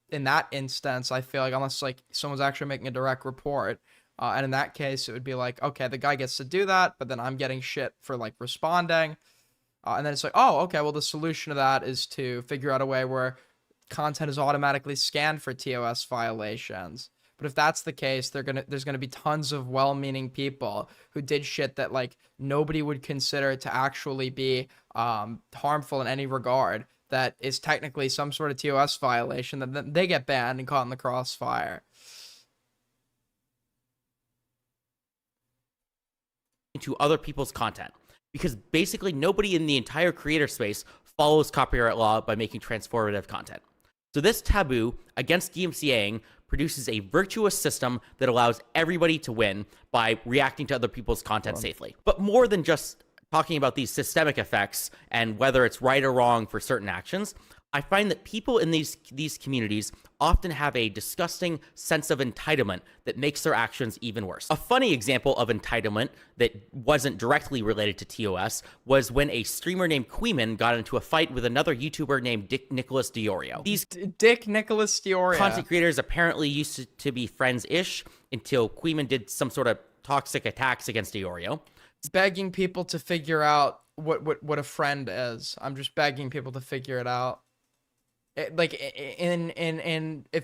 in that instance, I feel like, unless, like, someone's actually making a direct report, and in that case, it would be like, okay, the guy gets to do that, but then I'm getting shit for, like, responding, and then it's like, oh, okay, well, the solution to that is to figure out a way where content is automatically scanned for TOS violations. But if that's the case, there's gonna be tons of well-meaning people who did shit that, like, nobody would consider to actually be harmful in any regard, that is technically some sort of TOS violation, that they get banned and caught in the crossfire. Into other people's content, because basically nobody in the entire creator space follows copyright law by making transformative content. So this taboo against DMCAing produces a virtuous system that allows everybody to win by reacting to other people's content safely. But more than just talking about these systemic effects and whether it's right or wrong for certain actions, I find that people in these communities often have a disgusting sense of entitlement that makes their actions even worse. A funny example of entitlement that wasn't directly related to TOS was when a streamer named Queeman got into a fight with another YouTuber named Dick Nicholas Diorio. These Dick Nicholas Diorio content creators apparently used to be friends-ish until Queeman did some sort of toxic attacks against Diorio. Begging people to figure out what a friend is. I'm just begging people to figure it out. It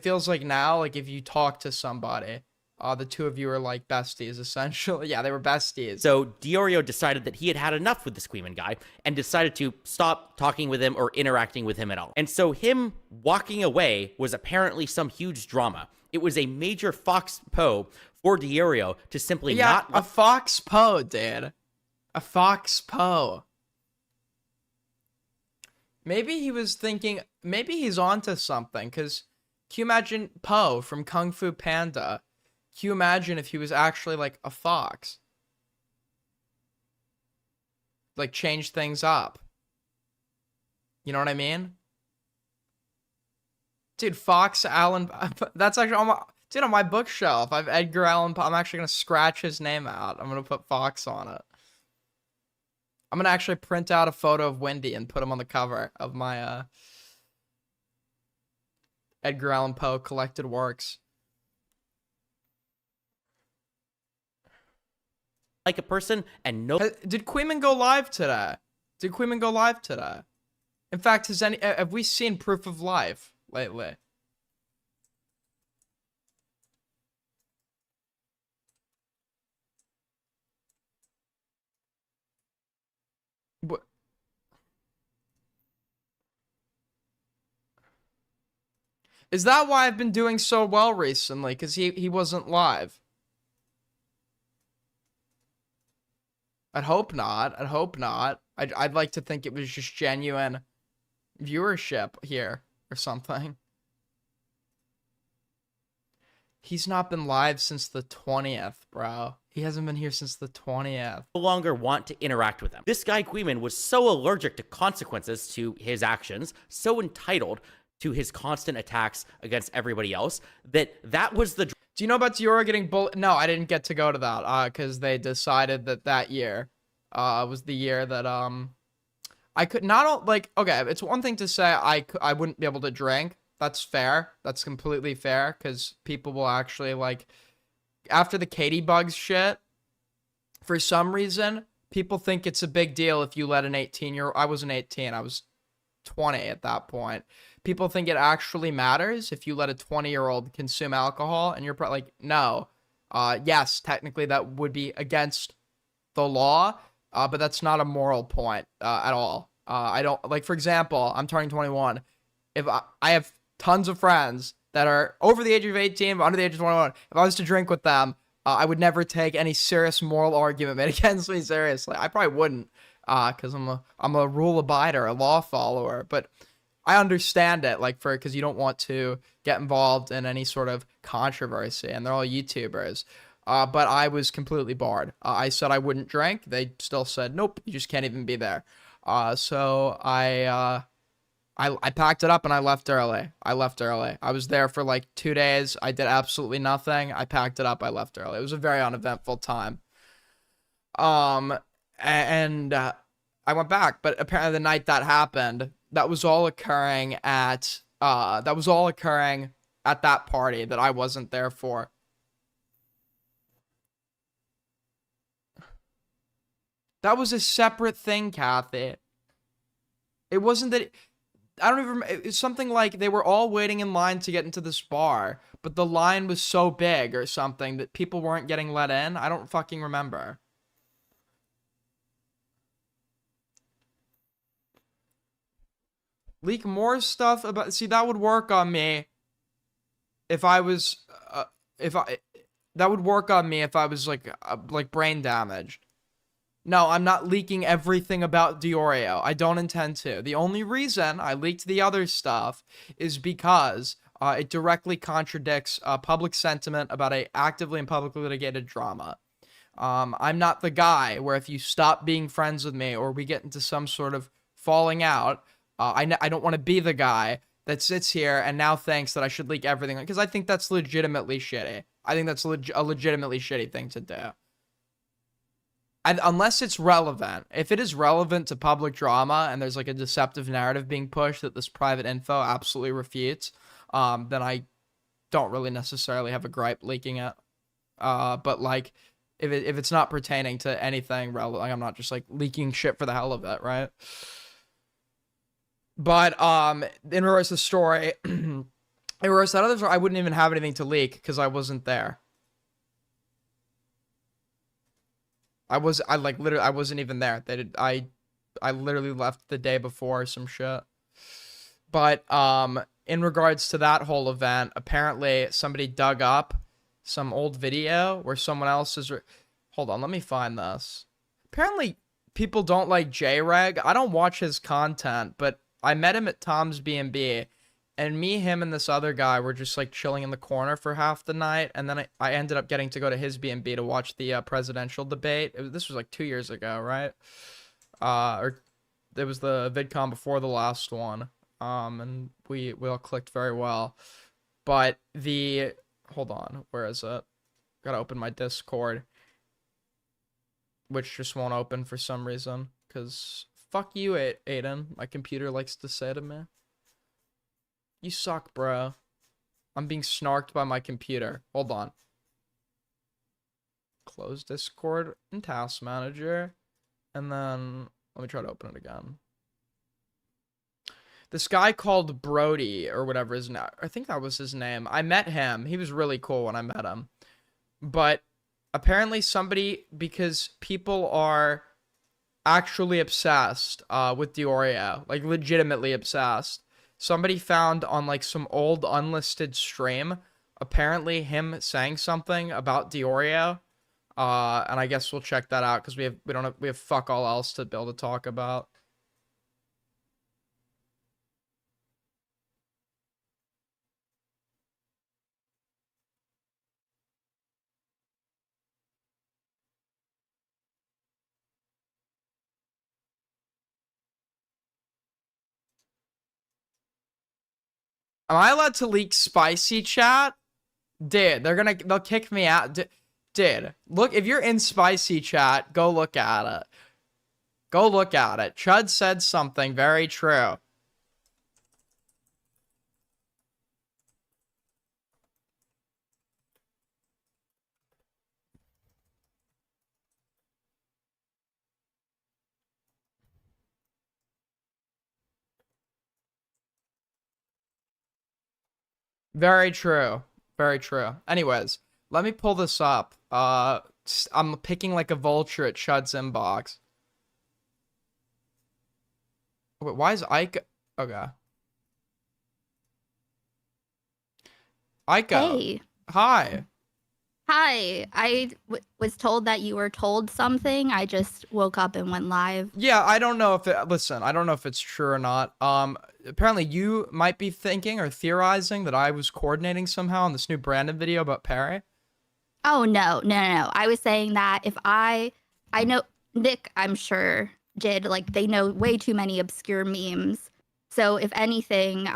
feels like now, like, if you talk to somebody, the two of you are like besties, essentially. Yeah, they were besties. So Diorio decided that he had had enough with this Queeman guy and decided to stop talking with him or interacting with him at all. And so him walking away was apparently some huge drama. It was a major fox po for Diorio to simply not... a fox po, dude. A fox po. Maybe he was thinking, maybe he's onto something, because can you imagine Po from Kung Fu Panda? Can you imagine if he was actually, like, a fox? Like, change things up. You know what I mean? Dude, Fox Allen, that's actually on my bookshelf. I have Edgar Allan Poe. I'm actually going to scratch his name out. I'm going to put Fox on it. I'm gonna actually print out a photo of Wendy and put him on the cover of my Edgar Allan Poe collected works. Like a person and no Did Queeman go live today? Did Queeman go live today? In fact, have we seen proof of life lately? What? Is that why I've been doing so well recently? Because he wasn't live. I'd hope not. I'd hope not. I'd like to think it was just genuine viewership here or something. He's not been live since the 20th, bro. He hasn't been here since the 20th. longer want to interact with them. This guy Queeman was so allergic to consequences to his actions, so entitled to his constant attacks against everybody else, that was the... Do you know about Diora getting bullied? No, I didn't get to go to that because they decided that year was the year that I could not, like, okay, it's one thing to say I wouldn't be able to drink. That's fair. That's completely fair because people will actually, like, after the Katie Bugs shit, for some reason, people think it's a big deal if you let an 18-year-old, I wasn't 18, I was 20 at that point. People think it actually matters if you let a 20-year-old consume alcohol, and you're probably like, no. Yes, technically that would be against the law, but that's not a moral point at all. I don't, like, for example, I'm turning 21. If I have tons of friends that are over the age of 18, but under the age of 21, if I was to drink with them, I would never take any serious moral argument made against me seriously. I probably wouldn't, because I'm a rule abider, a law follower, but I understand it, like, because you don't want to get involved in any sort of controversy, and they're all YouTubers. But I was completely barred. I said I wouldn't drink. They still said, nope, you just can't even be there. So I packed it up and I left early. I was there for like 2 days. I did absolutely nothing. I packed it up. I left early. It was a very uneventful time. And I went back, but apparently the night that happened, that was all occurring at that party that I wasn't there for. That was a separate thing, Kathy. It wasn't that. I don't even remember. It's something like they were all waiting in line to get into this bar, but the line was so big or something that people weren't getting let in. I don't fucking remember. Leak more stuff about. See, that would work on me if I was. That would work on me if I was like brain damaged. No, I'm not leaking everything about Diorio. I don't intend to. The only reason I leaked the other stuff is because it directly contradicts public sentiment about a actively and publicly litigated drama. I'm not the guy where if you stop being friends with me or we get into some sort of falling out, I don't want to be the guy that sits here and now thinks that I should leak everything, because I think that's legitimately shitty. I think that's a legitimately shitty thing to do. Unless it's relevant. If it is relevant to public drama and there's like a deceptive narrative being pushed that this private info absolutely refutes, then I don't really necessarily have a gripe leaking it. But like, if it's not pertaining to anything relevant, like, I'm not just like leaking shit for the hell of it, right? But in regards to the story, in regards to that other story, I wouldn't even have anything to leak because I wasn't there. I wasn't even there. I literally left the day before some shit. But in regards to that whole event, apparently somebody dug up some old video where someone else is. Hold on, let me find this. Apparently people don't like J-Reg. I don't watch his content, but I met him at Tom's B&B. And me, him, and this other guy were just like chilling in the corner for half the night. And then I ended up getting to go to his B&B to watch the presidential debate. This was like 2 years ago, right? Or it was the VidCon before the last one. And we all clicked very well. But hold on, where is it? Gotta open my Discord, which just won't open for some reason. Because fuck you, Aiden. My computer likes to say to me. You suck, bro. I'm being snarked by my computer. Hold on. Close Discord and Task Manager. And then let me try to open it again. This guy called Brody or whatever his name. I think that was his name. I met him. He was really cool when I met him. But apparently somebody, because people are actually obsessed with Diorio, like legitimately obsessed. Somebody found on like some old unlisted stream, apparently him saying something about Diorio. And I guess we'll check that out because we have fuck all else to be able to talk about. Am I allowed to leak spicy chat? Dude, they'll kick me out. Dude, look, if you're in spicy chat, go look at it. Go look at it. Chud said something very true. Very true. Very true. Anyways, let me pull this up. I'm picking like a vulture at Chud's inbox. Wait, why is Ike? Okay. Ike. Hey. Hi. Hi. I was told that you were told something. I just woke up and went live. Yeah, I don't know if listen, I don't know if it's true or not. Apparently you might be thinking or theorizing that I was coordinating somehow on this new Brandon video about Perry. Oh, no. I was saying that if I know Nick, I'm sure did, like, they know way too many obscure memes. So if anything,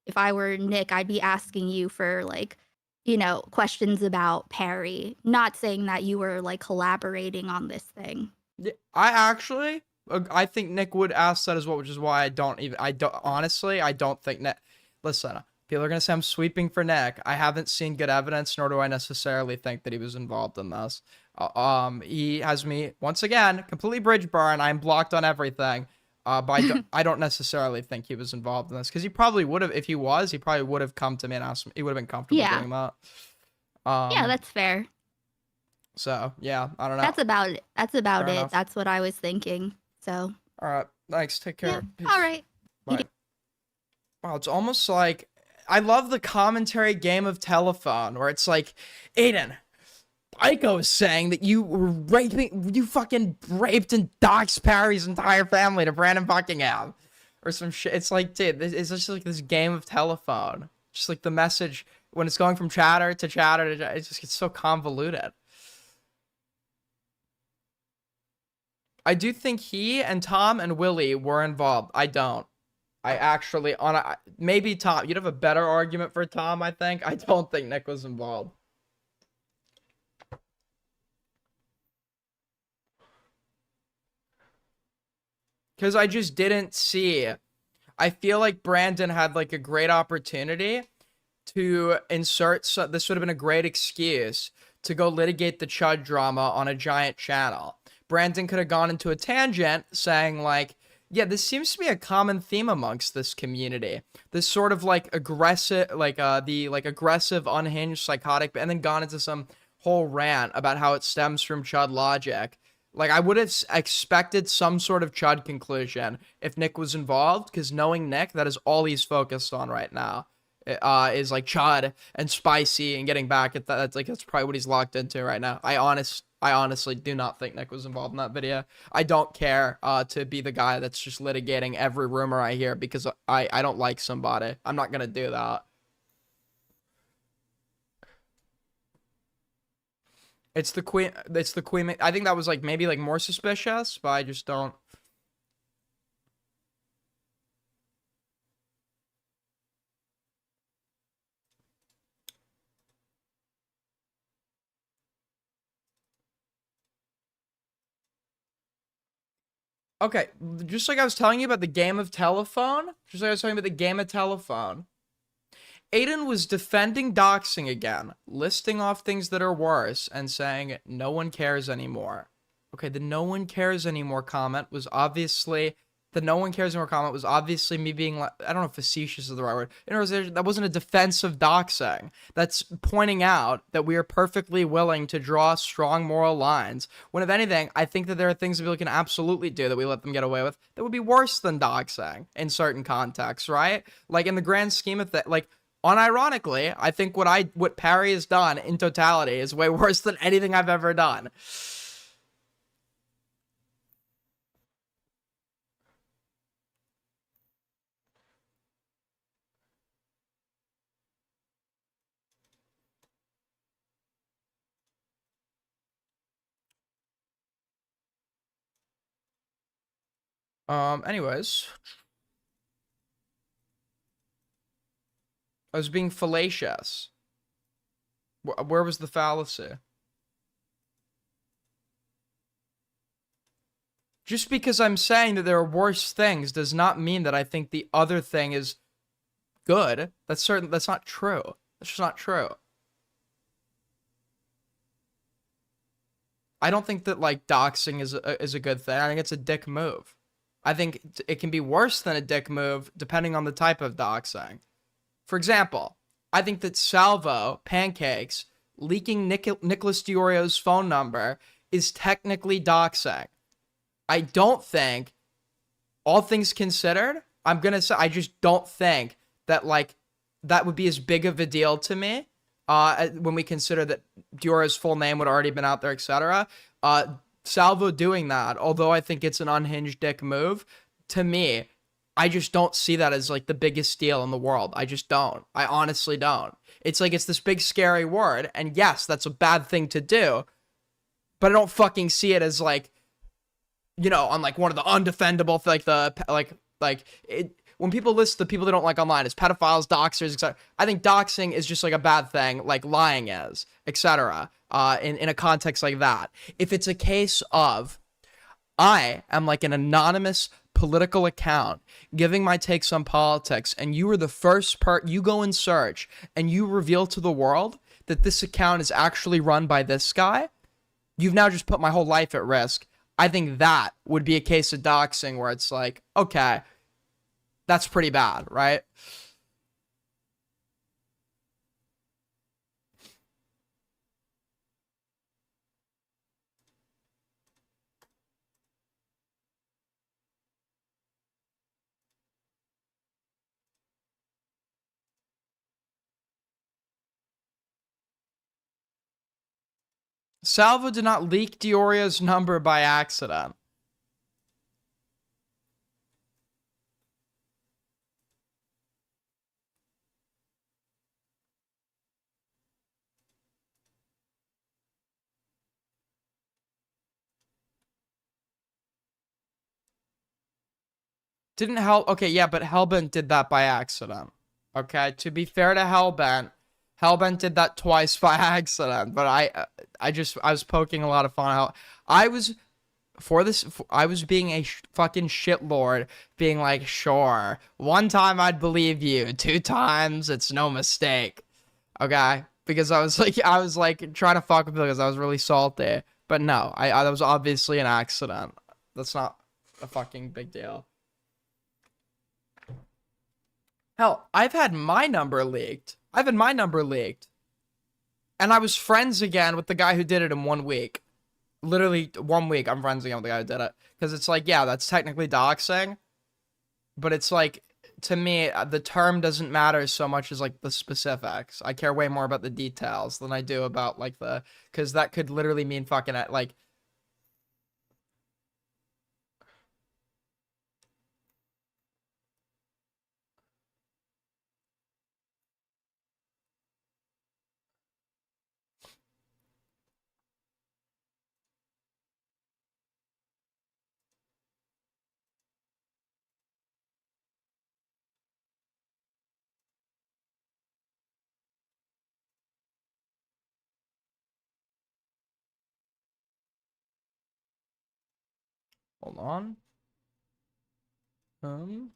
if I were Nick, I'd be asking you for, like, questions about Perry, not saying that you were like collaborating on this thing. I think Nick would ask that as well, which is why I don't honestly, I don't think Nick, listen, people are going to say I'm sweeping for Nick. I haven't seen good evidence, nor do I necessarily think that he was involved in this. He has me, once again, completely bridge burn. I'm blocked on everything. But I don't necessarily think he was involved in this because he probably would have, if he was, he probably would have come to me and asked me. He would have been comfortable doing that. Yeah, that's fair. So yeah, I don't know. That's about it. Fair enough. That's what I was thinking. So. All right, thanks. Take care. Yeah. Peace. All right. Bye. Wow, it's almost like I love the commentary game of telephone where it's like, Aiden, Aiko is saying that you fucking raped and doxed Perry's entire family to Brandon Buckingham. Or some shit. It's like, dude, it's just like this game of telephone. Just like the message, when it's going from chatter to chatter to chatter, it just gets so convoluted. I do think he and Tom and Willie were involved. I don't. I actually, maybe Tom, you'd have a better argument for Tom, I think. I don't think Nick was involved. Because I just didn't see. I feel like Brandon had like a great opportunity to insert. So this would have been a great excuse to go litigate the Chud drama on a giant channel. Brandon could have gone into a tangent saying like, yeah, this seems to be a common theme amongst this community. This sort of like aggressive, like aggressive, unhinged, psychotic, and then gone into some whole rant about how it stems from Chud logic. Like, I would have expected some sort of Chud conclusion if Nick was involved, because knowing Nick, that is all he's focused on right now. Is like Chud and spicy and getting back at that. That's probably what he's locked into right now. I honestly do not think Nick was involved in that video. I don't care to be the guy that's just litigating every rumor I hear because I don't like somebody. I'm not gonna do that. It's the queen. It's the queen. I think that was like maybe like more suspicious, but I just don't. Okay, just like I was telling you about the game of telephone, just like I was telling you about the game of telephone, Aiden was defending doxing again, listing off things that are worse and saying no one cares anymore. Okay, the no one cares anymore comment was obviously me being like, I don't know if facetious is the right word. In other words, that wasn't a defense of doxing. That's pointing out that we are perfectly willing to draw strong moral lines. When if anything, I think that there are things that people can absolutely do that we let them get away with that would be worse than doxing in certain contexts, right? Like in the grand scheme of that, like unironically, I think what Parry has done in totality is way worse than anything I've ever done. Anyways, I was being fallacious. Where was the fallacy? Just because I'm saying that there are worse things does not mean that I think the other thing is good. That's not true. That's just not true. I don't think that like doxing is a good thing. I think it's a dick move. I think it can be worse than a dick move depending on the type of doxing. For example, I think that Salvo Pancakes leaking Nicholas Diorio's phone number is technically doxing. I don't think, all things considered, I'm gonna say I just don't think that like that would be as big of a deal to me. When we consider that Diorio's full name would already been out there, etc. Salvo doing that, although I think it's an unhinged dick move, to me, I just don't see that as like the biggest deal in the world. I just don't. I honestly don't. It's like it's this big scary word, and yes, that's a bad thing to do, but I don't fucking see it as like, you know, on like one of the undefendable, like it. When people list the people they don't like online as pedophiles, doxers, etc., I think doxing is just like a bad thing, like lying is, etc. In a context like that, if it's a case of I am like an anonymous political account giving my takes on politics, and you are the first you go and search and you reveal to the world that this account is actually run by this guy, you've now just put my whole life at risk. I think that would be a case of doxing where it's like, okay, that's pretty bad, right? Salvo did not leak Diorio's number by accident. Didn't Hell okay, yeah, but Hellbent did that by accident. Okay, to be fair to Hellbent did that twice by accident, but I was poking a lot of fun out. I was I was being a fucking shitlord, being like, sure, one time I'd believe you, two times it's no mistake. Okay, because I was like trying to fuck with people because I was really salty, but no, I that was obviously an accident. That's not a fucking big deal. Hell, I've had my number leaked. And I was friends again with the guy who did it in 1 week. Literally 1 week, I'm friends again with the guy who did it. Because it's like, yeah, that's technically doxing. But it's like, to me, the term doesn't matter so much as like the specifics. I care way more about the details than I do about like the, because that could literally mean fucking like. Hold on. Um.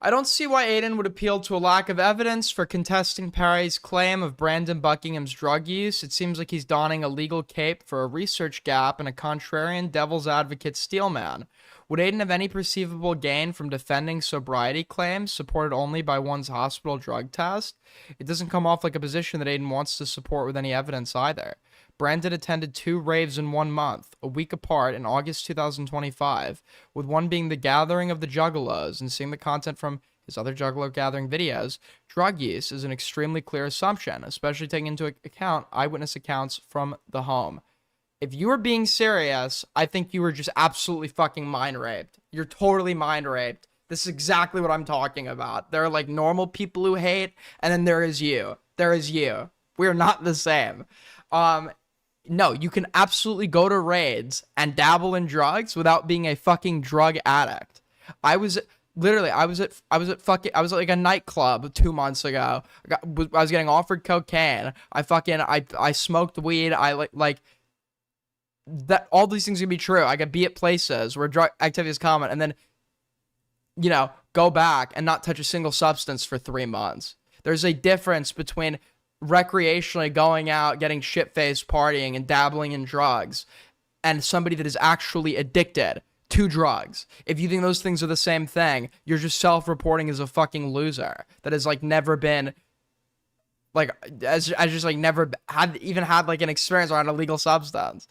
I don't see why Aiden would appeal to a lack of evidence for contesting Perry's claim of Brandon Buckingham's drug use. It seems like he's donning a legal cape for a research gap and a contrarian devil's advocate steelman. Would Aiden have any perceivable gain from defending sobriety claims supported only by one's hospital drug test? It doesn't come off like a position that Aiden wants to support with any evidence either. Brandon attended 2 raves in 1 month, a week apart in August 2025, with one being the gathering of the Juggalos, and seeing the content from his other Juggalo gathering videos. Drug use is an extremely clear assumption, especially taking into account eyewitness accounts from the home. If you were being serious, I think you were just absolutely fucking mind raped. You're totally mind raped. This is exactly what I'm talking about. There are like normal people who hate, and then there is you. There is you. We're not the same. No, you can absolutely go to raids and dabble in drugs without being a fucking drug addict. I was at like a nightclub 2 months ago. I was getting offered cocaine. I smoked weed. I like that. All these things can be true. I could be at places where drug activity is common, and then, you know, go back and not touch a single substance for 3 months. There's a difference between recreationally going out, getting shit-faced, partying, and dabbling in drugs, and somebody that is actually addicted to drugs. If you think those things are the same thing, you're just self-reporting as a fucking loser that has like never been like as just like never had like an experience around a legal substance.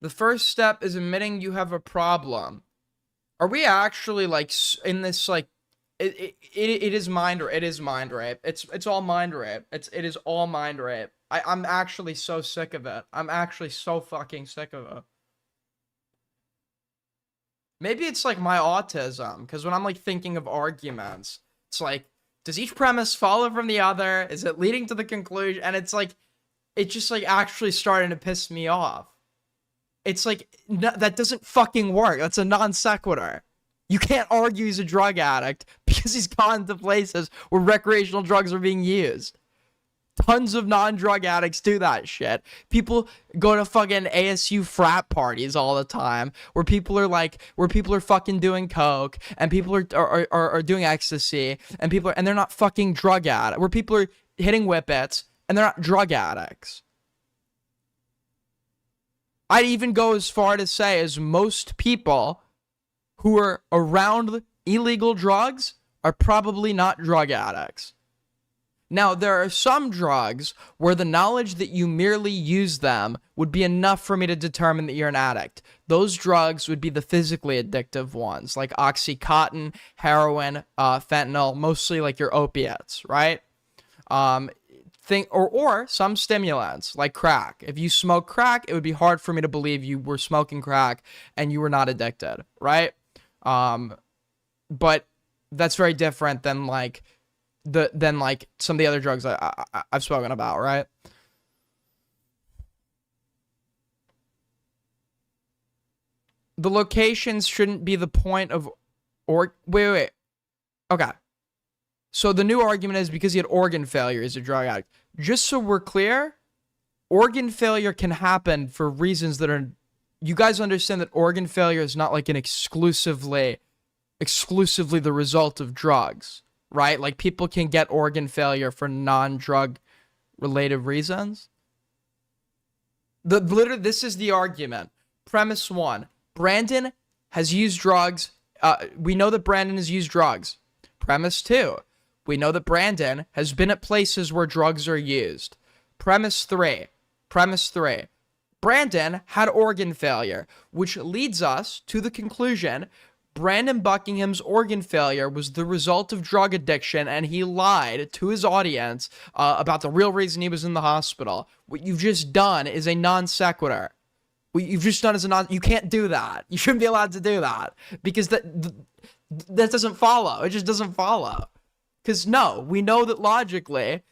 The first step is admitting you have a problem. Are we actually like in this like it is mind rape. It is mind rape. It's all mind rape. It is all mind rape. I'm actually so sick of it. I'm actually so fucking sick of it. Maybe it's like my autism, because when I'm like thinking of arguments, it's like, does each premise follow from the other? Is it leading to the conclusion? And it's like, it's just like actually starting to piss me off. It's like, no, that doesn't fucking work. That's a non sequitur. You can't argue he's a drug addict because he's gone to places where recreational drugs are being used. Tons of non-drug addicts do that shit. People go to fucking ASU frat parties all the time where people are fucking doing coke, and people are doing ecstasy, and they're not fucking drug addicts. Where people are hitting whippets and they're not drug addicts. I'd even go as far to say as most people who are around illegal drugs are probably not drug addicts. Now, there are some drugs where the knowledge that you merely use them would be enough for me to determine that you're an addict. Those drugs would be the physically addictive ones, like Oxycontin, heroin, fentanyl, mostly like your opiates, right? Or some stimulants like crack. If you smoke crack, it would be hard for me to believe you were smoking crack and you were not addicted, right? But that's very different than like some of the other drugs I've spoken about, right? The locations shouldn't be the point of wait. Okay. So the new argument is because he had organ failure as a drug addict. Just so we're clear, organ failure can happen for reasons that are, you guys understand that organ failure is not like an exclusively the result of drugs, right? Like people can get organ failure for non-drug related reasons. This is the argument. Premise 1, Brandon has used drugs. We know that Brandon has used drugs. Premise 2, we know that Brandon has been at places where drugs are used. Premise 3, Brandon had organ failure, which leads us to the conclusion Brandon Buckingham's organ failure was the result of drug addiction, and he lied to his audience about the real reason he was in the hospital. What you've just done is a non sequitur. What you've just done is a non. You can't do that. You shouldn't be allowed to do that because that doesn't follow. It just doesn't follow. Because no, we know that logically,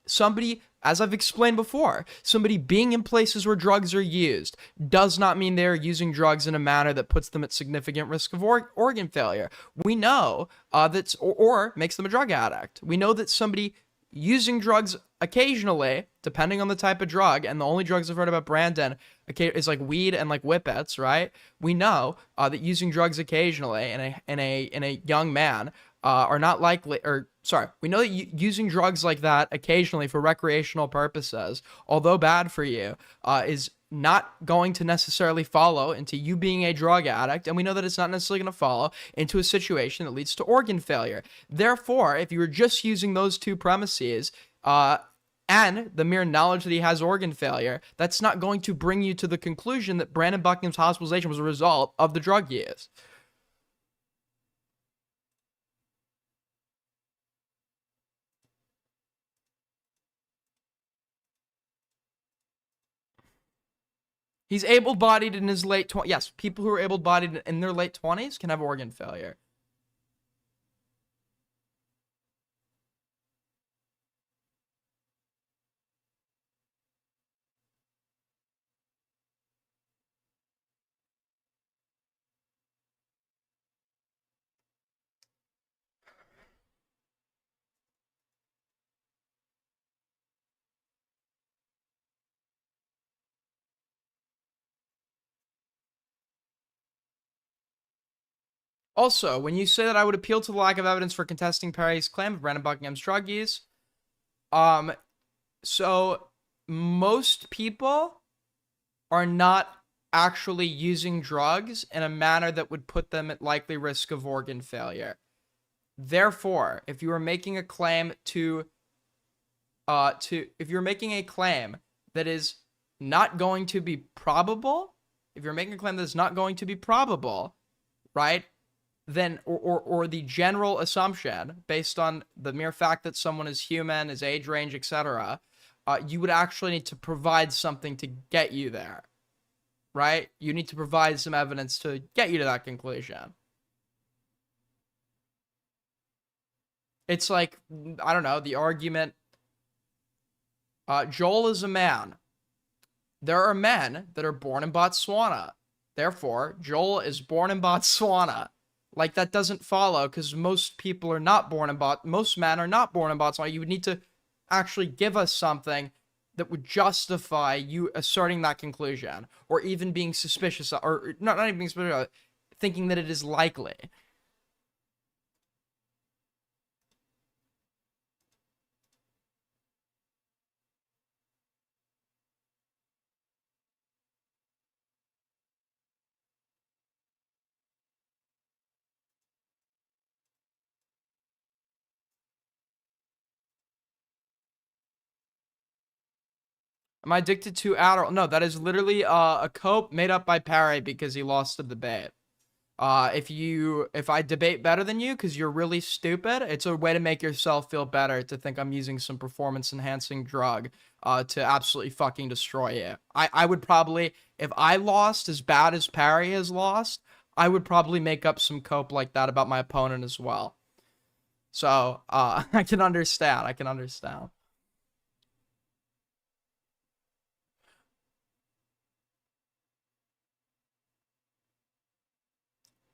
somebody, as I've explained before, somebody being in places where drugs are used does not mean they're using drugs in a manner that puts them at significant risk of organ failure. We know or makes them a drug addict. We know that somebody using drugs occasionally, depending on the type of drug, and the only drugs I've heard about Brandon is like weed and like whippets, right? We know that using drugs occasionally in a young man are not likely, we know that using drugs like that occasionally for recreational purposes, although bad for you, is not going to necessarily follow into you being a drug addict, and we know that it's not necessarily going to follow into a situation that leads to organ failure. Therefore, if you were just using those two premises, and the mere knowledge that he has organ failure, that's not going to bring you to the conclusion that Brandon Buckingham's hospitalization was a result of the drug use. He's able-bodied in his late 20s. Yes, people who are able-bodied in their late 20s can have organ failure. Also, when you say that I would appeal to the lack of evidence for contesting Perry's claim of Brandon Buckingham's drug use, so most people are not actually using drugs in a manner that would put them at likely risk of organ failure. Therefore, if you are making a claim if you're making a claim that is not going to be probable, right? Then, or the general assumption based on the mere fact that someone is human, his age range, etc., you would actually need to provide something to get you there, right? You need to provide some evidence to get you to that conclusion. It's like, I don't know, the argument, Joel is a man. There are men that are born in Botswana. Therefore, Joel is born in Botswana. Like, that doesn't follow, because most people are not born in most men are not born in Botswana. You would need to actually give us something that would justify you asserting that conclusion, or even being suspicious, or not even being suspicious, thinking that it is likely. Am I addicted to Adderall? No, that is literally a cope made up by Parry because he lost the debate. If I debate better than you because you're really stupid, it's a way to make yourself feel better to think I'm using some performance enhancing drug to absolutely fucking destroy you. I would probably, if I lost as bad as Parry has lost, I would probably make up some cope like that about my opponent as well. So, I can understand.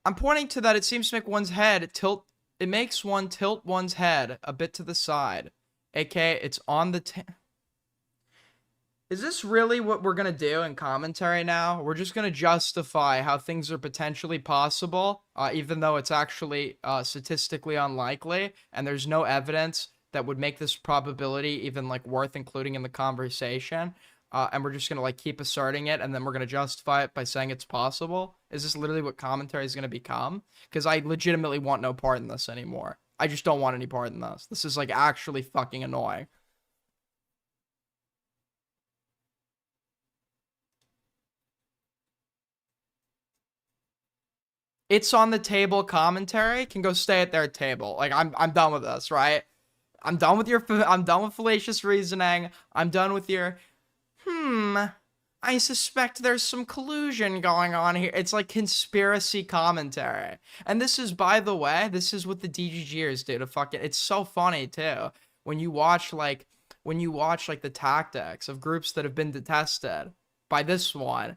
I'm pointing to that it seems to make one's head tilt. It makes one tilt one's head a bit to the side. AKA, it's on the... Is this really what we're going to do in commentary now? We're just going to justify how things are potentially possible, even though it's actually statistically unlikely, and there's no evidence that would make this probability even, like, worth including in the conversation. And we're just going to, like, keep asserting it, and then we're going to justify it by saying it's possible? Is this literally what commentary is going to become? Because I legitimately want no part in this anymore. I just don't want any part in this. This is, like, actually fucking annoying. it's on the table commentary can go stay at their table. Like I'm done with this, right? I'm done with fallacious reasoning. I'm done with your I suspect there's some collusion going on here. It's like conspiracy commentary. And this is, by the way, this is what the DGGers do to fucking, it's so funny too. When you watch like the tactics of groups that have been detested by this one,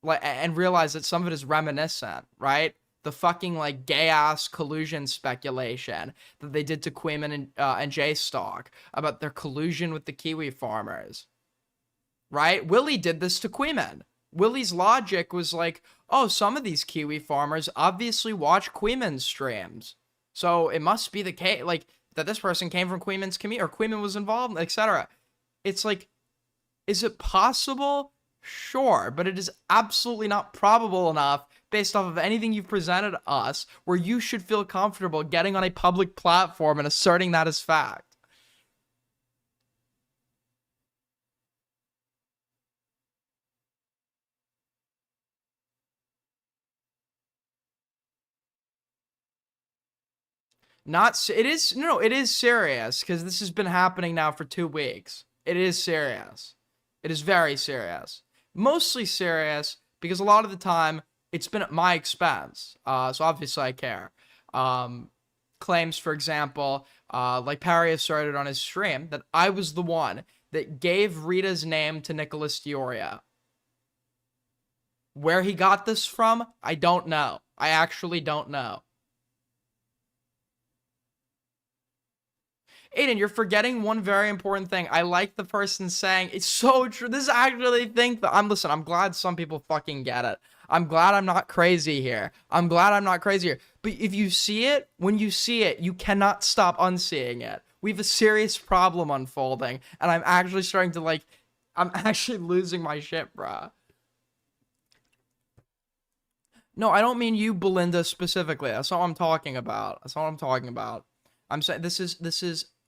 like, and realize that some of it is reminiscent, right? The fucking like gay ass collusion speculation that they did to Queeman and J Stock about their collusion with the Kiwi farmers. Right? Willie did this to Queeman. Willie's logic was like, oh, some of these Kiwi farmers obviously watch Queeman's streams. So it must be the case, like, that this person came from Queeman's community, or Queeman was involved, etc. It's like, is it possible? Sure, but it is absolutely not probable enough based off of anything you've presented us where you should feel comfortable getting on a public platform and asserting that as fact. It is serious because this has been happening now for 2 weeks. It is serious. It is very serious. Mostly serious because a lot of the time it's been at my expense. So obviously I care. Claims, for example, like Parry asserted on his stream that I was the one that gave Rita's name to Nicholas Diorio. Where he got this from, I don't know. I actually don't know. Aiden, you're forgetting one very important thing. I like the person saying, it's so true. This is actually think that I'm glad some people fucking get it. I'm glad I'm not crazy here. But if you see it, when you see it, you cannot stop unseeing it. We have a serious problem unfolding, and I'm actually starting to I'm actually losing my shit, bruh. No, I don't mean you, Belinda, specifically. That's not what I'm talking about. I'm saying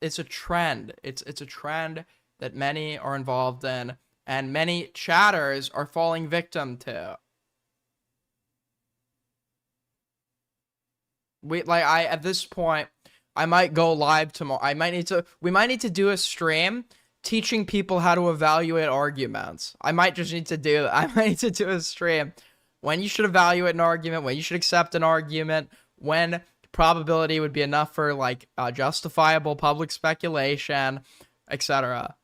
it's a trend. It's a trend that many are involved in and many chatters are falling victim to. At this point, I might go live tomorrow. We might need to do a stream teaching people how to evaluate arguments. I might need to do a stream when you should evaluate an argument, when you should accept an argument, when probability would be enough for justifiable public speculation, etc.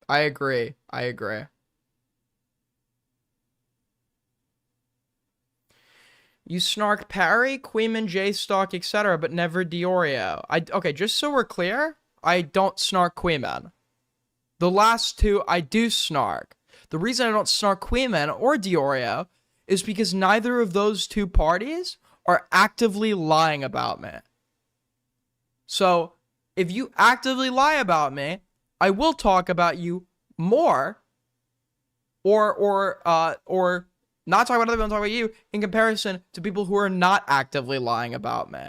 I agree. You snark Parry, Queeman, J-Stock, etc., but never Diorio. Okay, just so we're clear, I don't snark Queeman. The last two, I do snark. The reason I don't snark Queeman or Diorio is because neither of those two parties are actively lying about me. So, if you actively lie about me, I will talk about you more, or not talk about other people, talk about you in comparison to people who are not actively lying about me.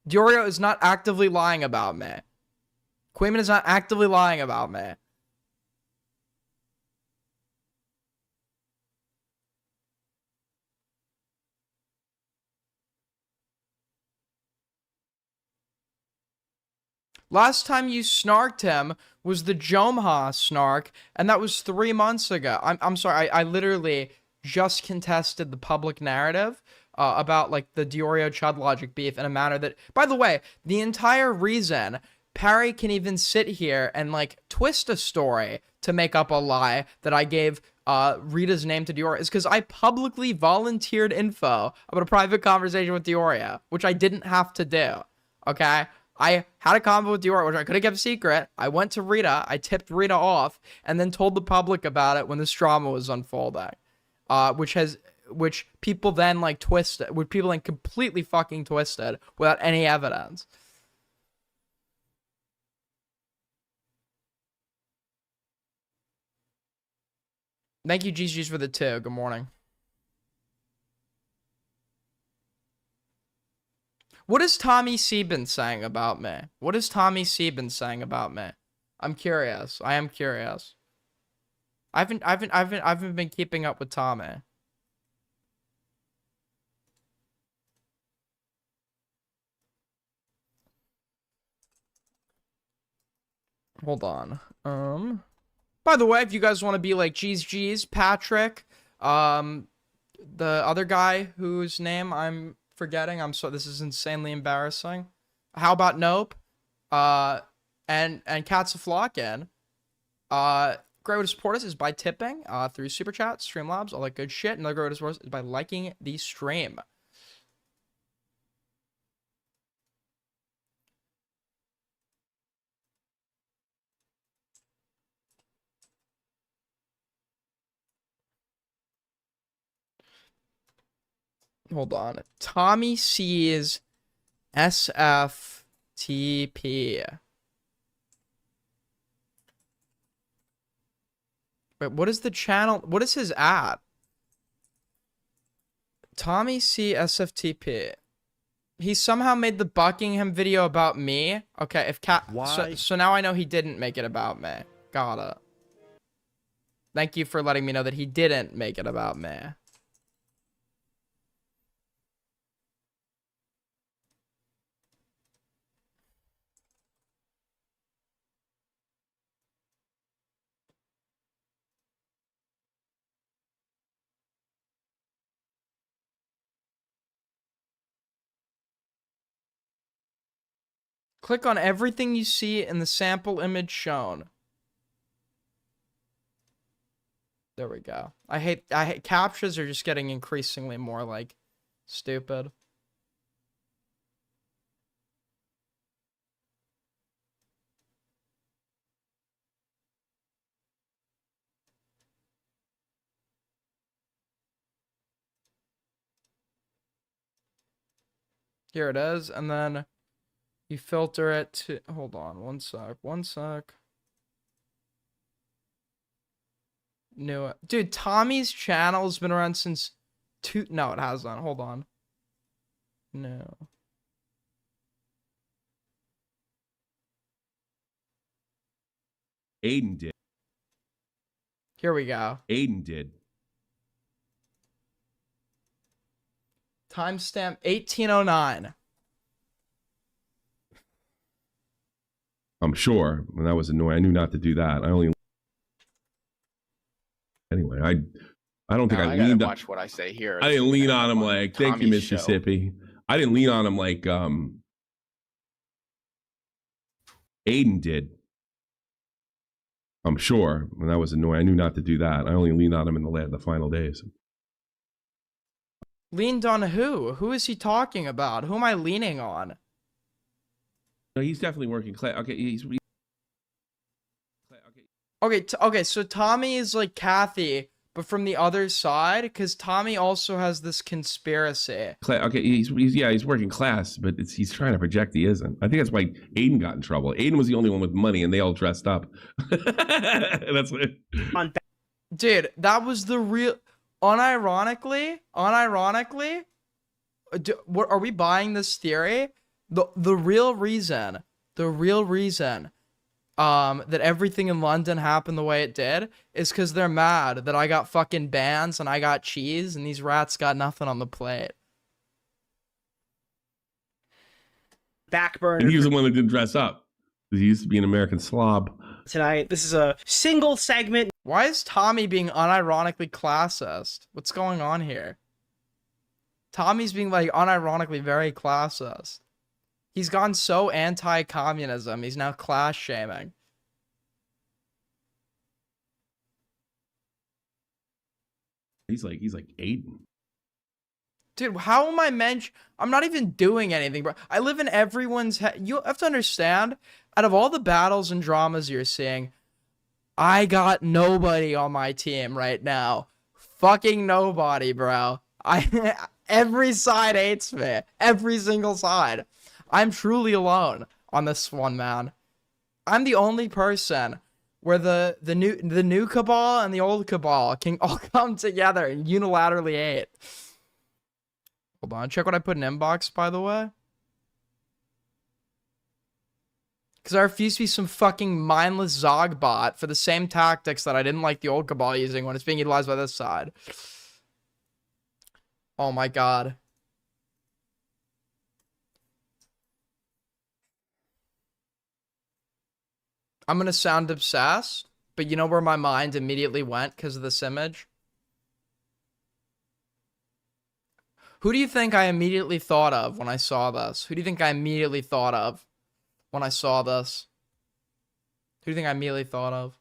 Diorio is not actively lying about me. Queeman is not actively lying about me. Last time you snarked him was the Jomha snark, and that was 3 months ago. I'm sorry, I literally just contested the public narrative about the Diorio Chud Logic beef in a manner that, by the way, the entire reason Parry can even sit here and twist a story to make up a lie that I gave Rita's name to Diorio is because I publicly volunteered info about a private conversation with Diorio, which I didn't have to do. Okay? I had a convo with Diorio, which I could have kept secret. I went to Rita, I tipped Rita off, and then told the public about it when this drama was unfolding. Which people then twisted, which people then completely fucking twisted without any evidence. Thank you, GG's, for the 2. Good morning. What has Tommy C been saying about me? What has Tommy C been saying about me? I'm curious. I am curious. I haven't been keeping up with Tommy. Hold on. By the way, if you guys want to be like G's, Patrick, the other guy whose name I'm forgetting, this is insanely embarrassing. How about Nope? And Cats of Flockin. Great way to support us is by tipping, through Super Chat, Streamlabs, all that good shit. Another great way to support us is by liking the stream. Hold on. Tommy C's SFTP. Wait, what is the channel? What is his at? Tommy C SFTP. He somehow made the Buckingham video about me. Okay, if Why? So now I know he didn't make it about me. Got it. Thank you for letting me know that he didn't make it about me. Click on everything you see in the sample image shown. There we go. I hate captures are just getting increasingly more like stupid. Here it is, and then you filter it to, hold on, one sec. New, dude, Tommy's channel's been around since no, it hasn't, hold on. No. Aiden did. Here we go. Aiden did. Timestamp 1809. I'm sure. And that was annoying. I knew not to do that. I only. Anyway, I don't think I gotta leaned. Watch what I say here. I didn't lean on him like. Thank you, Tommy's show. Mississippi. I didn't lean on him like Aiden did. I'm sure. And that was annoying. I knew not to do that. I only leaned on him in the final days. Leaned on who? Who is he talking about? Who am I leaning on? No, he's definitely working class. Okay, he's. Okay, so Tommy is like Kathy, but from the other side, because Tommy also has this conspiracy. Okay, he's working class, but he's trying to project he isn't. I think that's why Aiden got in trouble. Aiden was the only one with money, and they all dressed up. That's what. Dude, that was the real. Unironically, what are we buying this theory? The real reason that everything in London happened the way it did is because they're mad that I got fucking bands and I got cheese and these rats got nothing on the plate. Backburner. And he was the one that didn't dress up. He used to be an American slob. Tonight, this is a single segment. Why is Tommy being unironically classist? What's going on here? Tommy's being like unironically very classist. He's gone so anti-communism. He's now class shaming. He's like Aiden. Dude, how am I I'm not even doing anything, bro. I live in everyone's head. You have to understand, out of all the battles and dramas you're seeing, I got nobody on my team right now. Fucking nobody, bro. Every side hates me. Every single side. I'm truly alone on this one, man. I'm the only person where the new cabal and the old cabal can all come together and unilaterally hate. Hold on, check what I put in inbox, by the way. Because I refuse to be some fucking mindless Zogbot for the same tactics that I didn't like the old Cabal using when it's being utilized by this side. Oh my god. I'm gonna sound obsessed, but you know where my mind immediately went because of this image? Who do you think I immediately thought of when I saw this? Who do you think I immediately thought of when I saw this? Who do you think I immediately thought of?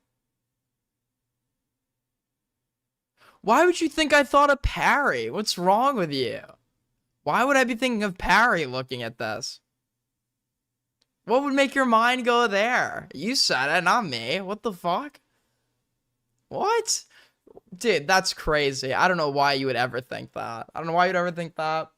Why would you think I thought of Parry? What's wrong with you? Why would I be thinking of Parry looking at this? What would make your mind go there? You said it, not me. What the fuck? What? Dude, that's crazy. I don't know why you would ever think that. I don't know why you'd ever think that.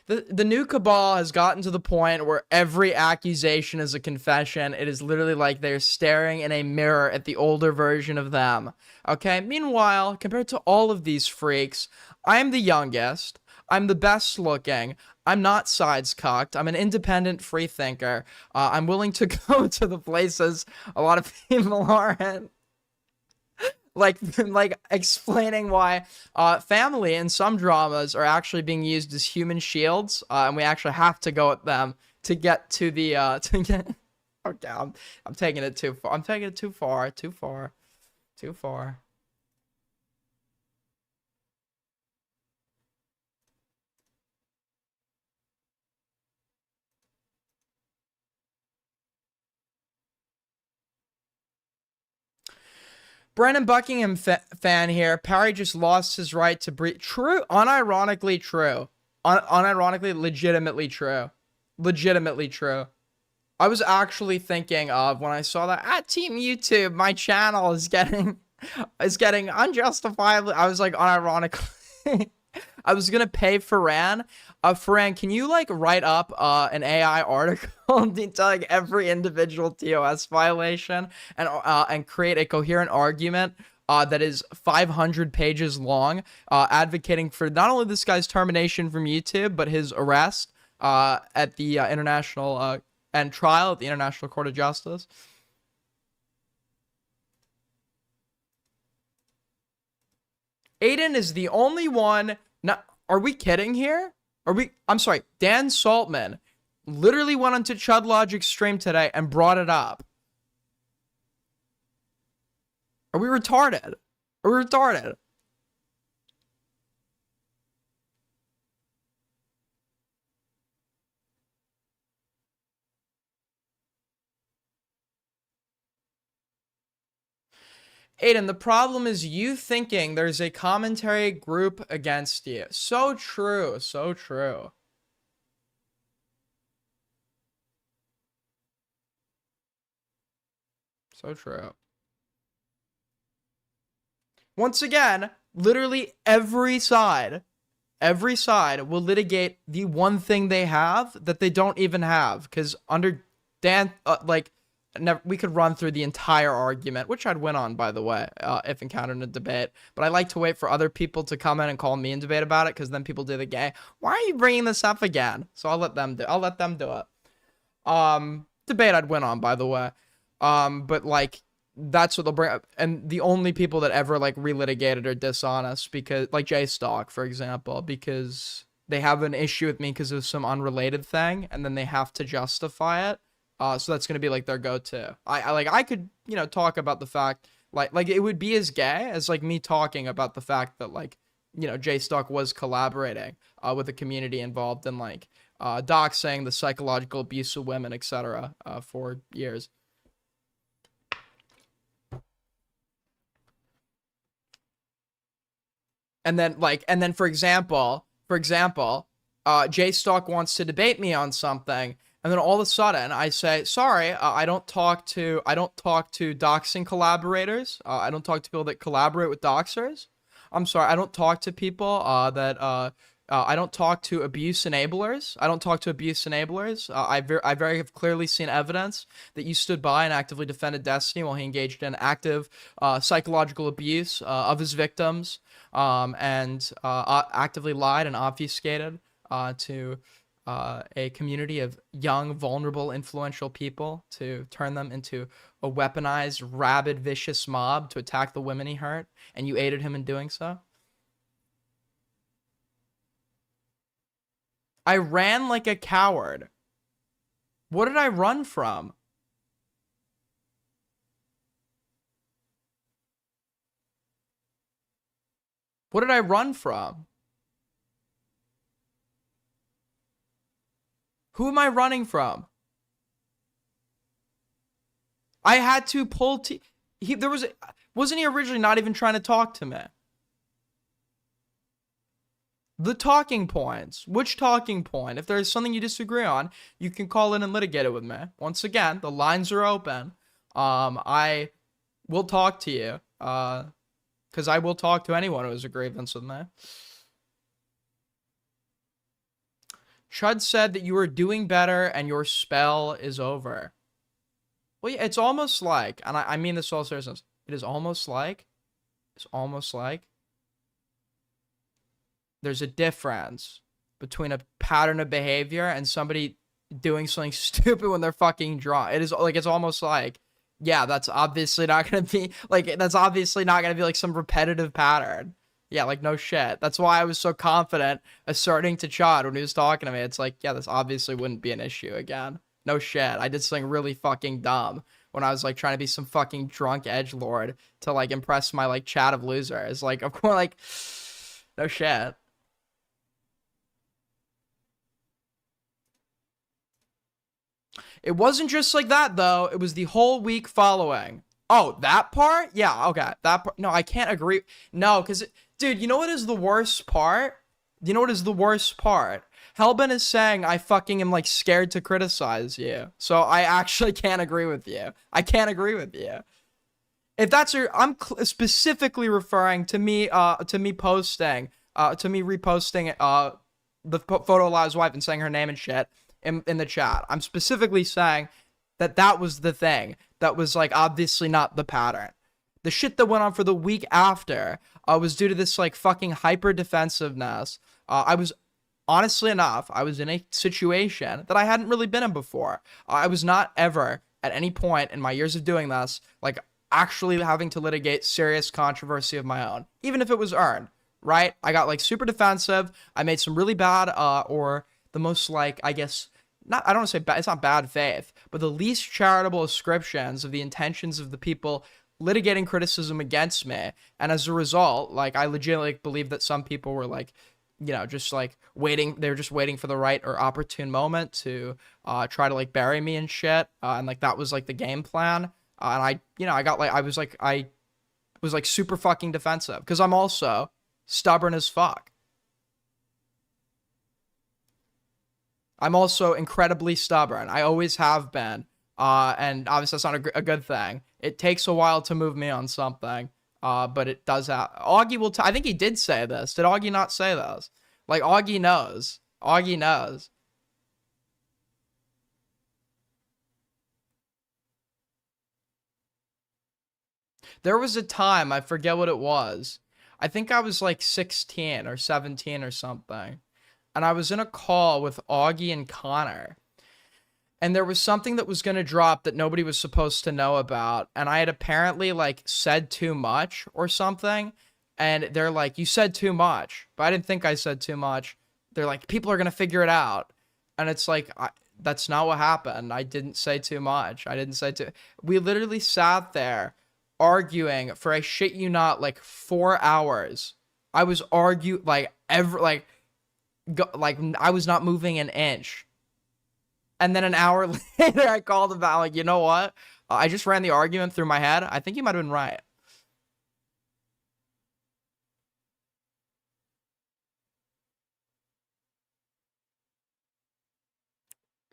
The new Cabal has gotten to the point where every accusation is a confession. It is literally like they're staring in a mirror at the older version of them. Okay? Meanwhile, compared to all of these freaks, I'm the youngest. I'm the best looking. I'm not sides cocked. I'm an independent free thinker. I'm willing to go to the places a lot of people aren't. Like explaining why family in some dramas are actually being used as human shields, and we actually have to go at them to get to the to get. Okay, I'm taking it too far. I'm taking it too far. Too far. Too far. Brandon Buckingham fan here. Parry just lost his right to breathe. True. Unironically true. Unironically, legitimately true. Legitimately true. I was actually thinking of when I saw that at Team YouTube, my channel is getting unjustifiably. I was like, unironically. I was gonna pay Ferran. Ferran, can you like write up an AI article detailing every individual TOS violation and create a coherent argument that is 500 pages long, advocating for not only this guy's termination from YouTube but his arrest at the international and trial at the International Court of Justice. Aiden is the only one. Now, are we kidding here? I'm sorry. Dan Saltman literally went onto Chud Logic's stream today and brought it up. Are we retarded? Are we retarded? Aiden, the problem is you thinking there's a commentary group against you. So true. So true. So true. Once again, literally every side will litigate the one thing they have that they don't even have. Because under Dan, we could run through the entire argument, which I'd win on, by the way, if encountered in a debate. But I like to wait for other people to come in and call me and debate about it, because then people do the gay. Why are you bringing this up again? So I'll let them do it. Debate I'd win on, by the way. But like that's what they'll bring up, and the only people that ever like relitigated are dishonest, because like J-Stock, for example, because they have an issue with me because of some unrelated thing, and then they have to justify it. So that's gonna be like their go-to. I could, talk about the fact like it would be as gay as like me talking about the fact that like, J-Stock was collaborating with the community involved in like doxing, the psychological abuse of women, etc. For years. And then for example, J-Stock wants to debate me on something. And then all of a sudden I say, sorry, I don't talk to doxing collaborators. I don't talk to people that collaborate with doxers. I'm sorry, I don't talk to people I don't talk to abuse enablers. I very have clearly seen evidence that you stood by and actively defended Destiny while he engaged in active psychological abuse of his victims, and actively lied and obfuscated to a community of young, vulnerable, influential people, to turn them into a weaponized, rabid, vicious mob to attack the women he hurt, and you aided him in doing so? I ran like a coward. What did I run from? What did I run from? Who am I running from? I had to pull wasn't he originally not even trying to talk to me? The talking points. Which talking point? If there's something you disagree on, you can call in and litigate it with me. Once again, the lines are open. I will talk to you. Because I will talk to anyone who has a grievance with me. Chud said that you were doing better and your spell is over. Well, yeah, it's almost like, and I mean this all seriousness, it's almost like there's a difference between a pattern of behavior and somebody doing something stupid when they're fucking drunk. It is like, it's almost like, yeah, that's obviously not gonna be like some repetitive pattern. Yeah, like no shit. That's why I was so confident asserting to Chad when he was talking to me. It's like, yeah, this obviously wouldn't be an issue again. No shit. I did something really fucking dumb when I was like trying to be some fucking drunk edgelord to like impress my like chat of losers. Like, of course, like, no shit. It wasn't just like that though. It was the whole week following. Oh, that part? Yeah, okay. That part. No, I can't agree. No, because, dude, you know what is the worst part? You know what is the worst part? Hellben is saying I fucking am like scared to criticize you. So I actually can't agree with you. I can't agree with you. If that's your, I'm specifically referring to me reposting the photo of Live's wife and saying her name and shit in the chat. I'm specifically saying that was the thing. That was like obviously not the pattern. The shit that went on for the week after was due to this like fucking hyper defensiveness. I was, honestly enough, I was in a situation that I hadn't really been in before. I was not ever at any point in my years of doing this like actually having to litigate serious controversy of my own, even if it was earned, right? I got like super defensive. I made some really bad or the most like, I guess, not, I don't want to say bad, it's not bad faith, but the least charitable ascriptions of the intentions of the people litigating criticism against me. And as a result, like, I legitimately believe that some people were like, you know, just like waiting, they were just waiting for the right or opportune moment to try to like bury me and shit. And like, that was like the game plan. And I, you know, I was like super fucking defensive because I'm also stubborn as fuck. I'm also incredibly stubborn. I always have been. And obviously that's not a good thing. It takes a while to move me on something. But it does have. Augie will. I think he did say this. Did Augie not say this? Like, Augie knows. Augie knows. There was a time, I forget what it was. I think I was like 16 or 17 or something. And I was in a call with Augie and Connor. And there was something that was going to drop that nobody was supposed to know about. And I had apparently like said too much or something. And they're like, you said too much. But I didn't think I said too much. They're like, people are going to figure it out. And it's like, that's not what happened. I didn't say too much. I didn't say too. We literally sat there arguing for, I shit you not, like 4 hours. I was like I was not moving an inch. And then an hour later, I called him back, like, you know what? I just ran the argument through my head. I think you might have been right.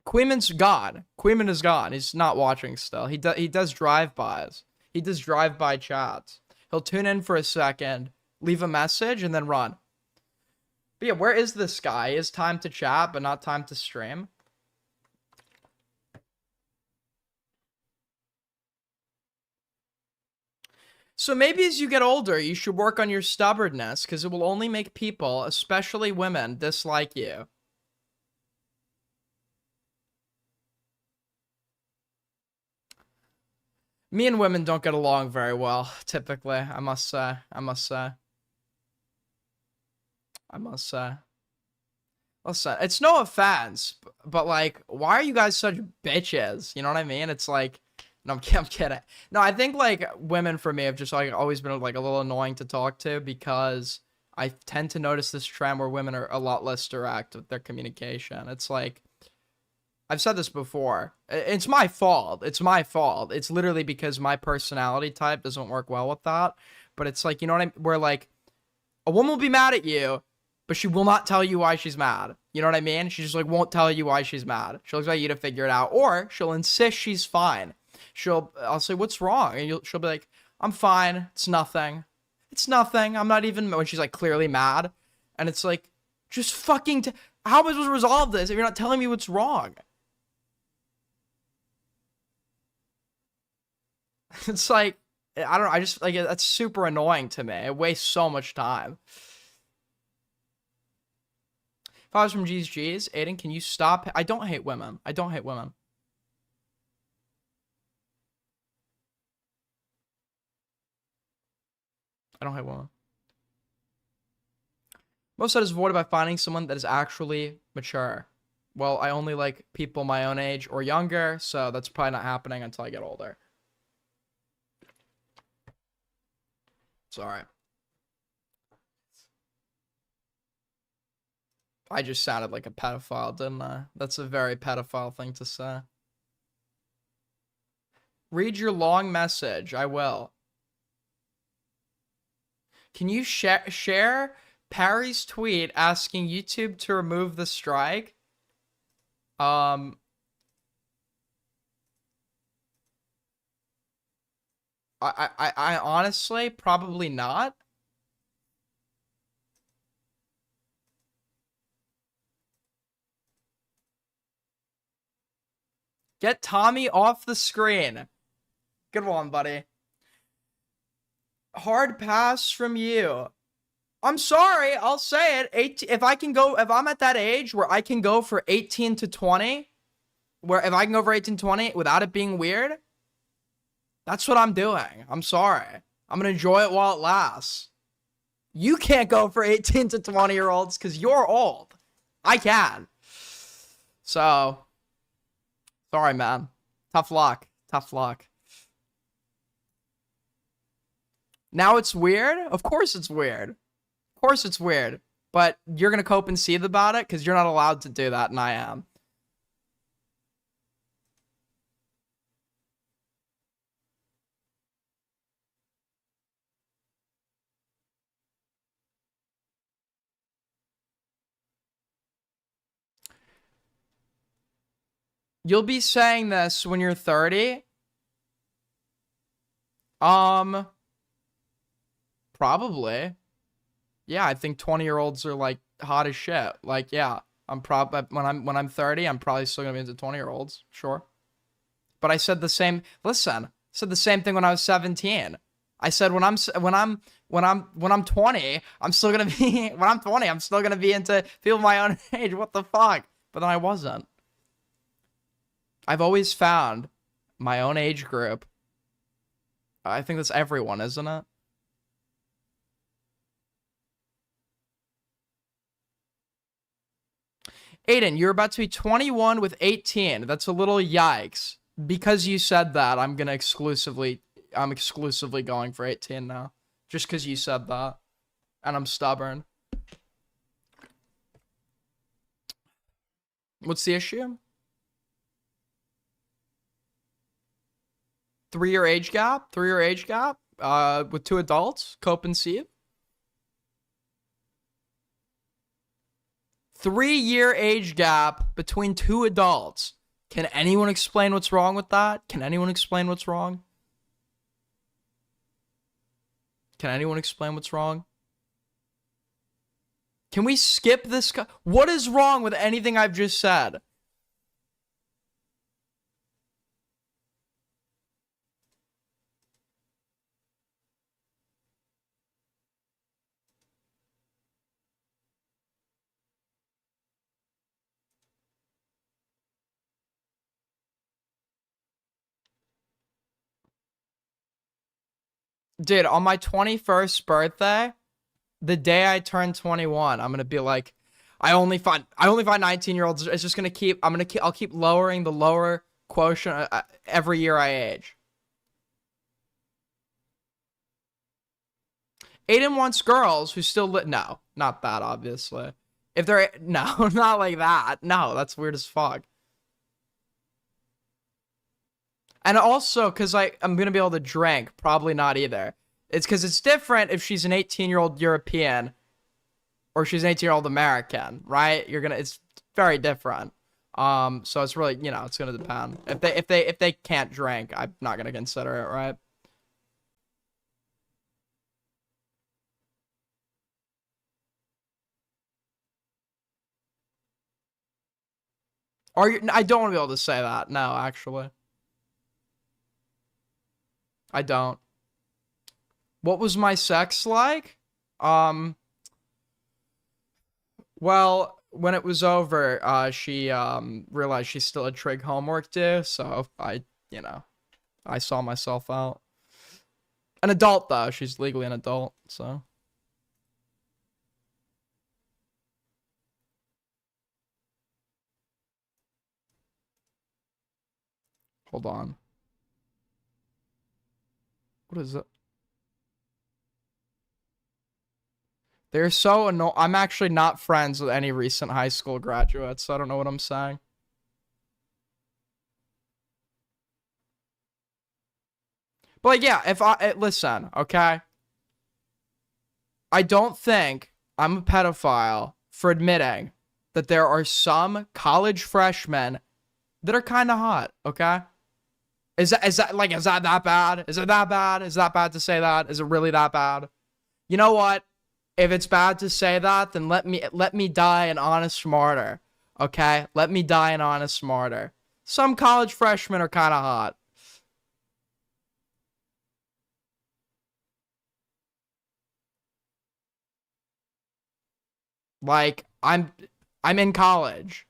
Queeman's gone. Queeman is gone. He's not watching still. He does drive-bys. He does drive-by chats. He'll tune in for a second, leave a message, and then run. But yeah, where is this guy? Is time to chat, but not time to stream. So maybe as you get older, you should work on your stubbornness, because it will only make people, especially women, dislike you. Me and women don't get along very well, typically. I must say. I must say. I must say. Listen, it's no offense, but like, why are you guys such bitches? You know what I mean? It's like, no, I'm kidding. No, I think like women for me have just like always been like a little annoying to talk to because I tend to notice this trend where women are a lot less direct with their communication. It's like, I've said this before. It's my fault. It's my fault. It's literally because my personality type doesn't work well with that. But it's like, you know what I mean? Where like, a woman will be mad at you, but she will not tell you why she's mad. You know what I mean? She just like won't tell you why she's mad. She'll expect you to figure it out, or she'll insist she's fine. I'll say, what's wrong? And she'll be like, I'm fine. It's nothing. It's nothing. I'm not even, when she's like clearly mad. And it's like, just fucking, how am I supposed to resolve this if you're not telling me what's wrong? It's like, I don't know. I just like, that's super annoying to me. It wastes so much time. If I was from G's, Aiden, can you stop? I don't hate women. I don't hate women. I don't hate women. Most of that is avoided by finding someone that is actually mature. Well, I only like people my own age or younger, so that's probably not happening until I get older. Sorry. I just sounded like a pedophile, didn't I? That's a very pedophile thing to say. Read your long message. I will. Can you share Parry's tweet asking YouTube to remove the strike? I honestly probably not. Get Tommy off the screen. Good one, buddy. Hard pass from you. I'm sorry, I'll say it. If I'm at that age where I can go for 18 to 20, if I can go for 18 to 20 without it being weird, that's what I'm doing. I'm sorry. I'm going to enjoy it while it lasts. You can't go for 18 to 20-year-olds because you're old. I can. So, sorry, man. Tough luck. Tough luck. Now it's weird? Of course it's weird. Of course it's weird. But you're going to cope and seethe about it because you're not allowed to do that, and I am. You'll be saying this when you're 30? Probably. Yeah, I think 20-year-olds are like hot as shit. Like, yeah, when I'm 30, I'm probably still gonna be into 20-year-olds, sure. But I said the same. Listen, I said the same thing when I was 17. I said when I'm 20, I'm still gonna be when I'm 20, I'm still gonna be into people my own age. What the fuck? But then I wasn't. I've always found my own age group. I think that's everyone, isn't it? Aiden, you're about to be 21 with 18. That's a little yikes. Because you said that, I'm exclusively going for 18 now. Just because you said that. And I'm stubborn. What's the issue? 3-year age gap? 3-year age gap? With 2 adults? Cope and see it? 3-year age gap between 2 adults. Can anyone explain what's wrong with that? Can anyone explain what's wrong? Can anyone explain what's wrong? Can we skip this? What is wrong with anything I've just said? Dude, on my 21st birthday, the day I turn 21, I'm gonna be like, I only find 19-year-olds. It's just gonna keep. I'll keep lowering the lower quotient every year I age. Aiden wants girls who still no, not that obviously. If they're no, not like that. No, that's weird as fuck. And also, because I'm going to be able to drink. Probably not either. It's because it's different if she's an 18-year-old European or she's an 18-year-old American, right? It's very different. So it's really, it's going to depend. If they can't drink, I'm not going to consider it, right? Or I don't want to be able to say that. No, actually. I don't. What was my sex like? Well, when it was over, she realized she still had trig homework due, so I saw myself out. An adult though, she's legally an adult, so. Hold on. What is it? They're so annoying. I'm actually not friends with any recent high school graduates, so I don't know what I'm saying. But like, yeah, listen, okay? I don't think I'm a pedophile for admitting that there are some college freshmen that are kind of hot, okay? Is that that bad? Is it that bad? Is that bad to say that? Is it really that bad? You know what? If it's bad to say that, then let me die an honest martyr. Okay? Let me die an honest martyr. Some college freshmen are kind of hot. Like, I'm in college.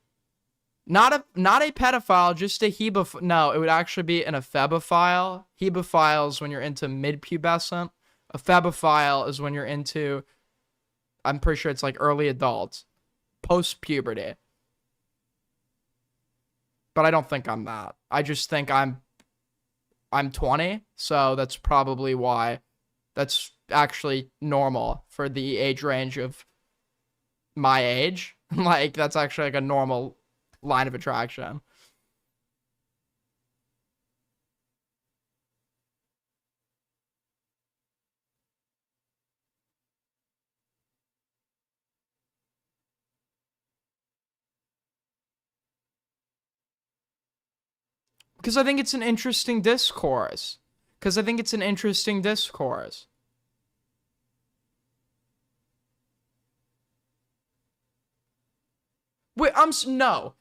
Not a pedophile, just a hebophile. No, it would actually be an ephebophile. Hebophile is when you're into mid-pubescent. A phebophile is when you're into, I'm pretty sure it's like early adults. Post-puberty. But I don't think I'm that. I just think I'm 20, so that's probably why. That's actually normal for the age range of my age. Like, that's actually like a normal line of attraction. Because I think it's an interesting discourse. Wait, no.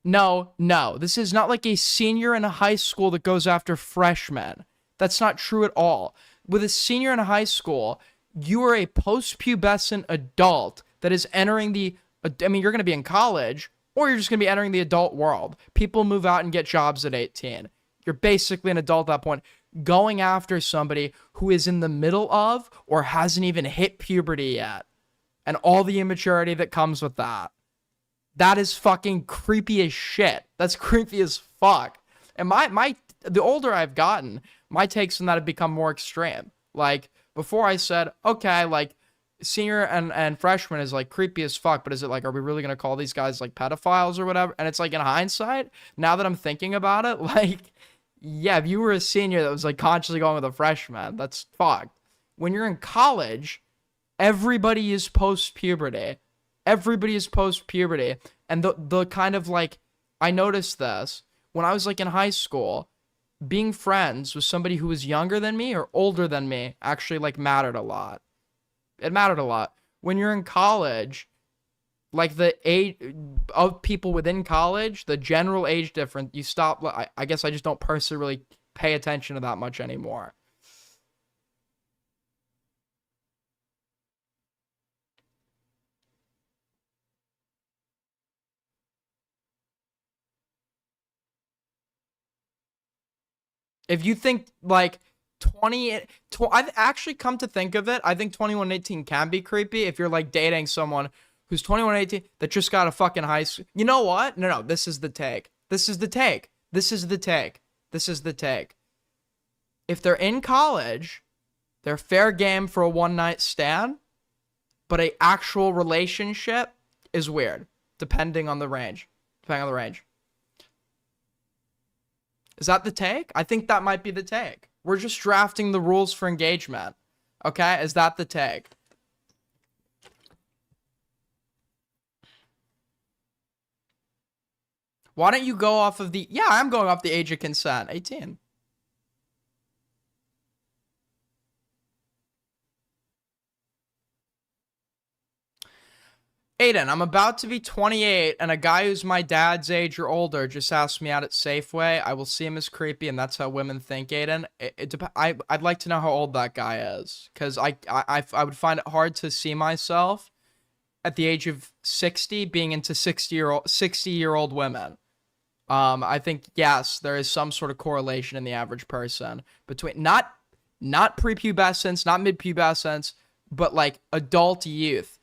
No. This is not like a senior in a high school that goes after freshmen. That's not true at all. With a senior in a high school, you are a post-pubescent adult that is entering you're going to be in college, or you're just going to be entering the adult world. People move out and get jobs at 18. You're basically an adult at that point. Going after somebody who is in the middle of or hasn't even hit puberty yet. And all the immaturity that comes with that. That is fucking creepy as shit. That's creepy as fuck. And the older I've gotten, my takes on that have become more extreme. Like, before I said, okay, like, senior and freshman is, like, creepy as fuck, but is it, like, are we really gonna call these guys, like, pedophiles or whatever? And it's, like, in hindsight, now that I'm thinking about it, like, yeah, if you were a senior that was, like, consciously going with a freshman, that's fucked. When you're in college, everybody is post-puberty. And the kind of, like, I noticed this when I was, like, in high school, being friends with somebody who was younger than me or older than me actually, like, mattered a lot. It mattered a lot. When you're in college, like, the age of people within college, the general age difference, you stop. I guess I just don't personally really pay attention to that much anymore. If you think, like, I've actually come to think of it. I think 21 and 18 can be creepy if you're like dating someone who's 21 and 18 that just got a fucking high school. You know what? No, this is the take. This is the take. This is the take. This is the take. If they're in college, they're fair game for a one night stand, but a actual relationship is weird, depending on the range. Is that the take? I think that might be the take. We're just drafting the rules for engagement. Okay? Is that the take? Why don't you go off of the... Yeah, I'm going off the age of consent. 18. Aiden, I'm about to be 28, and a guy who's my dad's age or older just asked me out at Safeway. I will see him as creepy, and that's how women think, Aiden. I'd like to know how old that guy is, because I would find it hard to see myself at the age of 60 being into 60-year-old women. I think, yes, there is some sort of correlation in the average person between not prepubescence, not midpubescence, but like adult youth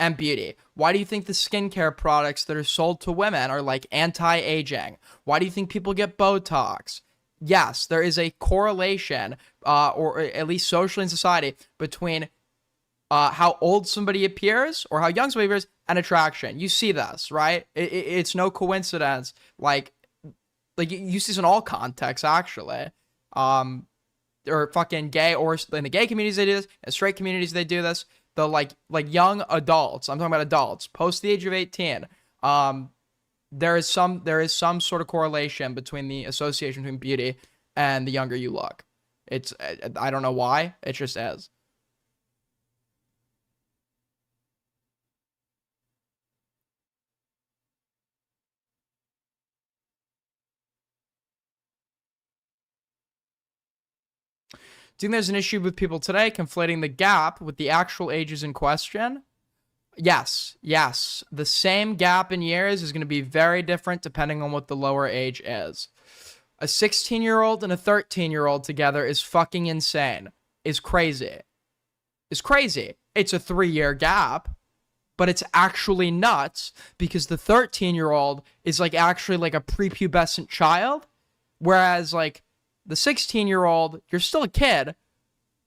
and beauty. Why do you think the skincare products that are sold to women are like anti-aging? Why do you think people get Botox? Yes, there is a correlation, or at least socially in society, between how old somebody appears or how young somebody appears and attraction. You see this, right? It's no coincidence. Like you see this in all contexts, actually. Or fucking gay, or in the gay communities they do this, in straight communities they do this. The like young adults, I'm talking about adults post the age of 18, there is some sort of correlation between the association between beauty and the younger you look. It's, I don't know why, it just is. Do you think there's an issue with people today conflating the gap with the actual ages in question? Yes. The same gap in years is going to be very different depending on what the lower age is. A 16-year-old and a 13-year-old together is fucking insane. Is crazy. It's a 3-year gap, but it's actually nuts because the 13-year-old is like actually like a prepubescent child, whereas like the 16-year-old, you're still a kid,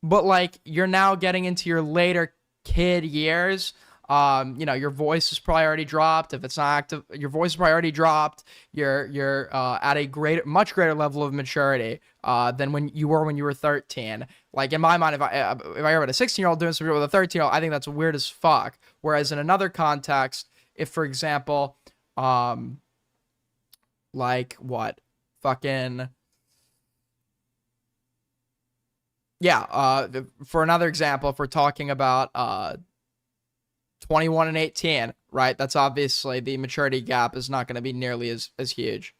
but like you're now getting into your later kid years. Your voice is probably already dropped. If it's not active, your voice is probably already dropped. You're at a much greater level of maturity than when you were 13. Like in my mind, if I hear about a 16-year-old doing something with a 13-year-old, I think that's weird as fuck. Whereas in another context, if for example, like what, fucking. Yeah, for another example, if we're talking about 21 and 18, right? That's obviously the maturity gap is not going to be nearly as huge.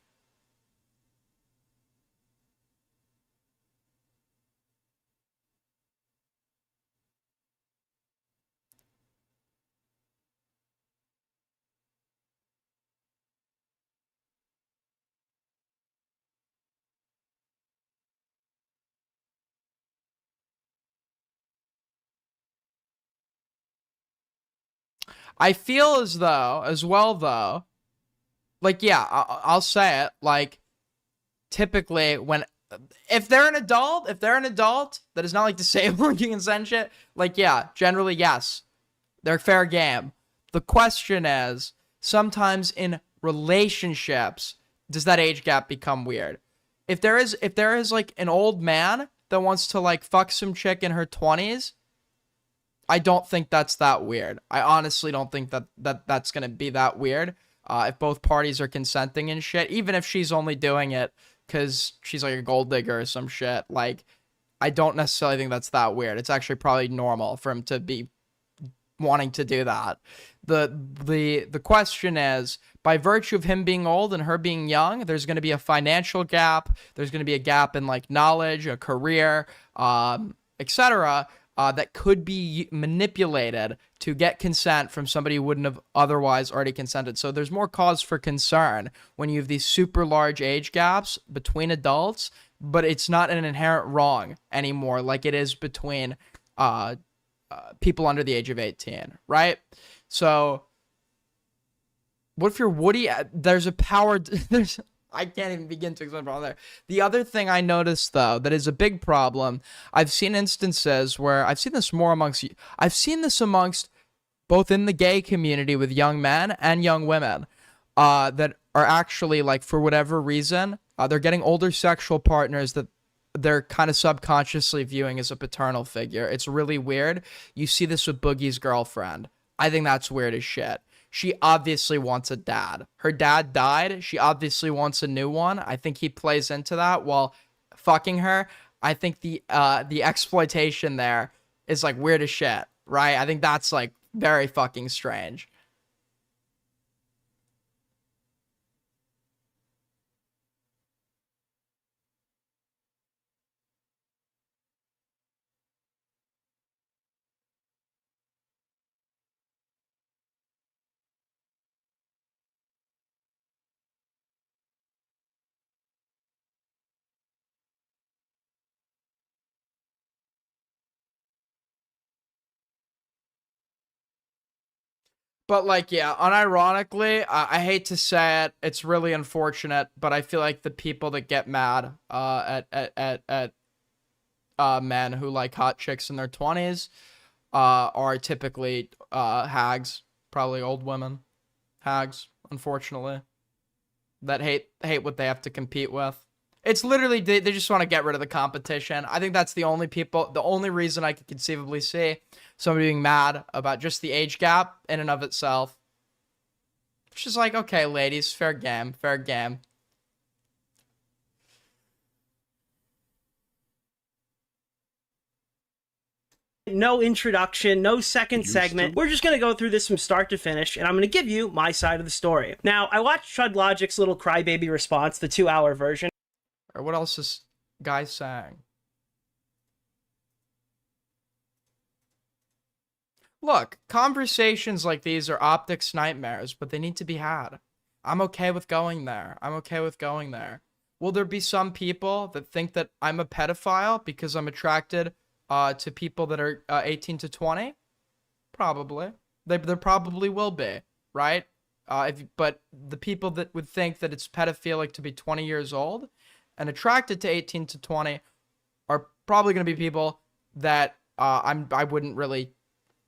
I feel as well, like, yeah, I'll say it, like, typically if they're an adult that is not like disabled, you can send shit, like, yeah, generally, yes, they're fair game. The question is, sometimes in relationships, does that age gap become weird? If there is like an old man that wants to like fuck some chick in her 20s, I don't think that's that weird. I honestly don't think that's going to be that weird. If both parties are consenting and shit, even if she's only doing it because she's like a gold digger or some shit, like, I don't necessarily think that's that weird. It's actually probably normal for him to be wanting to do that. The question is, by virtue of him being old and her being young, there's going to be a financial gap. There's going to be a gap in like knowledge, a career, etc., that could be manipulated to get consent from somebody who wouldn't have otherwise already consented. So there's more cause for concern when you have these super large age gaps between adults but it's not an inherent wrong anymore like it is between people under the age of 18, right? So what if you're Woody? There's a power. There's I can't even begin to explain the problem there. The other thing I noticed though that is a big problem. I've seen instances where I've seen this more amongst. I've seen this amongst both in the gay community with young men and young women, that are actually like for whatever reason they're getting older sexual partners that they're kind of subconsciously viewing as a paternal figure. It's really weird. You see this with Boogie's girlfriend. I think that's weird as shit. She obviously wants a dad. Her dad died. She obviously wants a new one. I think he plays into that while fucking her. I think the exploitation there is like weird as shit, right? I think that's like very fucking strange. But like, yeah, unironically, I hate to say it, it's really unfortunate, but I feel like the people that get mad at men who like hot chicks in their 20s are typically hags, probably old women, hags, unfortunately, that hate what they have to compete with. It's literally they just want to get rid of the competition. I think that's the only reason I could conceivably see somebody being mad about just the age gap in and of itself. It's just like, okay, ladies, fair game, fair game. No introduction, no second segment. We're just going to go through this from start to finish, and I'm going to give you my side of the story. Now, I watched Chud Logic's little crybaby response, the 2-hour version. Or what else is guy saying? Look, conversations like these are optics nightmares, but they need to be had. I'm okay with going there. I'm okay with going there. Will there be some people that think that I'm a pedophile because I'm attracted to people that are 18 to 20? Probably. There probably will be, right? But the people that would think that it's pedophilic to be 20 years old and attracted to 18 to 20 are probably going to be people that I wouldn't really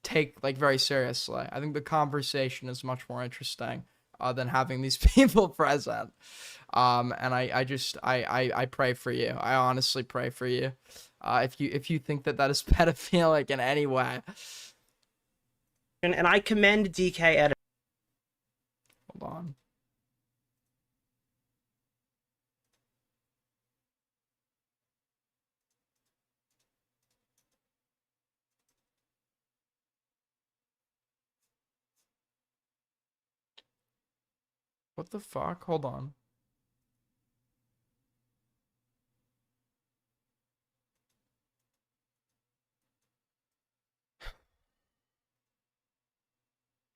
take like very seriously. I think the conversation is much more interesting than having these people present. And I pray for you. I honestly pray for you. If you think that is pedophilic in any way. And I commend DK Edit. Hold on. What the fuck? Hold on.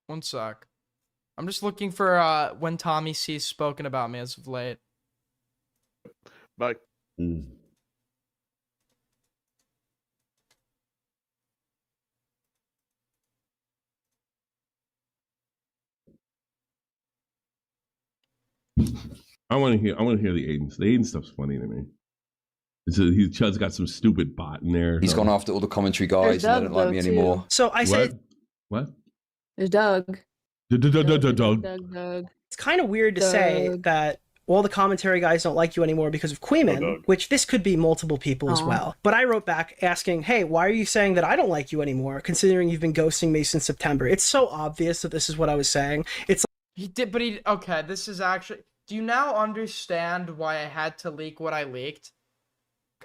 One sec. I'm just looking for when Tommy C's spoken about me as of late. Bye. I want to hear the Aiden. The Aiden stuff's funny to me. Chud's got some stupid bot in there. He's gone after all the commentary guys and they don't like me anymore. So I said what? There's Doug. Doug. it's kind of weird to say that all the commentary guys don't like you anymore because of Queeman, which this could be multiple people as well. But I wrote back asking, hey, why are you saying that I don't like you anymore, considering you've been ghosting me since September? It's so obvious that this is what I was saying. It's He did, but okay, this is actually... Do you now understand why I had to leak what I leaked?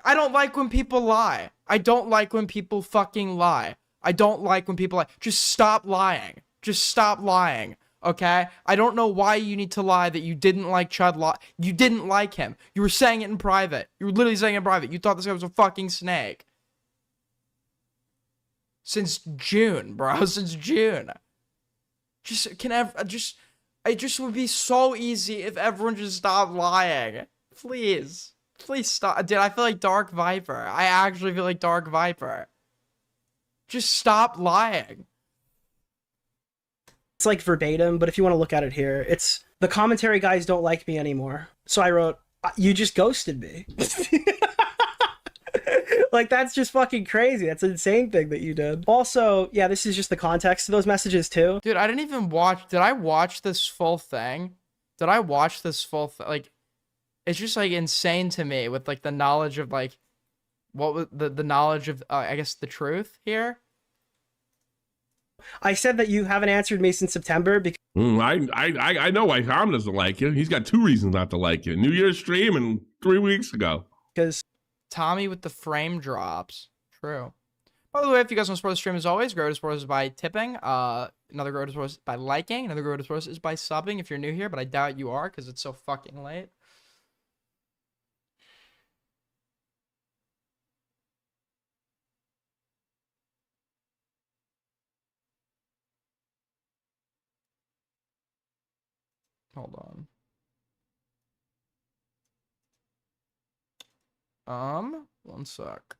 I don't like when people lie. I don't like when people fucking lie. I don't like when people lie. Just stop lying. Just stop lying, okay? I don't know why you need to lie that you didn't like Chud. You didn't like him. You were saying it in private. You were literally saying it in private. You thought this guy was a fucking snake. Since June, bro. Since June. It just would be so easy if everyone just stopped lying. Please. Please stop. Dude, I feel like Dark Viper. I actually feel like Dark Viper. Just stop lying. It's like verbatim, but if you want to look at it here, it's the commentary guys don't like me anymore. So I wrote, you just ghosted me. Like, that's just fucking crazy. That's an insane thing that you did. Also, yeah, this is just the context of those messages too. Dude, I didn't even watch. Did I watch this full thing? Did I watch this full thing? Like, it's just like insane to me with like the knowledge of like, what was the knowledge of, I guess, the truth here. I said that you haven't answered me since September because I know why Tom doesn't like you. He's got 2 reasons not to like you. New Year's stream and 3 weeks ago. Tommy with the frame drops. True. By the way, if you guys want to support the stream as always, grow to support us by tipping. Another grow to support us by liking. Another grow to support us is by subbing if you're new here, but I doubt you are because it's so fucking late. Hold on. One sec.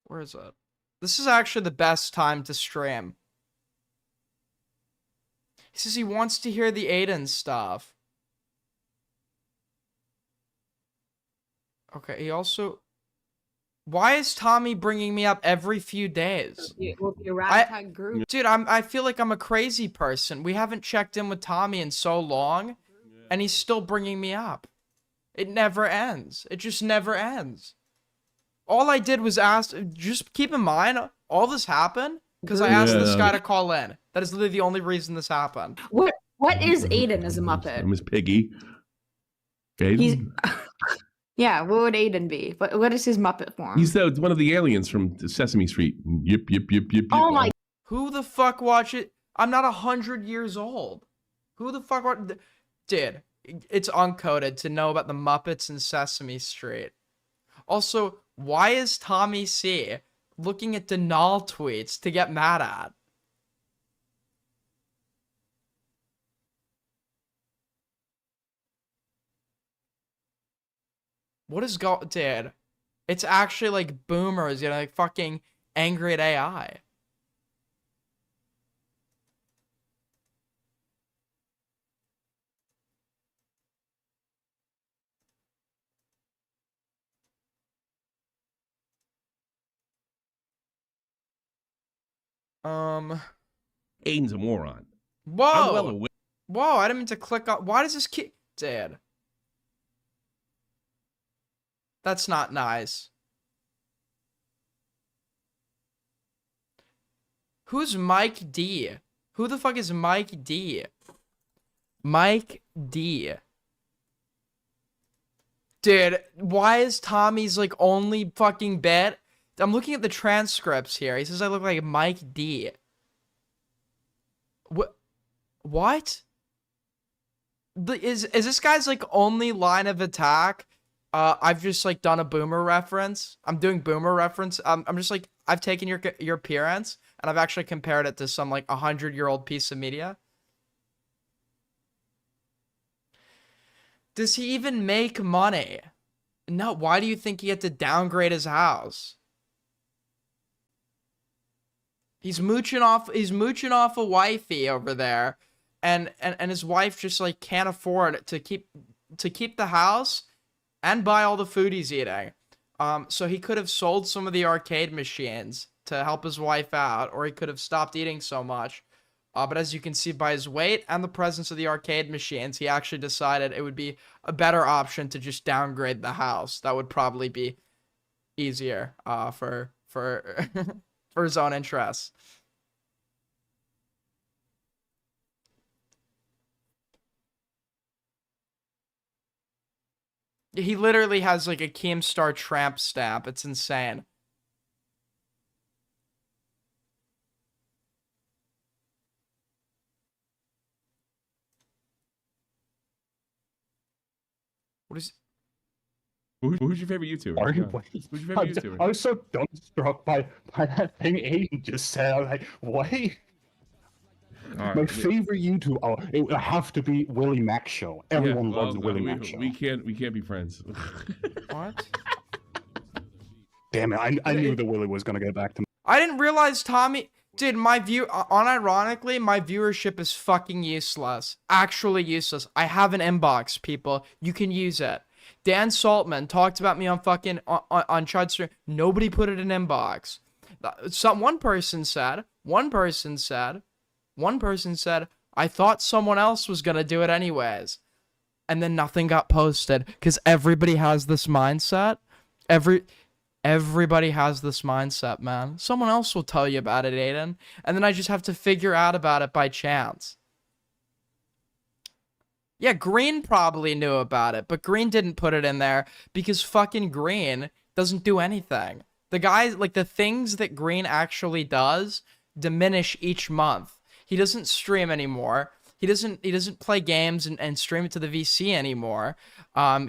Where is it? This is actually the best time to stream. He says he wants to hear the Aiden stuff. Okay, he also... Why is Tommy bringing me up every few days? Dude, I feel like I'm a crazy person. We haven't checked in with Tommy in so long, and he's still bringing me up. It never ends. It just never ends. All I did was ask, just keep in mind, all this happened because I asked this guy to call in. That is literally the only reason this happened. What is Aiden as a Muppet? Miss Piggy. Aiden? Yeah, what would Aiden be? What is his Muppet form? He's one of the aliens from Sesame Street. Yip, yip, yip, yip, yip. Oh my... Who the fuck watch it? I'm not 100 years old. Who the fuck watch... Dude, it's uncoded to know about the Muppets and Sesame Street. Also, why is Tommy C looking at Denal tweets to get mad at? What is dude? It's actually like boomers, you know, like fucking angry at AI. Aiden's a moron. Whoa. Whoa, I didn't mean to click on. Why does this kid... Dude. That's not nice. Who's Mike D? Who the fuck is Mike D? Mike D. Dude, why is Tommy's like only fucking bit? I'm looking at the transcripts here. He says I look like Mike D. What? Is this guy's like only line of attack? I've just like done a boomer reference. I'm doing boomer reference. I'm just like, I've taken your appearance and I've actually compared it to some like 100-year-old piece of media. Does he even make money? No, why do you think he had to downgrade his house? He's mooching off a wifey over there, and his wife just like can't afford to keep the house and buy all the food he's eating. So he could have sold some of the arcade machines to help his wife out, or he could have stopped eating so much. But as you can see by his weight and the presence of the arcade machines, he actually decided it would be a better option to just downgrade the house. That would probably be easier for for his own interests. He literally has like a Keemstar tramp stamp. It's insane. What is... Who's your favorite YouTuber? Who's your favorite YouTuber? I was so dumbstruck by that thing Aiden just said. I was like, what? My favorite YouTuber, it would have to be Willie Mac Show. Everyone loves the Willie Mac Show. We can't be friends. What? Damn it! I knew that Willie was gonna get back to me. I didn't realize Tommy. Dude, unironically, my viewership is fucking useless. Actually useless. I have an inbox, people. You can use it. Dan Saltman talked about me on fucking on Chud Stream. Nobody put it in inbox. One person said, I thought someone else was gonna do it anyways. And then nothing got posted. Because everybody has this mindset. Everybody has this mindset, man. Someone else will tell you about it, Aiden. And then I just have to figure out about it by chance. Yeah, Green probably knew about it, but Green didn't put it in there because fucking Green doesn't do anything. The guys, like, the things that Green actually does diminish each month. He doesn't stream anymore. He doesn't play games and stream it to the VC anymore.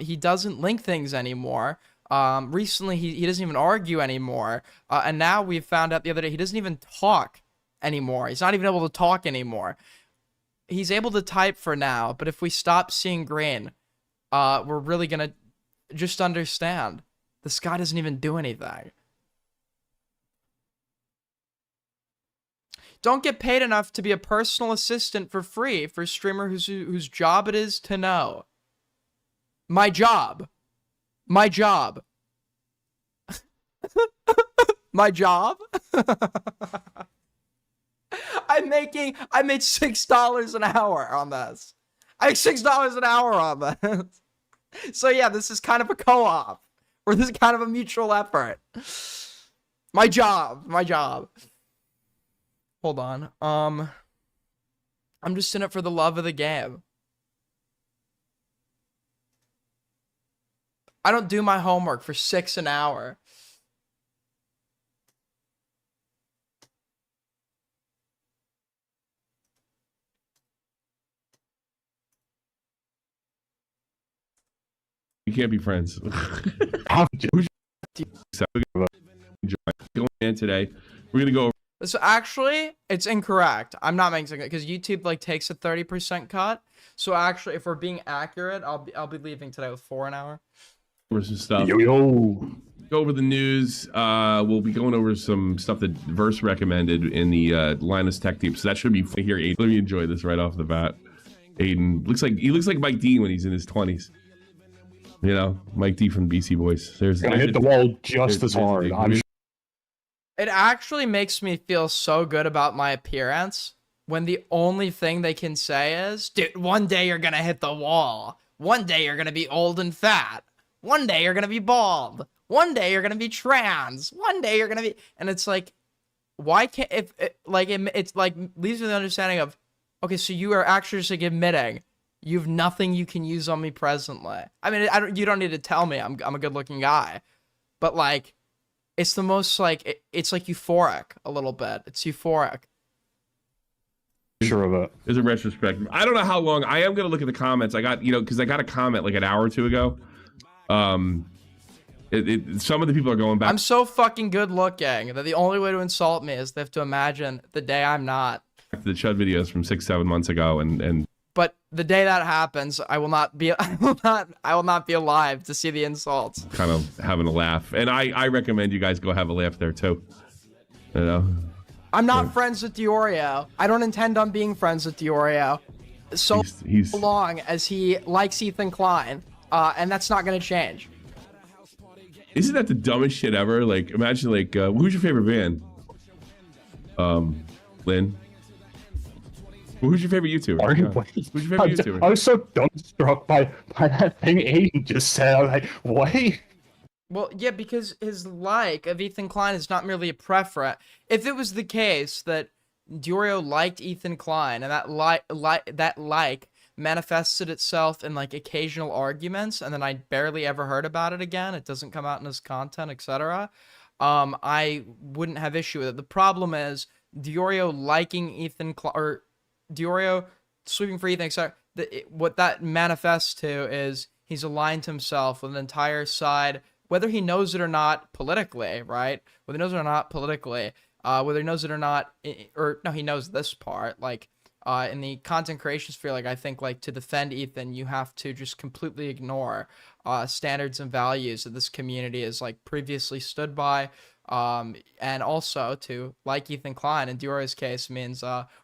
He doesn't link things anymore. Recently, he doesn't even argue anymore. And now we've found out the other day he doesn't even talk anymore. He's not even able to talk anymore. He's able to type for now, but if we stop seeing Green, we're really gonna just understand this guy doesn't even do anything. Don't get paid enough to be a personal assistant for free for a streamer whose job it is to know. My job. My job. My job? I made $6 an hour on this. I make $6 an hour on this. So yeah, this is kind of a co-op. Or this is kind of a mutual effort. My job. Hold on. I'm just in it for the love of the game. I don't do my homework for $6 an hour. We can't be friends. Going in today. We're gonna go over. So actually, it's incorrect. I'm not making it because YouTube like takes a 30% cut. So actually, if we're being accurate, I'll be leaving today with 4 an hour. Over some stuff. Yo. Go over the news. We'll be going over some stuff that Verse recommended in the Linus Tech team. So that should be fun here. Aiden, let me enjoy this right off the bat. Aiden looks like Mike D when he's in his 20s. You know, Mike D from BC Boys. Gonna hit the wall just as hard. It actually makes me feel so good about my appearance when the only thing they can say is, dude, one day you're gonna hit the wall. One day you're gonna be old and fat. One day you're gonna be bald. One day you're gonna be trans. One day you're gonna be, and it's like, why can't it's like leaves me the understanding of, okay, so you are actually just like admitting you have nothing you can use on me presently. I mean, you don't need to tell me I'm a good looking guy, but like, it's the most like it's like euphoric a little bit. It's euphoric. Sure of it. There's a retrospective. I don't know how long. I am gonna look at the comments. I got because I got a comment like an hour or two ago. Some of the people are going back. I'm so fucking good looking that the only way to insult me is they have to imagine the day I'm not. The Chud videos from 6-7 months ago, and but the day that happens, I will not be alive to see the insults. Kind of having a laugh, and I recommend you guys go have a laugh there too. You know, I'm not friends with Diorio. I don't intend on being friends with Diorio. So long as he likes Ethan Klein, and that's not gonna change. Isn't that the dumbest shit ever? Like, imagine like, who's your favorite band? Lynn. Who's your favorite YouTuber? Who's your favorite YouTuber? I was so dumbstruck by that thing Aiden just said. I was like, what? Well, yeah, because his like of Ethan Klein is not merely a preference. If it was the case that Diorio liked Ethan Klein and that like manifested itself in like occasional arguments, and then I barely ever heard about it again, it doesn't come out in his content, etc., I wouldn't have issue with it. The problem is Diorio liking Ethan Klein, or Diorio sweeping for Ethan, etc. What that manifests to is he's aligned himself with an entire side, whether he knows it or not politically, right? Whether he knows it or not politically, whether he knows it or not, or no, he knows this part. Like, in the content creation sphere, like I think like to defend Ethan, you have to just completely ignore standards and values that this community has like previously stood by. And also to, like Ethan Klein in Diorio's case, means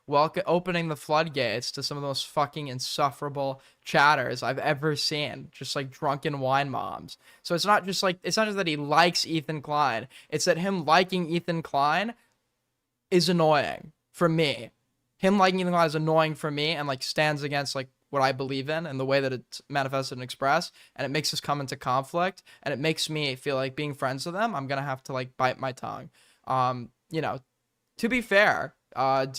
opening the floodgates to some of the most fucking insufferable chatters I've ever seen, just like drunken wine moms. So it's not just that he likes Ethan Klein, it's that him liking Ethan Klein is annoying for me. Him liking Ethan Klein is annoying for me and like stands against like what I believe in and the way that it's manifested and expressed, and it makes us come into conflict, and it makes me feel like being friends with them, I'm gonna have to like bite my tongue. You know, to be fair, when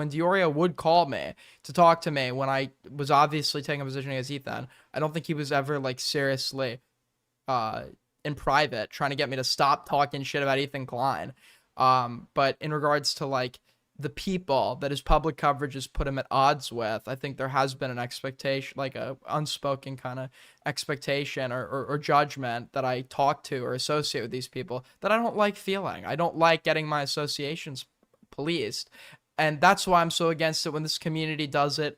Diorio would call me to talk to me when I was obviously taking a position against Ethan, I don't think he was ever like seriously in private trying to get me to stop talking shit about Ethan Klein. But in regards to like the people that his public coverage has put him at odds with, I think there has been an expectation, like a unspoken kind of expectation or judgment that I talk to or associate with these people that I don't like feeling. I don't like getting my associations policed. And that's why I'm so against it when this community does it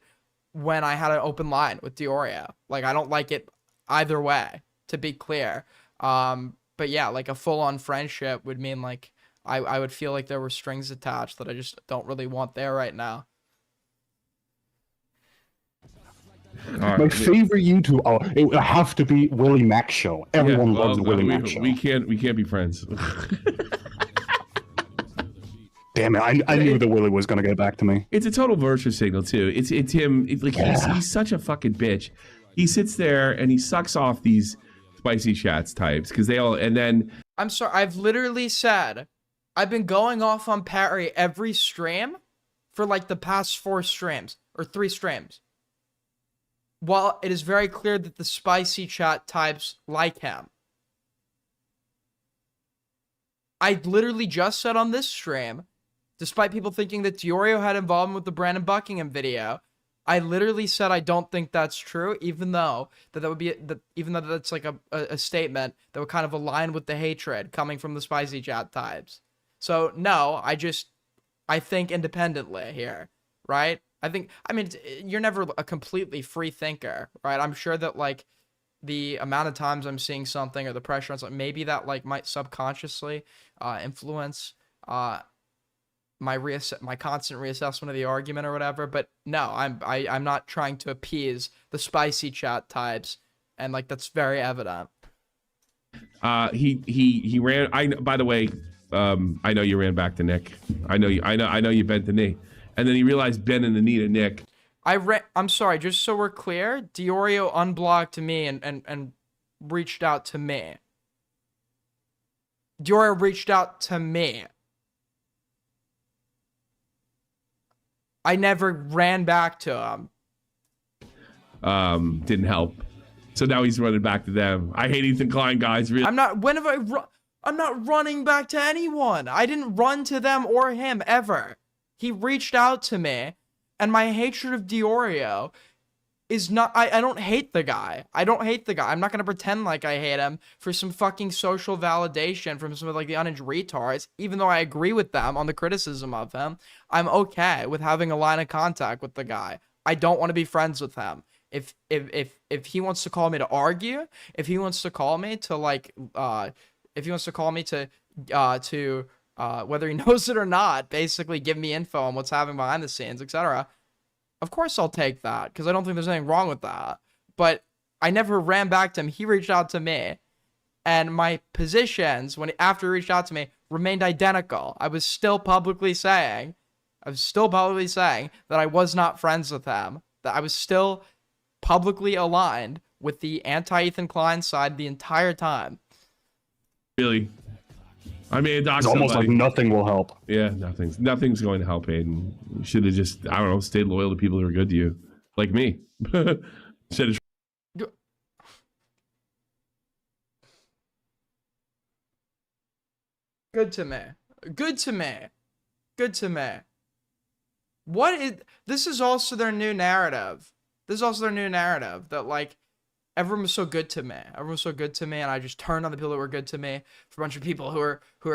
when I had an open line with Diorio. Like, I don't like it either way, to be clear. But yeah, like a full-on friendship would mean like, I would feel like there were strings attached that I just don't really want there right now. My favorite YouTuber, it would have to be Willie Mac Show. Everyone loves the Willie Mac Show. We can't be friends. Damn it! I knew that Willie was gonna get back to me. It's a total virtue signal too. It's him. It's like he's such a fucking bitch. He sits there and he sucks off these spicy chats types because they all, and then I'm sorry. I've literally said I've been going off on Perry every stream for like the past 4 streams or 3 streams. While it is very clear that the spicy chat types like him. I literally just said on this stream, despite people thinking that Diorio had involvement with the Brandon Buckingham video, I literally said I don't think that's true, even though that's like a statement that would kind of align with the hatred coming from the spicy chat types. So no, I think independently here, right? I mean, you're never a completely free thinker, right? I'm sure that like the amount of times I'm seeing something or the pressure on something, maybe that like might subconsciously influence my constant reassessment of the argument or whatever. But no, I'm not trying to appease the spicy chat types, and like that's very evident. He ran. By the way, I know you ran back to Nick. I know you bent the knee, and then he realized bending the knee to Nick. I'm sorry, just so we're clear, Diorio unblocked me and reached out to me. Diorio reached out to me. I never ran back to him. Didn't help. So now he's running back to them. I hate Ethan Klein, guys. Really. I'm not running back to anyone. I didn't run to them or him ever. He reached out to me, and my hatred of Diorio is not, I don't hate the guy. I don't hate the guy. I'm not going to pretend like I hate him for some fucking social validation from some of like the unhinged retards, even though I agree with them on the criticism of him. I'm okay with having a line of contact with the guy. I don't want to be friends with him. If he wants to call me to argue, if he wants to call me to like, if he wants to call me to whether he knows it or not, basically give me info on what's happening behind the scenes, etc. Of course I'll take that, because I don't think there's anything wrong with that. But I never ran back to him. He reached out to me. And my positions, after he reached out to me, remained identical. I was still publicly saying that I was not friends with him. That I was still publicly aligned with the anti-Ethan Klein side the entire time. Really? I mean, it's almost like nothing will help. Yeah, nothing's going to help, Aiden. You should have just, I don't know, stayed loyal to people who are good to you, like me. Should have. Good to me. Good to me. Good to me. This is also their new narrative. This is also their new narrative that like everyone was so good to me. Everyone was so good to me, and I just turned on the people that were good to me for a bunch of people who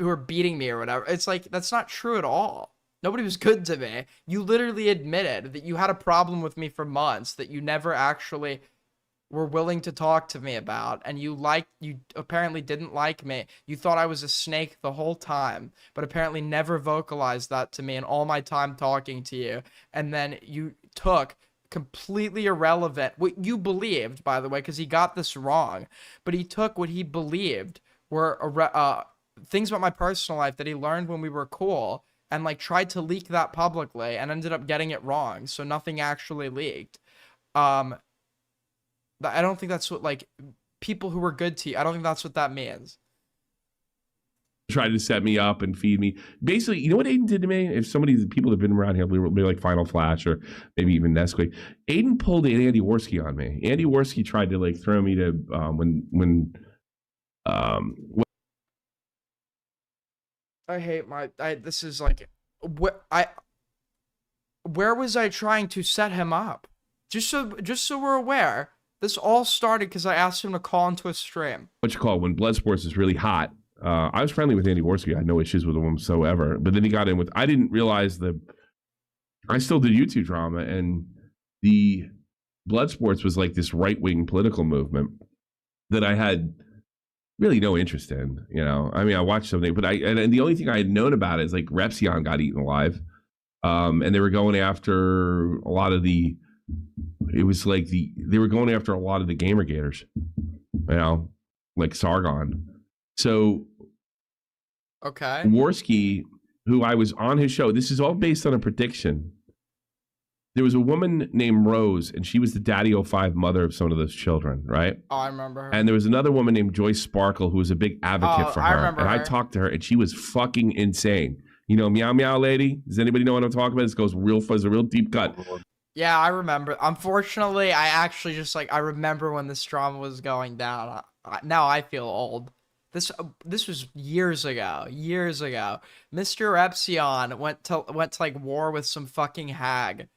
are beating me or whatever. It's like that's not true at all. Nobody was good to me. You literally admitted that you had a problem with me for months that you never actually were willing to talk to me about, and you apparently didn't like me. You thought I was a snake the whole time, but apparently never vocalized that to me in all my time talking to you. And then you took completely irrelevant, what you believed, by the way, because he got this wrong, but he took what he believed were things about my personal life that he learned when we were cool, and like tried to leak that publicly and ended up getting it wrong, so nothing actually leaked. I don't think that's what, like, people who were good to you, I don't think that's what that means. Tried to set me up and feed me. Basically, you know what Aiden did to me? If people that have been around here, we were like Final Flash or maybe even Nesquik, Aiden pulled an Andy Worski on me. Andy Worski tried to like throw me to I hate this is like, where was I trying to set him up? Just so we're aware, this all started because I asked him to call into a stream. When Bloodsports is really hot. I was friendly with Andy Worski. I had no issues with him whatsoever. But then he got in with, I didn't realize I still did YouTube drama, and the Bloodsports was like this right-wing political movement that I had really no interest in. You know, I mean, I watched something, but and the only thing I had known about it is like Repsion got eaten alive. And they were going after a lot of they were going after a lot of the Gamergators, you know, like Sargon. So, okay, Worski, who I was on his show, this is all based on a prediction. There was a woman named Rose, and she was the Daddy-O5 mother of some of those children, right? Oh, I remember her. And there was another woman named Joyce Sparkle, who was a big advocate for her. I remember her. I talked to her, and she was fucking insane. You know, meow meow lady. Does anybody know what I'm talking about? This goes real fuzz, a real deep cut. Yeah, I remember. Unfortunately, I actually just I remember when this drama was going down. Now I feel old. This was years ago. Mr. Epsilon went to like war with some fucking hag.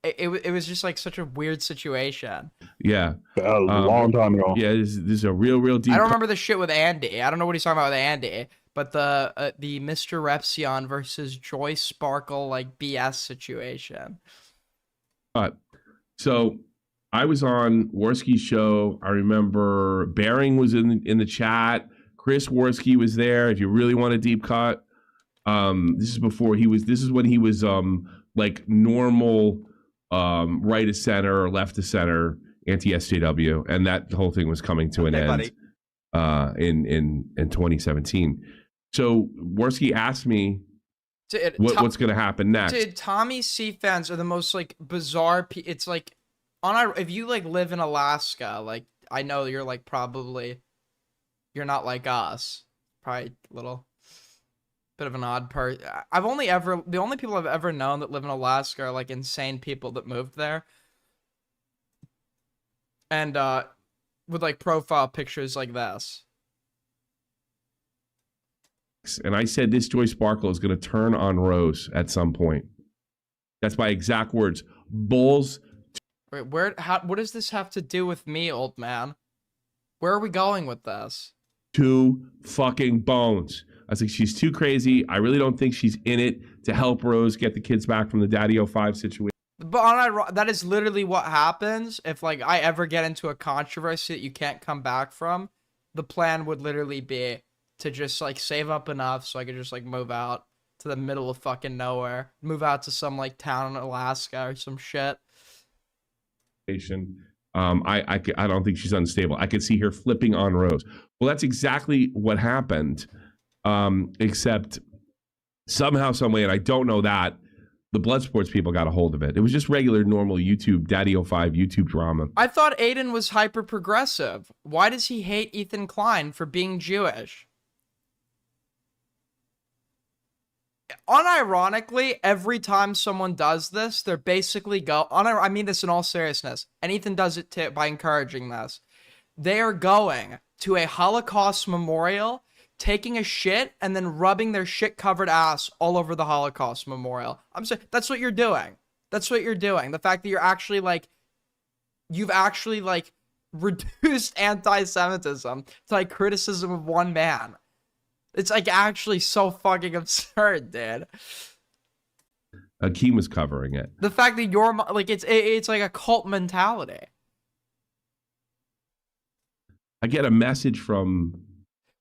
It was just like such a weird situation. Yeah, a long time ago. Yeah, this is a real deep. I don't remember the shit with Andy. I don't know what he's talking about with Andy. But the Mr. Repsion versus Joyce Sparkle like BS situation. So I was on Worski's show. I remember Bering was in the chat. Chris Worski was there. If you really want a deep cut, this is when he was like normal right of center or left of center anti-SJW, and that whole thing was coming to an end in 2017. So Worski asked me what's going to happen next. Dude, Tommy C fans are the most like bizarre. It's like if you like live in Alaska, like I know you're like you're not like us. Probably a little bit of an odd person. The only people I've ever known that live in Alaska are like insane people that moved there. And with like profile pictures like this. And I said this Joy Sparkle is going to turn on Rose at some point. That's my exact words. Bulls. Wait, what does this have to do with me, old man? Where are we going with this? Two fucking bones. I was like, she's too crazy. I really don't think she's in it to help Rose get the kids back from the Daddy-O5 situation. But that is literally what happens if like I ever get into a controversy that you can't come back from. The plan would literally be to just like save up enough so I could just like move out to the middle of fucking nowhere, move out to some like town in Alaska or some shit. I don't think she's unstable. I could see her flipping on Rose. Well, that's exactly what happened. Except somehow, some way, and I don't know that, the Bloodsports people got a hold of it. It was just regular, normal YouTube, Daddy-O5 YouTube drama. I thought Aiden was hyper progressive. Why does he hate Ethan Klein for being Jewish? Unironically, every time someone does this, they're basically I mean this in all seriousness, and Ethan does it too by encouraging this. They are going to a Holocaust memorial, taking a shit, and then rubbing their shit-covered ass all over the Holocaust memorial. I'm saying that's what you're doing. That's what you're doing. The fact that you're actually like, you've actually like reduced anti-Semitism to like criticism of one man. It's like actually so fucking absurd, dude. Akeem was covering it. The fact that you're like it's like a cult mentality. I get a message from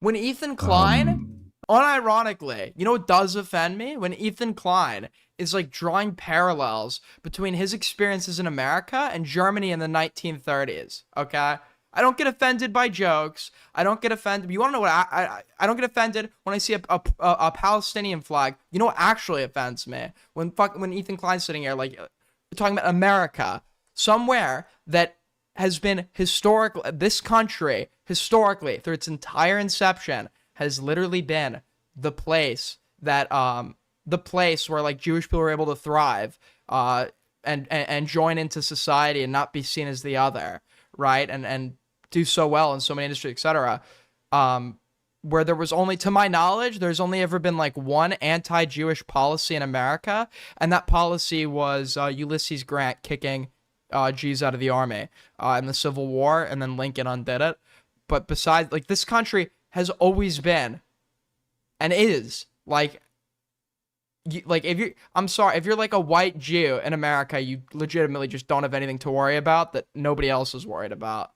when Ethan Klein, unironically, you know what does offend me? When Ethan Klein is like drawing parallels between his experiences in America and Germany in the 1930s. Okay. I don't get offended by jokes. I don't get offended. You want to know what I don't get offended when I see a Palestinian flag. You know what actually offends me? When Ethan Klein's sitting here, like, talking about America, somewhere that has been historically, this country, historically, through its entire inception, has literally been the place that, the place where, like, Jewish people were able to thrive, and join into society and not be seen as the other, right? And do so well in so many industries, etc. Where there was only, to my knowledge, there's only ever been like one anti-Jewish policy in America, and that policy was Ulysses Grant kicking Jews out of the army in the Civil War, and then Lincoln undid it. But besides, like, this country has always been, and is, like if you're, I'm sorry, if you're like a white Jew in America, you legitimately just don't have anything to worry about that nobody else is worried about.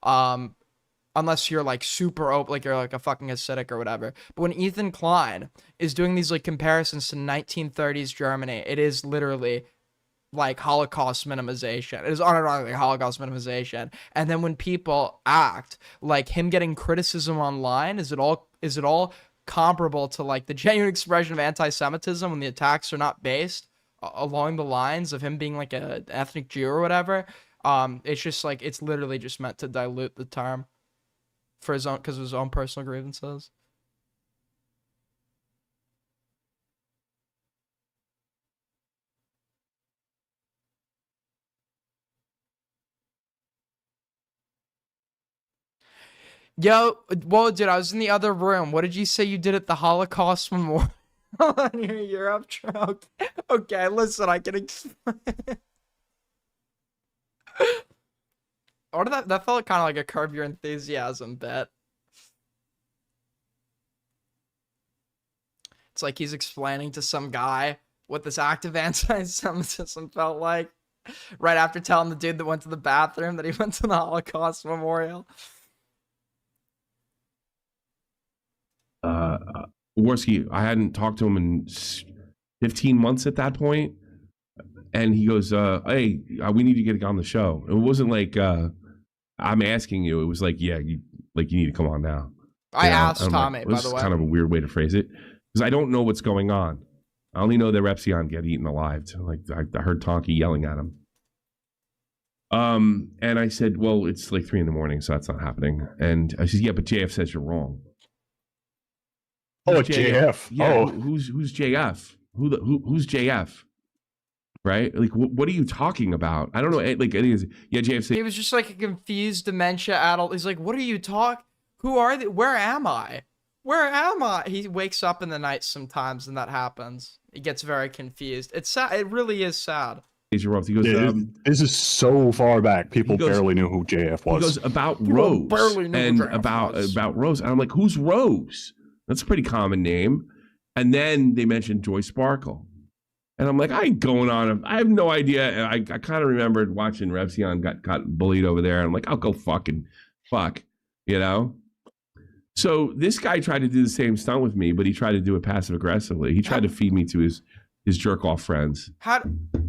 Unless you're like super open, like you're like a fucking Hasidic or whatever. But when Ethan Klein is doing these like comparisons to 1930s Germany, it is literally like Holocaust minimization. It is unironically Holocaust minimization. And then when people act like him getting criticism online, is it all comparable to like the genuine expression of anti-Semitism when the attacks are not based along the lines of him being like an ethnic Jew or whatever? It's just like, it's literally just meant to dilute the term for his own, because of his own personal grievances. Yo, whoa, dude, I was in the other room. What did you say you did at the Holocaust Memorial on your Europe trip? Okay, listen, I can explain. Or that felt kind of like a Curb Your Enthusiasm bit. It's like he's explaining to some guy what this act of anti-Semitism felt like, right after telling the dude that went to the bathroom that he went to the Holocaust Memorial. Worski, I hadn't talked to him in 15 months at that point, and he goes, hey, we need to get on the show. It wasn't like I'm asking you. It was like, yeah, you need to come on now. I asked Tommy, like, by the way. This is kind of a weird way to phrase it, because I don't know what's going on. I only know that Repsion get eaten alive. Like, I heard Tonky yelling at him. And I said, well, it's like 3 a.m, so that's not happening. And I said, yeah, but JF says you're wrong. Oh, JF. Yeah, oh, who's JF? Who's JF? Right? Like, what are you talking about? I don't know. Like, I think it's, yeah, JF. He was just like a confused dementia adult. He's like, what are you talking? Who are they? Where am I? Where am I? He wakes up in the night sometimes, and that happens. He gets very confused. It's sad. It really is sad. He goes, this is so far back. People barely knew who JF was. He goes, about Rose, and about Rose. And I'm like, who's Rose? That's a pretty common name. And then they mentioned Joy Sparkle. And I'm like, I ain't going on. I have no idea. And I kind of remembered watching Repsion got bullied over there. And I'm like, I'll go fucking fuck, you know? So this guy tried to do the same stunt with me, but he tried to do it passive aggressively. He tried to feed me to his jerk off friends.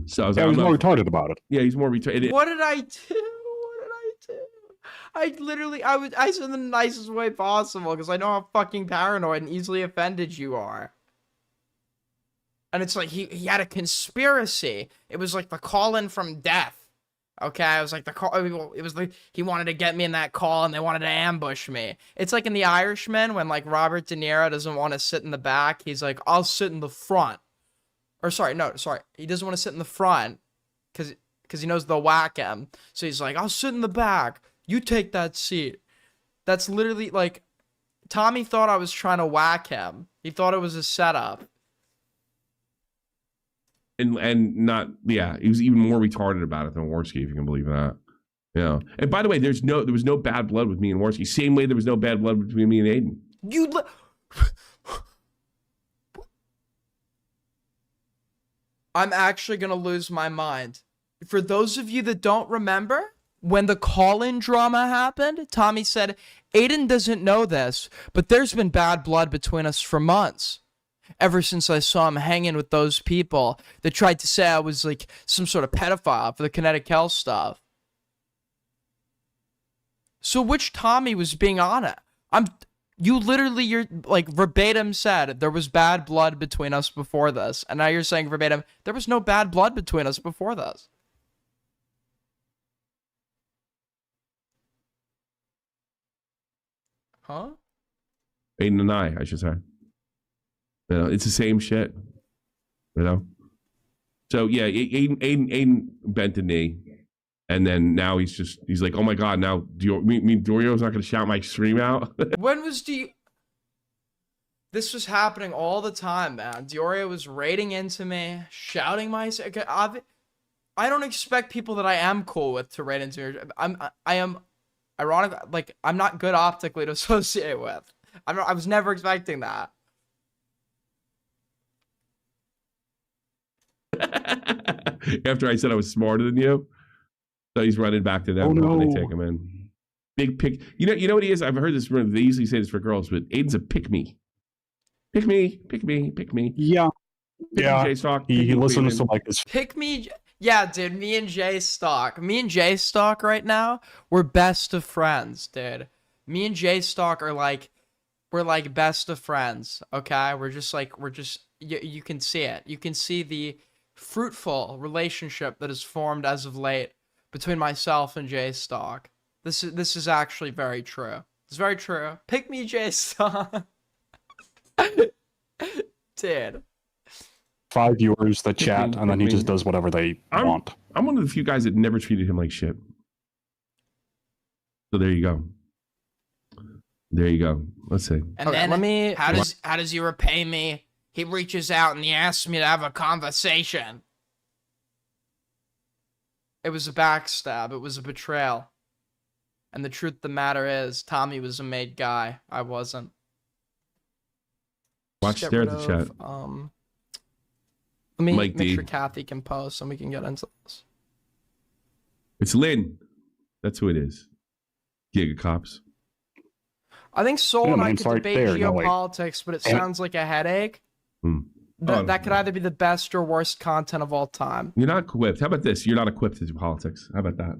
So I was, he was more retarded about it. Yeah, he's more retarded. What did I do? I said in the nicest way possible, because I know how fucking paranoid and easily offended you are. And it's like, he had a conspiracy. It was like the call-in from death. Okay, it was like it was like he wanted to get me in that call, and they wanted to ambush me. It's like in The Irishman, when like Robert De Niro doesn't want to sit in the back. He's like, I'll sit in the front. Or sorry. He doesn't want to sit in the front because he knows they'll whack him. So he's like, I'll sit in the back. You take that seat. That's literally like, Tommy thought I was trying to whack him. He thought it was a setup. And not, yeah, he was even more retarded about it than Worski, if you can believe that. Yeah. And by the way, there was no bad blood with me and Worski. Same way there was no bad blood between me and Aiden. I'm actually gonna lose my mind. For those of you that don't remember, when the call-in drama happened, Tommy said, Aiden doesn't know this, but there's been bad blood between us for months. Ever since I saw him hanging with those people that tried to say I was like some sort of pedophile for the kinetic hell stuff. So which Tommy was being on it? You're like verbatim said there was bad blood between us before this, and now you're saying verbatim there was no bad blood between us before this. Huh? Aiden and I should say. You know, it's the same shit. You know? So yeah, Aiden bent the knee. And then now he's like, oh my God, now Dorio's not going to shout my stream out? When was This was happening all the time, man. Diorio was raiding into me, shouting my... I don't expect people that I am cool with to raid into me. I am ironic, like, I'm not good optically to associate with. I was never expecting that. After I said I was smarter than you, so he's running back to them when they take him in. Big pick. You know what he is? I've heard this. They usually say this for girls, but Aiden's a pick me. Pick me. Yeah. Pick me, J-Stock. He listens to like this. Pick me. Yeah, dude. Me and J-Stock right now, we're best of friends, dude. Me and J-Stock are like, we're like best of friends. Okay, we're just you can see it. You can see the fruitful relationship that has formed as of late between myself and J-Stock. This is actually very true. It's very true. Pick me, J-Stock. Dude. 5 viewers that chat, and then he just does whatever they want. I'm one of the few guys that never treated him like shit. So there you go. Let's see. And then how does he repay me? He reaches out and he asks me to have a conversation. It was a backstab. It was a betrayal. And the truth of the matter is, Tommy was a made guy. I wasn't. Watch there at the chat. Let me make sure Kathy can post and we can get into this. It's Lynn. That's who it is. Giga Cops. I think Soul and I could debate geopolitics, but it sounds like a headache. That could either be the best or worst content of all time. You're not equipped. How about this? You're not equipped to do politics. How about that?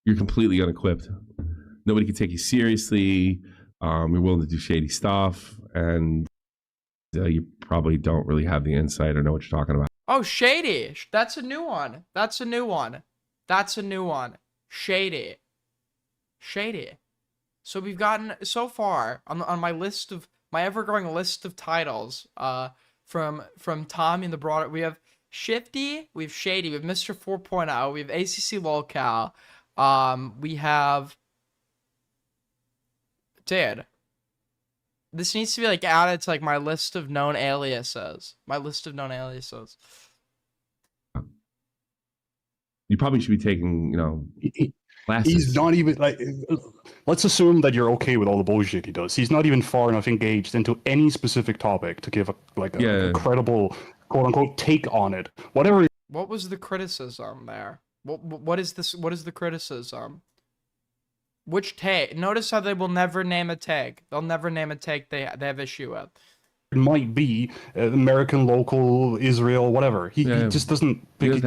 You're completely unequipped. Nobody can take you seriously. You're willing to do shady stuff, and you probably don't really have the insight or know what you're talking about. Oh, shady. That's a new one. Shady. So we've gotten so far on my list of my ever-growing list of titles. From Tommy and the broader, we have Shifty, we have Shady, we have Mr. 4.0, we have ACC Lolcow, we have... Dude. This needs to be, like, added to, like, my list of known aliases. You probably should be taking, classes. He's not even, like... Let's assume that you're okay with all the bullshit he does. He's not even far enough engaged into any specific topic to give a credible, quote-unquote, take on it. Whatever... What was the criticism there? What is this? What is the criticism? Which tag? Notice how they will never name a tag. They'll never name a tag they have issue with. It might be American, local, Israel, whatever. He just doesn't. He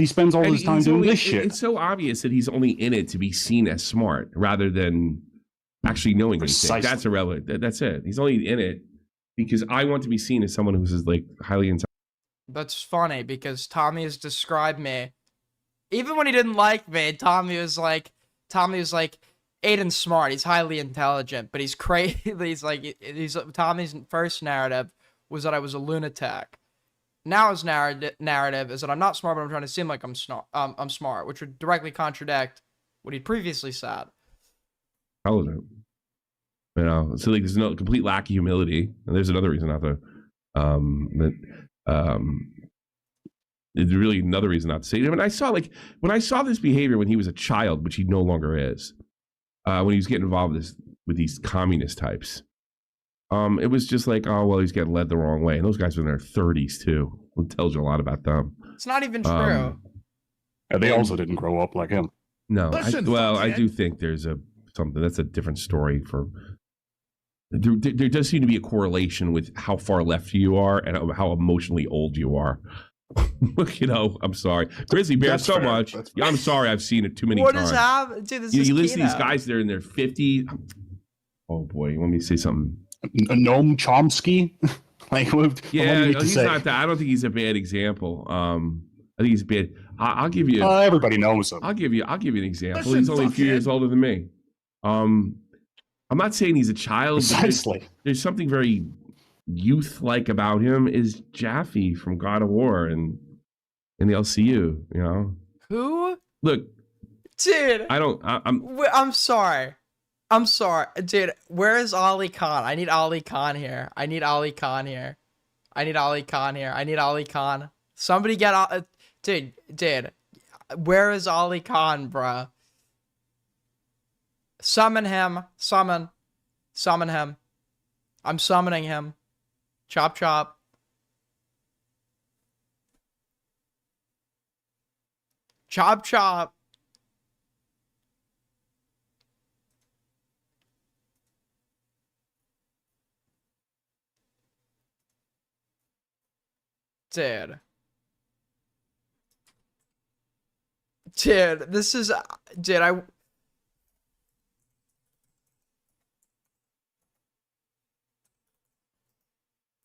spends all his time doing this shit. It's so obvious that he's only in it to be seen as smart rather than actually knowing anything. That's irrelevant. That's it. He's only in it because I want to be seen as someone who's like highly intelligent. That's funny because Tommy has described me. Even when he didn't like me, Tommy was like, Aiden's smart. He's highly intelligent, but he's crazy. He's Tommy's first narrative was that I was a lunatic. Now his narrative is that I'm not smart, but I'm trying to seem like I'm smart, which would directly contradict what he previously said. Intelligent. So like there's no complete lack of humility, and there's another reason not to. There's really another reason not to say it. When I saw this behavior when he was a child, which he no longer is. When he was getting involved with these communist types, It was just like, oh well, he's getting led the wrong way, and those guys are in their 30s too. It tells you a lot about them. It's not even true. They also didn't grow up like him. No, I do think there's something that's a different story. There does seem to be a correlation with how far left you are and how emotionally old you are. You know, I'm sorry, Grizzly Bear. That's so fair. much. Yeah, I'm sorry, I've seen it too many What times. is happening? Dude, this is You listen to these Keno. guys; they're in their 50s. Oh boy, you want me to say something? Noam Chomsky? Like, what do you need to he's say? not that. I don't think he's a bad example. I think he's bad. I'll give you. Everybody knows him. I'll give you an example. He's only a few years older than me. I'm not saying he's a child. Precisely. There's something very youth-like about him. Is Jaffe from God of War and in the LCU? You know. Who? Look, Dude. I'm sorry. I'm sorry. Dude, where is Ali Khan? I need Ali Khan here. I need Ali Khan here. I need Ali Khan here. I need Ali Khan. Somebody get dude. Where is Ali Khan, bruh? Summon him. Summon him. I'm summoning him. Chop chop. Chop chop. Dude, this is,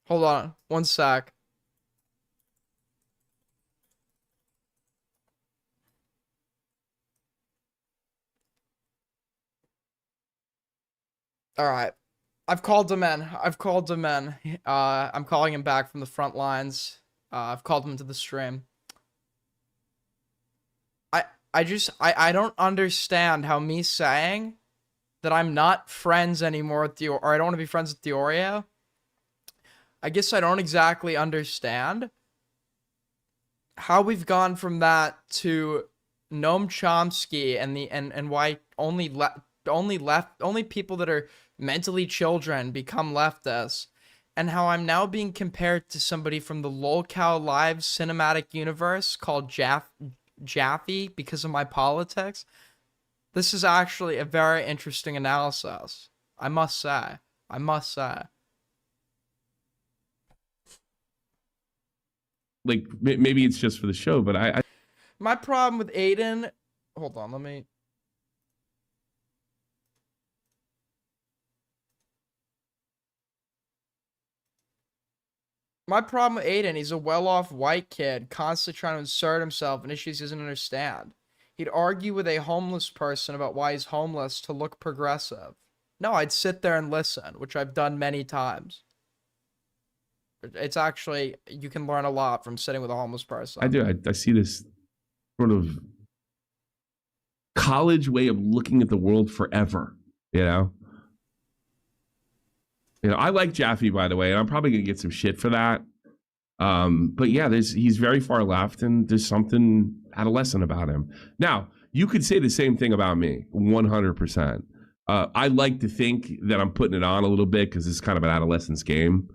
hold on, one sec. All right. I've called him in. I'm calling him back from the front lines. I've called him to the stream. I don't understand how me saying that I'm not friends anymore with or I don't want to be friends with Diorio. I guess I don't exactly understand how we've gone from that to Noam Chomsky and why only people that are mentally children become leftists, and how I'm now being compared to somebody from the LOLcow Live cinematic universe called Jaffe because of my politics. This is actually a very interesting analysis, I must say. like maybe it's just for the show, but I My problem with Aiden, hold on, let me. My problem with Aiden, he's a well-off white kid, constantly trying to insert himself in issues he doesn't understand. He'd argue with a homeless person about why he's homeless to look progressive. No, I'd sit there and listen, which I've done many times. It's actually, you can learn a lot from sitting with a homeless person. I do. I see this sort of college way of looking at the world forever, you know? I like Jaffe, by the way, and I'm probably going to get some shit for that. But yeah, he's very far left, and there's something adolescent about him. Now, you could say the same thing about me, 100%. I like to think that I'm putting it on a little bit because it's kind of an adolescence game.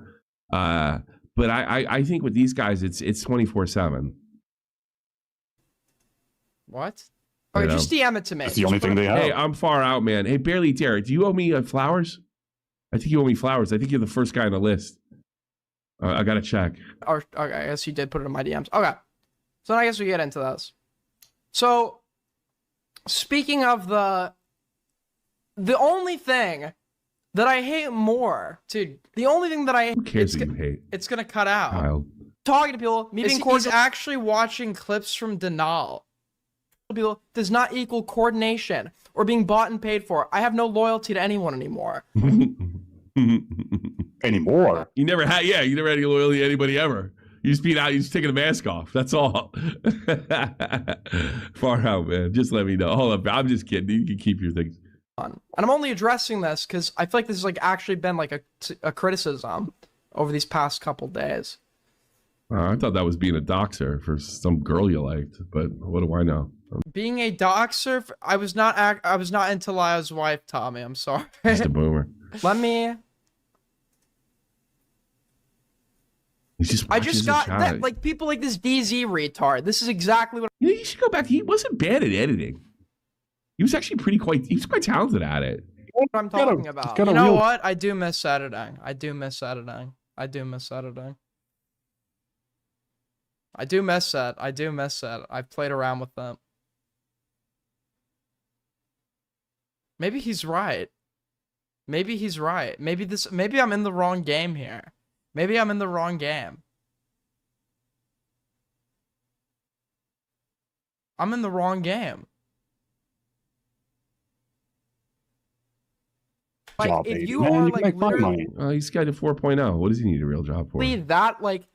But I think with these guys, it's 24/7. What? Okay, just DM it to me. That's the only thing they have. Hey, I'm far out, man. Hey, Barely Derek, do you owe me flowers? I think you owe me flowers. I think you're the first guy on the list. I gotta check. Or okay, I guess you did put it in my DMs. Okay, so I guess we get into this. So, speaking of the only thing that I hate more, dude, the only thing that I Who cares what you hate? it's gonna cut out. Kyle. Talking to people, me being actually watching clips from Denal. People does not equal coordination or being bought and paid for. I have no loyalty to anyone anymore. Anymore? You never had any loyalty to anybody ever. You just being out, you just taking a mask off. That's all. Far out, man. Just let me know. Hold up. I'm just kidding. You can keep your things. And I'm only addressing this because I feel like this has actually been a criticism over these past couple days. I thought that was being a doxer for some girl you liked, but what do I know? Being a doxer, I was not into Lia's wife, Tommy. I'm sorry. Just a boomer. Let me I just got that, like, people like this DZ retard. This is exactly what. You should go back. He wasn't bad at editing. He was actually he was quite talented at it. What I'm talking about. You know what? I do miss editing. I do miss editing. I do miss editing. I do miss it. I do miss it. I've played around with them. Maybe he's right. Maybe he's right. Maybe I'm in the wrong game here. Maybe I'm in the wrong game. I'm in the wrong game. Like, job, if Aiden. you Man, are you can like make fun of literally money. He's got a 4.0. What does he need a real job for? that, like,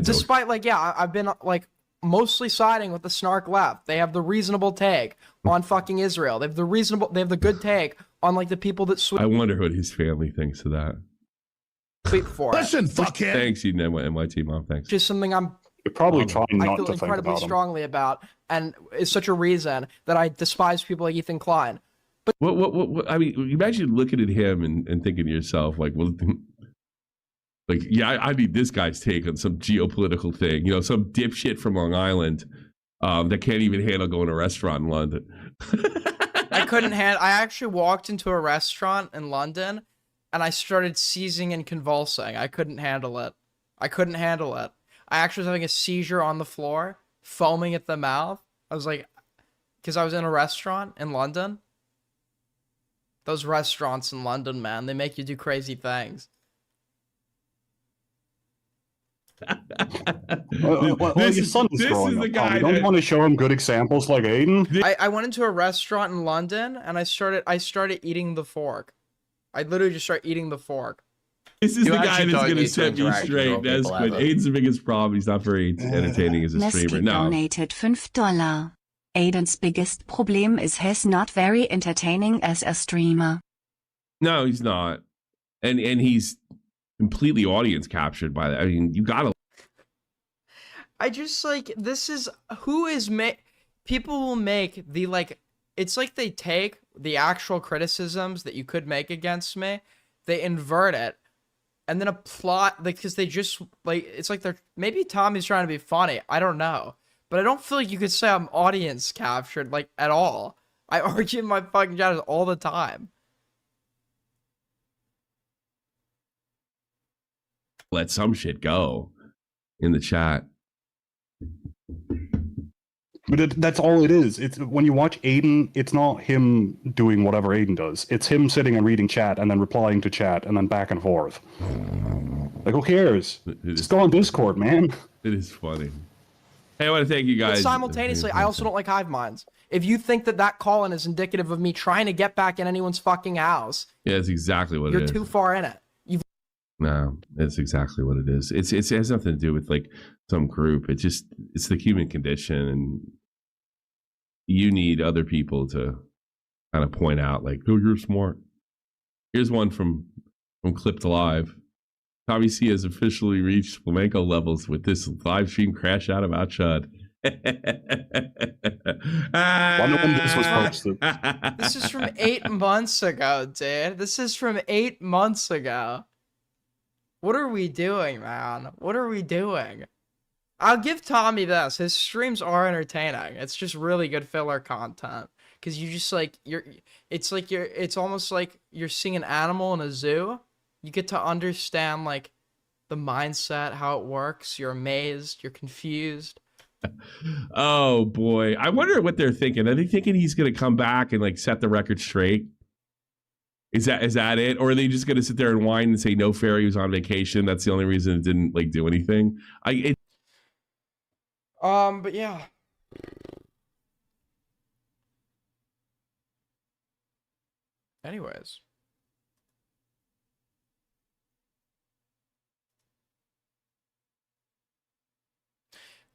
despite, like, yeah, I've been, like, mostly siding with the snark left. They have the reasonable take on fucking Israel. They have the good take on, like, the people that I wonder what his family thinks of that. sweep for Listen, it. fuckhead. Thanks, Eden MIT mom. Thanks. Just something I'm You're probably trying I not feel to think incredibly about him. strongly about, and it's such a reason that I despise people like Ethan Klein. But What I mean, imagine looking at him and thinking to yourself, like, well, like, yeah, I need this guy's take on some geopolitical thing. You know, some dipshit from Long Island that can't even handle going to a restaurant in London. I couldn't handle. I actually walked into a restaurant in London, and I started seizing and convulsing. I couldn't handle it. I couldn't handle it. I actually was having a seizure on the floor, foaming at the mouth. I was like, because I was in a restaurant in London. Those restaurants in London, man, they make you do crazy things. Well, your son is growing up, Tom. You don't want to show him good examples like Aiden? I went into a restaurant in London, and I started eating the fork. I literally just started eating the fork. This is the guy that's going to set me straight. That's good. Aiden's the biggest problem. He's not very entertaining as a streamer. No. Donated $5. Aiden's biggest problem is he's not very entertaining as a streamer. No, he's not. And he's completely audience captured by that. I mean, you gotta. I just, like, this is people will make the, like, it's like they take the actual criticisms that you could make against me, they invert it, and then apply, like, because they just, like, it's like maybe Tommy's trying to be funny, I don't know, but I don't feel like you could say I'm audience captured, like, at all. I argue in my fucking chat all the time. Let some shit go in the chat. But that's all it is. It's when you watch Aiden, it's not him doing whatever Aiden does. It's him sitting and reading chat and then replying to chat and then back and forth. Like, who cares? Just go on Discord, man. It is funny. Hey, I want to thank you guys. But simultaneously, I also don't like hive minds. If you think that call-in is indicative of me trying to get back in anyone's fucking house, yeah, that's exactly what it is. You're too far in it. No, that's exactly what it is. It has nothing to do with, like, some group. It's the human condition, and you need other people to kind of point out, like, oh, you're smart. Here's one from Clipped Alive. Tommy C has officially reached flamenco levels with this live stream crash out about Chud. Wonder when this was posted. This is from 8 months ago, dude. This is from 8 months ago. What are we doing, man? What are we doing? I'll give Tommy this. His streams are entertaining. It's just really good filler content. Cause you just, like, it's almost like you're seeing an animal in a zoo. You get to understand, like, the mindset, how it works. You're amazed. You're confused. Oh boy. I wonder what they're thinking. Are they thinking he's gonna come back and, like, set the record straight? Is that it? Or are they just gonna sit there and whine and say no fair, he was on vacation? That's the only reason it didn't, like, do anything. But yeah. Anyways.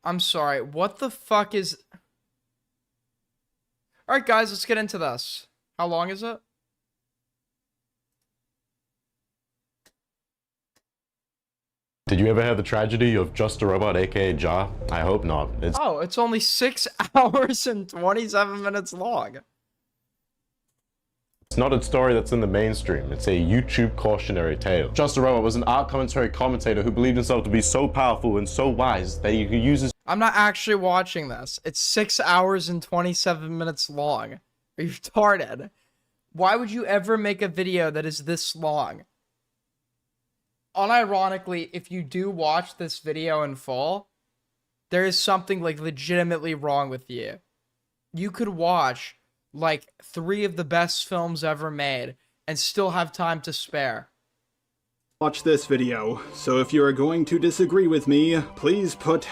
I'm sorry, what the fuck is... Alright guys, let's get into this. How long is it? Did you ever have the tragedy of Just a Robot, aka Ja? I hope not. It's only 6 hours and 27 minutes long. It's not a story that's in the mainstream. It's a YouTube cautionary tale. Just a Robot was an art commentary commentator who believed himself to be so powerful and so wise that he could use his... I'm not actually watching this. It's 6 hours and 27 minutes long. Are you retarded? Why would you ever make a video that is this long? Unironically, if you do watch this video in full, there is something like legitimately wrong with you. You could watch like 3 of the best films ever made and still have time to spare. Watch this video, so if you are going to disagree with me, please put...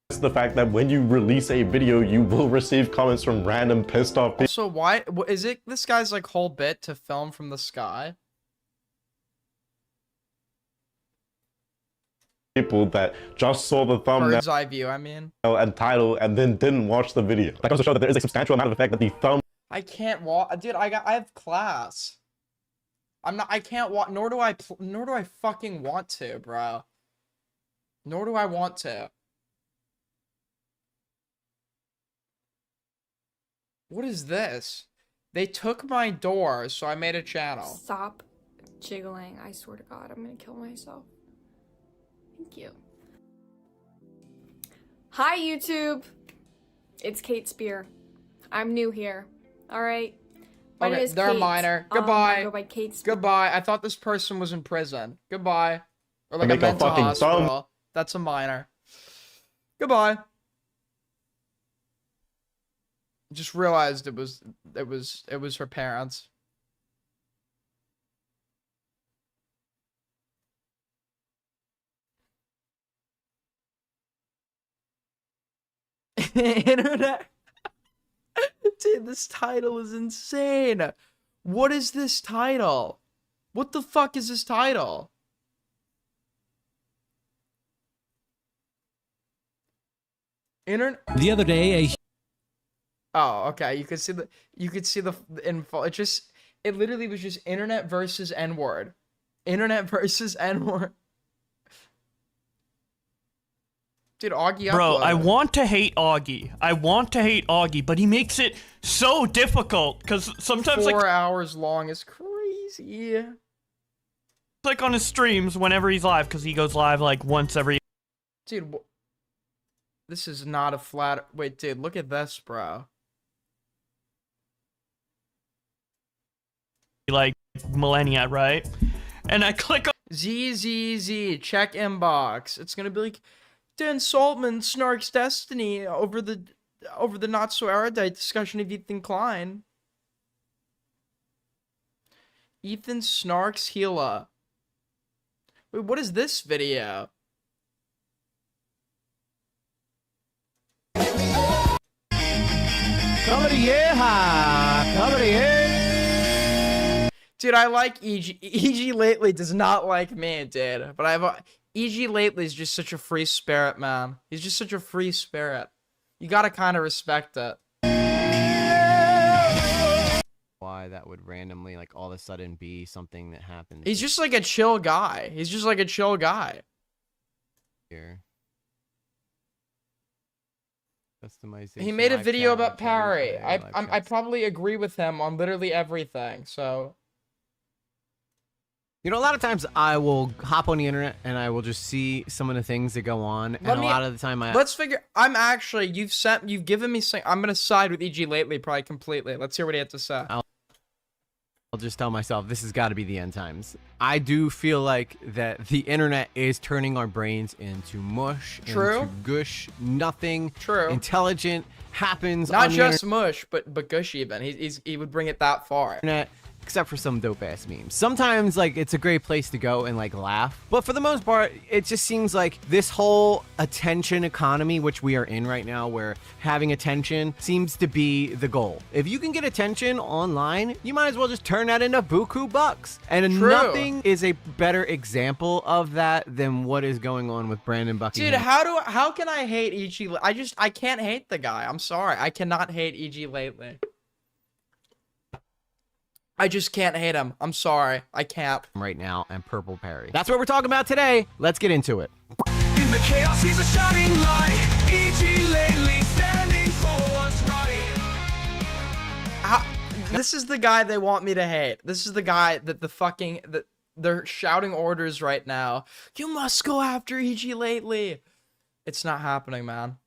the fact that when you release a video, you will receive comments from random pissed off people. Also, why is it this guy's like whole bit to film from the sky? People that just saw the thumbnail Bird's eye view, I mean. And title and then didn't watch the video. That goes to show that there is a substantial amount of effect that the thumb... I can't watch, dude. I have class. I can't watch. Nor do I fucking want to, bro. Nor do I want to. What is this? They took my door, so I made a channel. Stop jiggling. I swear to God, I'm gonna kill myself. Thank you. Hi, YouTube. It's Kate Spear. I'm new here. All right. My name is they're Kate. a minor. Goodbye. I go by Kate Spear. Goodbye. I thought this person was in prison. Goodbye. Or like a Make a mental fucking hospital. thumb. That's a minor. Goodbye. Just realized it was her parents. Internet. Dude, this title is insane. What is this title? What the fuck is this title? The other day, Oh, okay. You could see the info. It literally was just internet versus N-word. Internet versus N-word. Dude, Augie Bro, I uploaded. want to hate Augie. But he makes it so difficult because sometimes 4 hours long is crazy. like on his streams whenever he's live, because he goes live like once every... Dude, this is not a flat... Wait, dude, look at this, bro. like millennia, right? And I click on ZZZ, check inbox. It's gonna be like, Dan Saltman snarks Destiny over the not so erudite discussion of Ethan Klein. Ethan snarks Gila. Wait, what is this video? Dude, I like EG. EG lately does not like me, dude. But EG lately is just such a free spirit, man. He's just such a free spirit. You gotta kind of respect it. Why that would randomly, like, all of a sudden be something that happens. He's just like a chill guy. He's just like a chill guy. Here. Customization. He made a live video chat, about live chat, Parry. replay, live I chats. probably agree with him on literally everything. So. You know, a lot of times I will hop on the internet and I will just see some of the things that go on, and a lot of the time Let's figure. I'm actually. You've given me something. I'm gonna side with EG lately, probably completely. Let's hear what he had to say. I'll just tell myself this has got to be the end times. I do feel like that the internet is turning our brains into mush, True. into gush. Nothing True. intelligent happens Not on the just mush, but gush even. He would bring it that far. internet, except for some dope ass memes. Sometimes like it's a great place to go and like laugh, but for the most part it just seems like this whole attention economy which we are in right now, where having attention seems to be the goal. If you can get attention online, you might as well just turn that into buku bucks, and True. nothing is a better example of that than what is going on with Brandon Buckingham. Dude, how can I hate EG? I can't hate the guy. I'm sorry. I cannot hate EG lately. I just can't hate him. I'm sorry. I can't. Right now, and Purple Perry. That's what we're talking about today. Let's get into it. In the chaos, he's a shining light. E.G. lately standing for what's right. This is the guy they want me to hate. This is the guy that they're shouting orders right now. You must go after EG lately. It's not happening, man.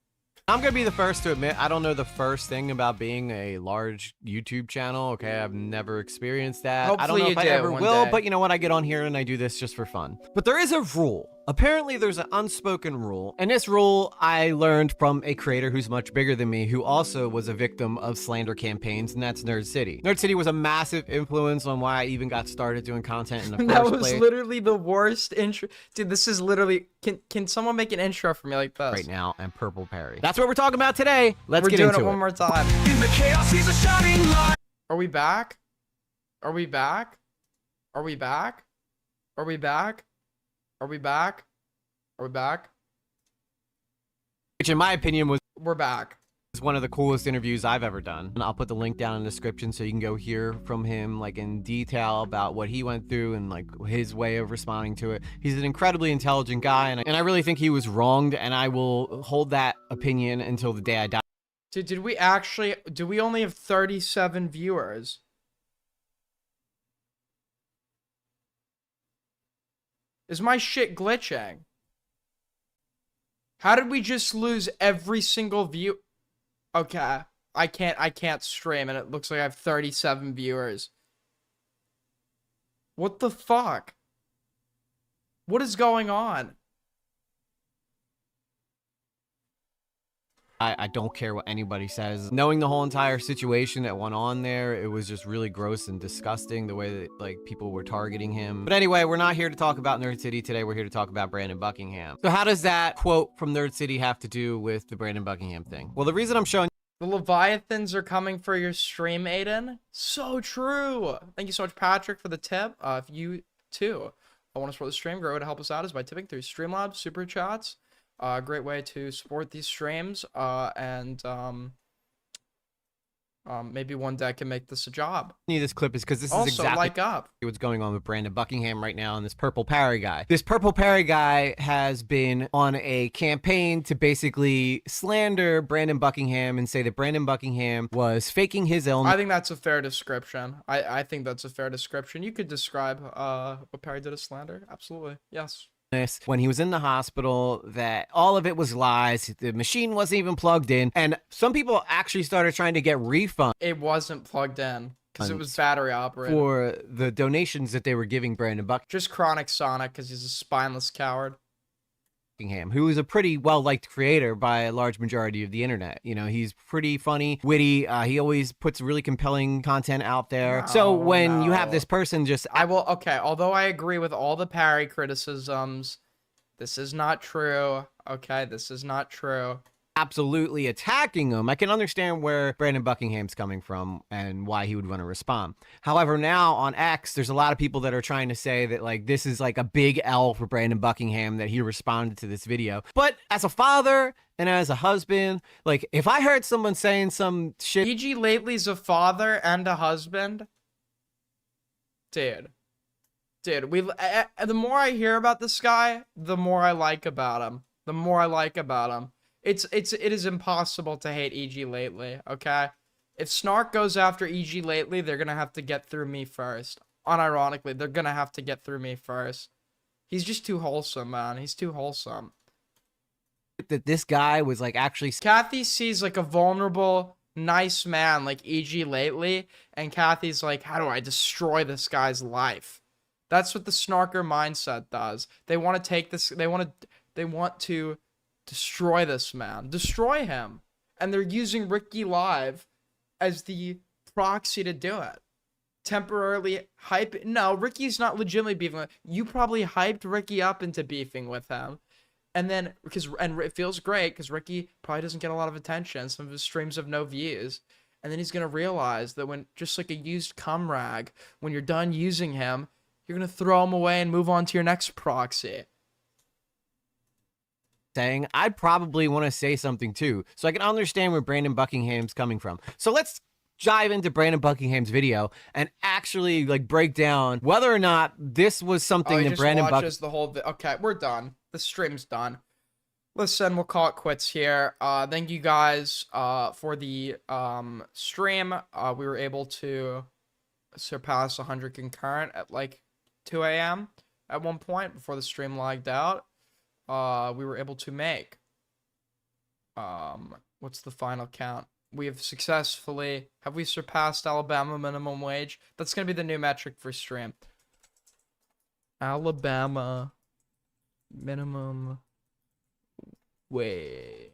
I'm gonna be the first to admit I don't know the first thing about being a large YouTube channel. Okay, I've never experienced that. I don't Hopefully know you if I do ever one will, day. but you know what? I get on here and I do this just for fun. But there is a rule. Apparently there's an unspoken rule, and this rule I learned from a creator who's much bigger than me, who also was a victim of slander campaigns, and that's Nerd City. Nerd City was a massive influence on why I even got started doing content in the first That was place. literally the worst intro. Dude, this is literally... Can someone make an intro for me like this? Right now, and Purple Perry. That's what we're talking about today. Let's We're get doing into it one more time. In the chaos, he's a shining light. Are we back? Are we back? Are we back? Are we back? Are we back? Are we back? Which in my opinion was... We're back. It's one of the coolest interviews I've ever done. And I'll put the link down in the description so you can go hear from him like in detail about what he went through and like his way of responding to it. He's an incredibly intelligent guy, and I really think he was wronged, and I will hold that opinion until the day I die. Dude, do we only have 37 viewers? Is my shit glitching? How did we just lose every single view? Okay, I can't stream, and it looks like I have 37 viewers. What the fuck? What is going on? I don't care what anybody says. Knowing the whole entire situation that went on there, it was just really gross and disgusting the way that like people were targeting him. But anyway, we're not here to talk about Nerd City today. We're here to talk about Brandon Buckingham. So how does that quote from Nerd City have to do with the Brandon Buckingham thing? Well, the reason I'm showing... The Leviathans are coming for your stream, Aiden. So true. Thank you so much, Patrick, for the tip. If you, too, want to support the stream, great way to help us out is by tipping through Streamlabs, Super Chats. Great way to support these streams, and maybe one day I can make this a job. This clip is because this also, is exactly like up. What's going on with Brandon Buckingham right now and this Purple Perry guy. This Purple Perry guy has been on a campaign to basically slander Brandon Buckingham and say that Brandon Buckingham was faking his illness. I think that's a fair description. I think that's a fair description. You could describe what Perry did as slander. Absolutely. Yes. When he was in the hospital, that all of it was lies. The machine wasn't even plugged in, and some people actually started trying to get refunds. It wasn't plugged in because it was battery operated for the donations that they were giving Brandon Buckingham. Just Chronic Sonic because he's a spineless coward. Who is a pretty well-liked creator by a large majority of the internet. You know, he's pretty funny, witty. He always puts really compelling content out there. No, so when you have this person just... Okay, although I agree with all the Perry criticisms, this is not true. Okay, this is not true. Absolutely attacking him, I can understand where Brandon Buckingham's coming from and why he would want to respond. However, now on X, there's a lot of people that are trying to say that like this is like a big L for Brandon Buckingham that he responded to this video. But as a father and as a husband, like if I heard someone saying some shit... EG Lately's a father and a husband? Dude, the more I hear about this guy, the more I like about him. It is impossible to hate EG Lately, okay? If Snark goes after EG Lately, they're gonna have to get through me first. Unironically, they're gonna have to get through me first. He's just too wholesome, man. He's too wholesome. That this guy was like actually... Kathy sees like a vulnerable, nice man like EG Lately, and Kathy's like, how do I destroy this guy's life? That's what the Snarker mindset does. They want to take this, they want to destroy this man. Destroy him. And they're using Ricky Live as the proxy to do it. Temporarily hype. No, Ricky's not legitimately beefing with... You probably hyped Ricky up into beefing with him. And then, and it feels great because Ricky probably doesn't get a lot of attention. Some of his streams have no views. And then he's going to realize that when, just like a used cum rag, when you're done using him, you're going to throw him away and move on to your next proxy. Saying, I'd probably want to say something too. So I can understand where Brandon Buckingham's coming from. So let's dive into Brandon Buckingham's video and actually like break down whether or not this was something that Brandon watches the whole okay, we're done. The stream's done. Listen, we'll call it quits here. Thank you guys for the stream. We were able to surpass 100 concurrent at like 2 a.m. at one point before the stream lagged out. We were able to make what's the final count? We have successfully, have we surpassed Alabama minimum wage? That's gonna be the new metric for stream. Alabama minimum wage.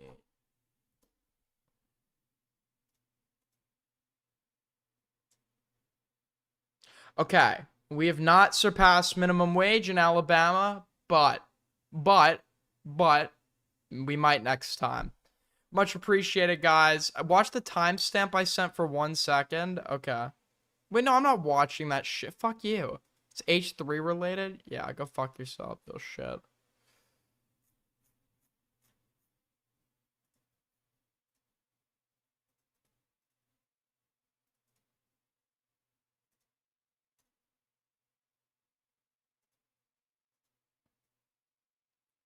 Okay, we have not surpassed minimum wage in Alabama, but we might next time. Much appreciated, guys. Watch the timestamp I sent for 1 second. Okay. Wait, no, I'm not watching that shit. Fuck you. It's H3 related? Yeah, go fuck yourself, little shit.